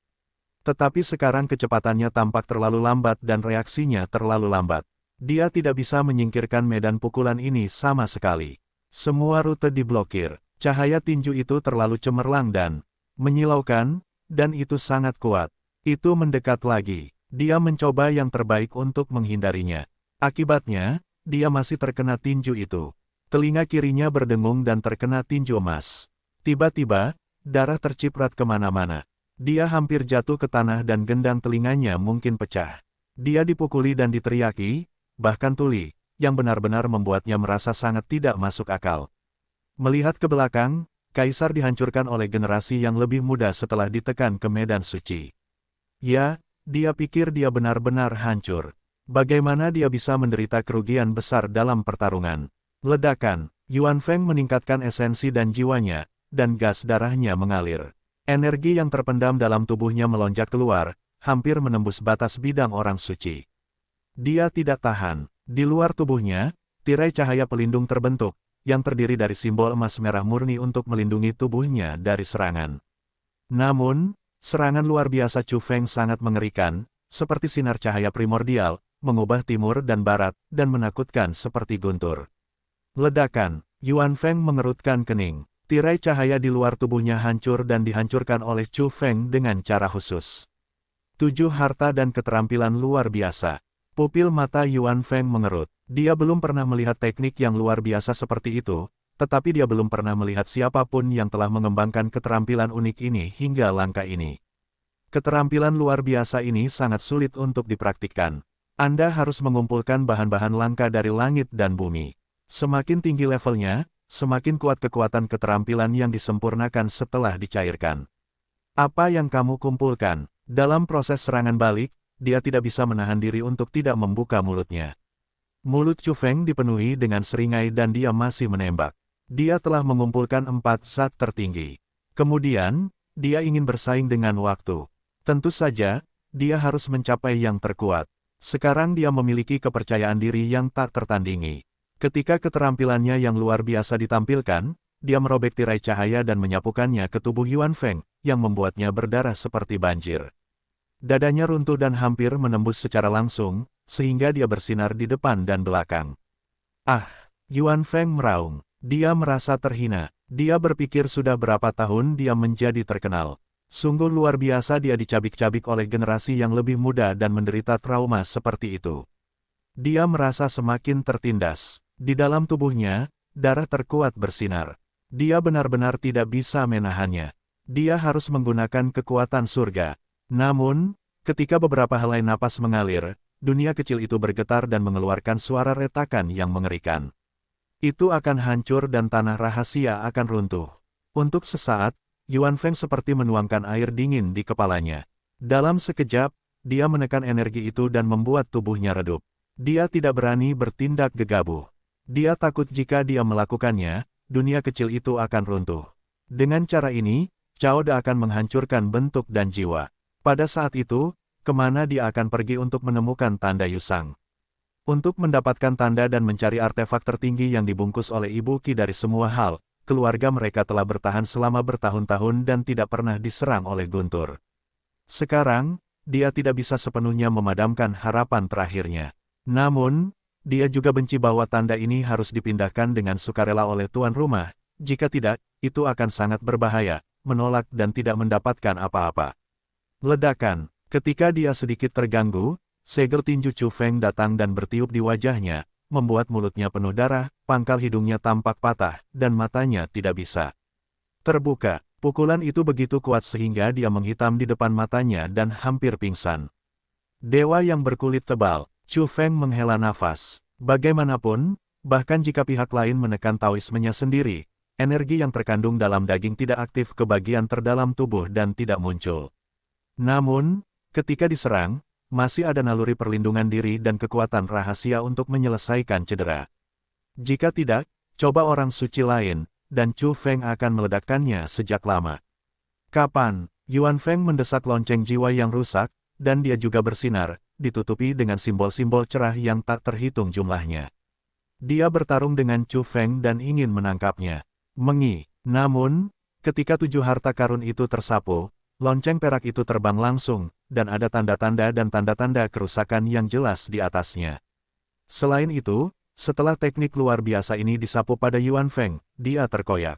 Speaker 1: Tetapi sekarang kecepatannya tampak terlalu lambat dan reaksinya terlalu lambat. Dia tidak bisa menyingkirkan medan pukulan ini sama sekali. Semua rute diblokir. Cahaya tinju itu terlalu cemerlang dan menyilaukan, dan itu sangat kuat. Itu mendekat lagi. Dia mencoba yang terbaik untuk menghindarinya. Akibatnya, dia masih terkena tinju itu. Telinga kirinya berdengung dan terkena tinju emas. Tiba-tiba, darah terciprat kemana-mana. Dia hampir jatuh ke tanah dan gendang telinganya mungkin pecah. Dia dipukuli dan diteriaki, bahkan tuli, yang benar-benar membuatnya merasa sangat tidak masuk akal. Melihat ke belakang, Kaisar dihancurkan oleh generasi yang lebih muda setelah ditekan ke medan suci. Ya, dia pikir dia benar-benar hancur. Bagaimana dia bisa menderita kerugian besar dalam pertarungan? Ledakan, Yuan Feng meningkatkan esensi dan jiwanya, dan gas darahnya mengalir. Energi yang terpendam dalam tubuhnya melonjak keluar, hampir menembus batas bidang orang suci. Dia tidak tahan. Di luar tubuhnya, tirai cahaya pelindung terbentuk, yang terdiri dari simbol emas merah murni untuk melindungi tubuhnya dari serangan. Namun, serangan luar biasa Chu Feng sangat mengerikan, seperti sinar cahaya primordial, mengubah timur dan barat, dan menakutkan seperti guntur. Ledakan, Yuan Feng mengerutkan kening. Tirai cahaya di luar tubuhnya hancur dan dihancurkan oleh Chu Feng dengan cara khusus. 7 harta dan keterampilan luar biasa. Pupil mata Yuan Feng mengerut. Dia belum pernah melihat teknik yang luar biasa seperti itu, tetapi dia belum pernah melihat siapapun yang telah mengembangkan keterampilan unik ini hingga langkah ini. Keterampilan luar biasa ini sangat sulit untuk dipraktikkan. Anda harus mengumpulkan bahan-bahan langka dari langit dan bumi. Semakin tinggi levelnya, semakin kuat kekuatan keterampilan yang disempurnakan setelah dicairkan. Apa yang kamu kumpulkan? Dalam proses serangan balik, dia tidak bisa menahan diri untuk tidak membuka mulutnya. Mulut Chu Feng dipenuhi dengan seringai dan dia masih menembak. Dia telah mengumpulkan 4 zat tertinggi. Kemudian, dia ingin bersaing dengan waktu. Tentu saja, dia harus mencapai yang terkuat. Sekarang dia memiliki kepercayaan diri yang tak tertandingi. Ketika keterampilannya yang luar biasa ditampilkan, dia merobek tirai cahaya dan menyapukannya ke tubuh Yuan Feng, yang membuatnya berdarah seperti banjir. Dadanya runtuh dan hampir menembus secara langsung, sehingga dia bersinar di depan dan belakang. Ah! Yuan Feng meraung. Dia merasa terhina. Dia berpikir sudah berapa tahun dia menjadi terkenal. Sungguh luar biasa dia dicabik-cabik oleh generasi yang lebih muda dan menderita trauma seperti itu. Dia merasa semakin tertindas. Di dalam tubuhnya, darah terkuat bersinar. Dia benar-benar tidak bisa menahannya. Dia harus menggunakan kekuatan surga. Namun, ketika beberapa helai napas mengalir, dunia kecil itu bergetar dan mengeluarkan suara retakan yang mengerikan. Itu akan hancur dan tanah rahasia akan runtuh. Untuk sesaat, Yuan Feng seperti menuangkan air dingin di kepalanya. Dalam sekejap, dia menekan energi itu dan membuat tubuhnya redup. Dia tidak berani bertindak gegabah. Dia takut jika dia melakukannya, dunia kecil itu akan runtuh. Dengan cara ini, Cao De akan menghancurkan bentuk dan jiwa. Pada saat itu, kemana dia akan pergi untuk menemukan tanda Yusang? Untuk mendapatkan tanda dan mencari artefak tertinggi yang dibungkus oleh Ibu Qi dari semua hal, keluarga mereka telah bertahan selama bertahun-tahun dan tidak pernah diserang oleh guntur. Sekarang, dia tidak bisa sepenuhnya memadamkan harapan terakhirnya. Namun, dia juga benci bahwa tanda ini harus dipindahkan dengan sukarela oleh tuan rumah. Jika tidak, itu akan sangat berbahaya, menolak dan tidak mendapatkan apa-apa. Ledakan. Ketika dia sedikit terganggu, segel tinju Chu Feng datang dan bertiup di wajahnya, membuat mulutnya penuh darah, pangkal hidungnya tampak patah, dan matanya tidak bisa terbuka. Pukulan itu begitu kuat sehingga dia menghitam di depan matanya dan hampir pingsan. Dewa yang berkulit tebal, Chu Feng menghela nafas. Bagaimanapun, bahkan jika pihak lain menekan taoismenya sendiri, energi yang terkandung dalam daging tidak aktif ke bagian terdalam tubuh dan tidak muncul. Namun, ketika diserang, masih ada naluri perlindungan diri dan kekuatan rahasia untuk menyelesaikan cedera. Jika tidak, coba orang suci lain, dan Chu Feng akan meledakkannya sejak lama. Kapan? Yuan Feng mendesak lonceng jiwa yang rusak, dan dia juga bersinar, ditutupi dengan simbol-simbol cerah yang tak terhitung jumlahnya. Dia bertarung dengan Chu Feng dan ingin menangkapnya. Namun, ketika 7 harta karun itu tersapu, lonceng perak itu terbang langsung, dan ada tanda-tanda dan tanda-tanda kerusakan yang jelas di atasnya. Selain itu, setelah teknik luar biasa ini disapu pada Yuan Feng, dia terkoyak.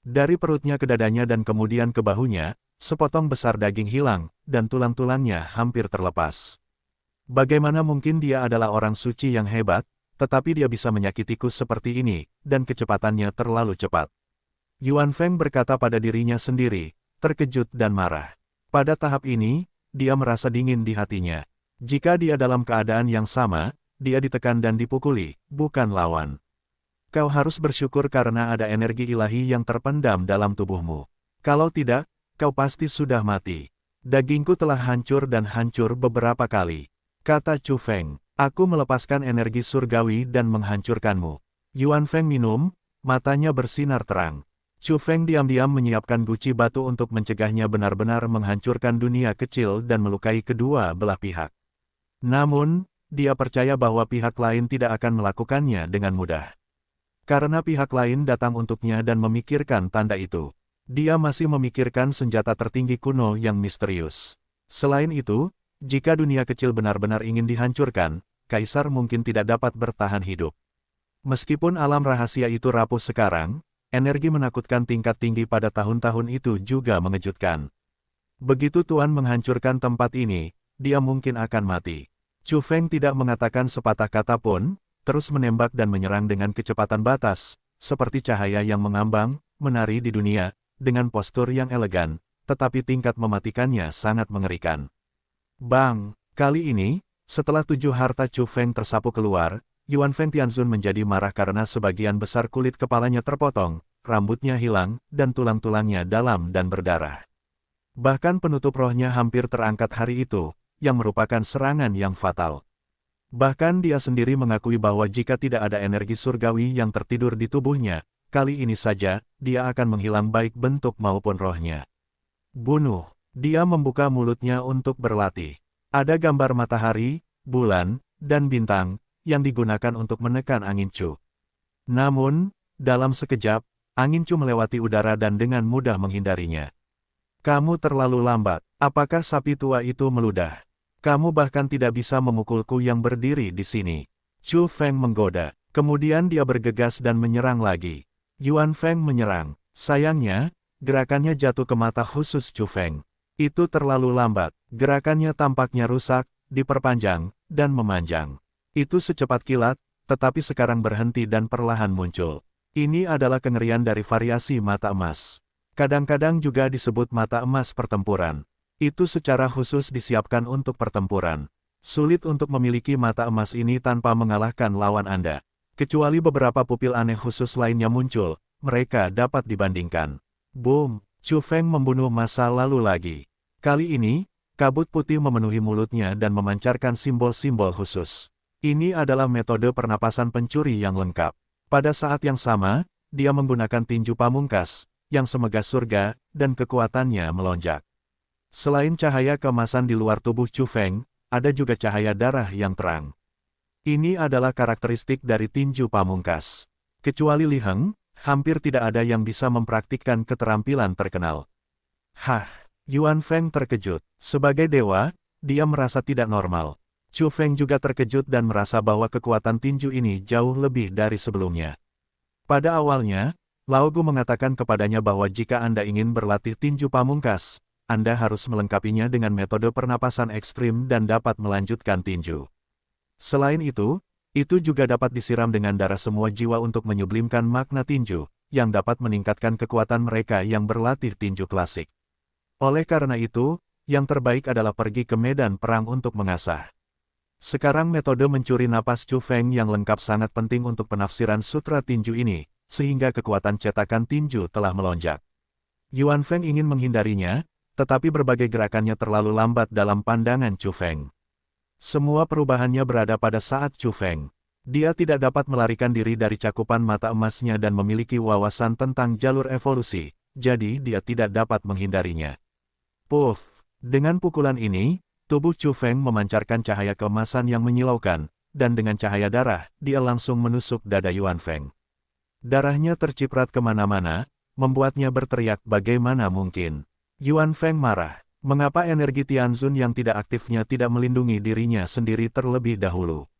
Speaker 1: Dari perutnya ke dadanya dan kemudian ke bahunya, sepotong besar daging hilang, dan tulang-tulangnya hampir terlepas. Bagaimana mungkin dia adalah orang suci yang hebat, tetapi dia bisa menyakitiku seperti ini, dan kecepatannya terlalu cepat. Yuan Feng berkata pada dirinya sendiri, terkejut dan marah. Pada tahap ini, dia merasa dingin di hatinya. Jika dia dalam keadaan yang sama, dia ditekan dan dipukuli, bukan lawan. Kau harus bersyukur karena ada energi ilahi yang terpendam dalam tubuhmu. Kalau tidak, kau pasti sudah mati. Dagingku telah hancur dan hancur beberapa kali. Kata Chu Feng, aku melepaskan energi surgawi dan menghancurkanmu. Yuan Feng minum, matanya bersinar terang. Chu Feng diam-diam menyiapkan guci batu untuk mencegahnya benar-benar menghancurkan dunia kecil dan melukai kedua belah pihak. Namun, dia percaya bahwa pihak lain tidak akan melakukannya dengan mudah. Karena pihak lain datang untuknya dan memikirkan tanda itu. Dia masih memikirkan senjata tertinggi kuno yang misterius. Selain itu, jika dunia kecil benar-benar ingin dihancurkan, Kaisar mungkin tidak dapat bertahan hidup. Meskipun alam rahasia itu rapuh sekarang, energi menakutkan tingkat tinggi pada tahun-tahun itu juga mengejutkan. Begitu Tuan menghancurkan tempat ini, dia mungkin akan mati. Chu Feng tidak mengatakan sepatah kata pun, terus menembak dan menyerang dengan kecepatan batas, seperti cahaya yang mengambang, menari di dunia, dengan postur yang elegan, tetapi tingkat mematikannya sangat mengerikan. Bang! Kali ini, setelah 7 harta Chu Feng tersapu keluar, Yuan Feng Tianzun menjadi marah karena sebagian besar kulit kepalanya terpotong, rambutnya hilang, dan tulang-tulangnya dalam dan berdarah. Bahkan penutup rohnya hampir terangkat hari itu, yang merupakan serangan yang fatal. Bahkan dia sendiri mengakui bahwa jika tidak ada energi surgawi yang tertidur di tubuhnya, kali ini saja, dia akan menghilang baik bentuk maupun rohnya. Bunuh. Dia membuka mulutnya untuk berlatih. Ada gambar matahari, bulan, dan bintang, yang digunakan untuk menekan angin Chu. Namun, dalam sekejap, angin Chu melewati udara dan dengan mudah menghindarinya. Kamu terlalu lambat. Apakah sapi tua itu meludah? Kamu bahkan tidak bisa memukulku yang berdiri di sini. Chu Feng menggoda. Kemudian dia bergegas dan menyerang lagi. Yuan Feng menyerang. Sayangnya, gerakannya jatuh ke mata khusus Chu Feng. Itu terlalu lambat. Gerakannya tampaknya rusak, diperpanjang, dan memanjang. Itu secepat kilat, tetapi sekarang berhenti dan perlahan muncul. Ini adalah kengerian dari variasi mata emas. Kadang-kadang juga disebut mata emas pertempuran. Itu secara khusus disiapkan untuk pertempuran. Sulit untuk memiliki mata emas ini tanpa mengalahkan lawan Anda. Kecuali beberapa pupil aneh khusus lainnya muncul, mereka dapat dibandingkan. Boom! Chu Feng membunuh masa lalu lagi. Kali ini, Kabut putih memenuhi mulutnya dan memancarkan simbol-simbol khusus. Ini adalah metode pernapasan pencuri yang lengkap. Pada saat yang sama, dia menggunakan tinju pamungkas, yang semegah surga, dan kekuatannya melonjak. Selain cahaya keemasan di luar tubuh Chu Feng, ada juga cahaya darah yang terang. Ini adalah karakteristik dari tinju pamungkas. Kecuali Li Heng, hampir tidak ada yang bisa mempraktikkan keterampilan terkenal. Hah, Yuan Feng terkejut. Sebagai dewa, dia merasa tidak normal. Chu Feng juga terkejut dan merasa bahwa kekuatan tinju ini jauh lebih dari sebelumnya. Pada awalnya, Lao Gu mengatakan kepadanya bahwa jika Anda ingin berlatih tinju pamungkas, Anda harus melengkapinya dengan metode pernapasan ekstrim dan dapat melanjutkan tinju. Selain itu juga dapat disiram dengan darah semua jiwa untuk menyublimkan makna tinju, yang dapat meningkatkan kekuatan mereka yang berlatih tinju klasik. Oleh karena itu, yang terbaik adalah pergi ke medan perang untuk mengasah. Sekarang metode mencuri napas Chu Feng yang lengkap sangat penting untuk penafsiran sutra tinju ini, sehingga kekuatan cetakan tinju telah melonjak. Yuan Feng ingin menghindarinya, tetapi berbagai gerakannya terlalu lambat dalam pandangan Chu Feng. Semua perubahannya berada pada saat Chu Feng. Dia tidak dapat melarikan diri dari cakupan mata emasnya dan memiliki wawasan tentang jalur evolusi, jadi dia tidak dapat menghindarinya. Puff! Dengan pukulan ini, tubuh Chu Feng memancarkan cahaya keemasan yang menyilaukan, dan dengan cahaya darah, dia langsung menusuk dada Yuan Feng. Darahnya terciprat kemana-mana, membuatnya berteriak bagaimana mungkin. Yuan Feng marah. Mengapa energi Tianzun yang tidak aktifnya tidak melindungi dirinya sendiri terlebih dahulu?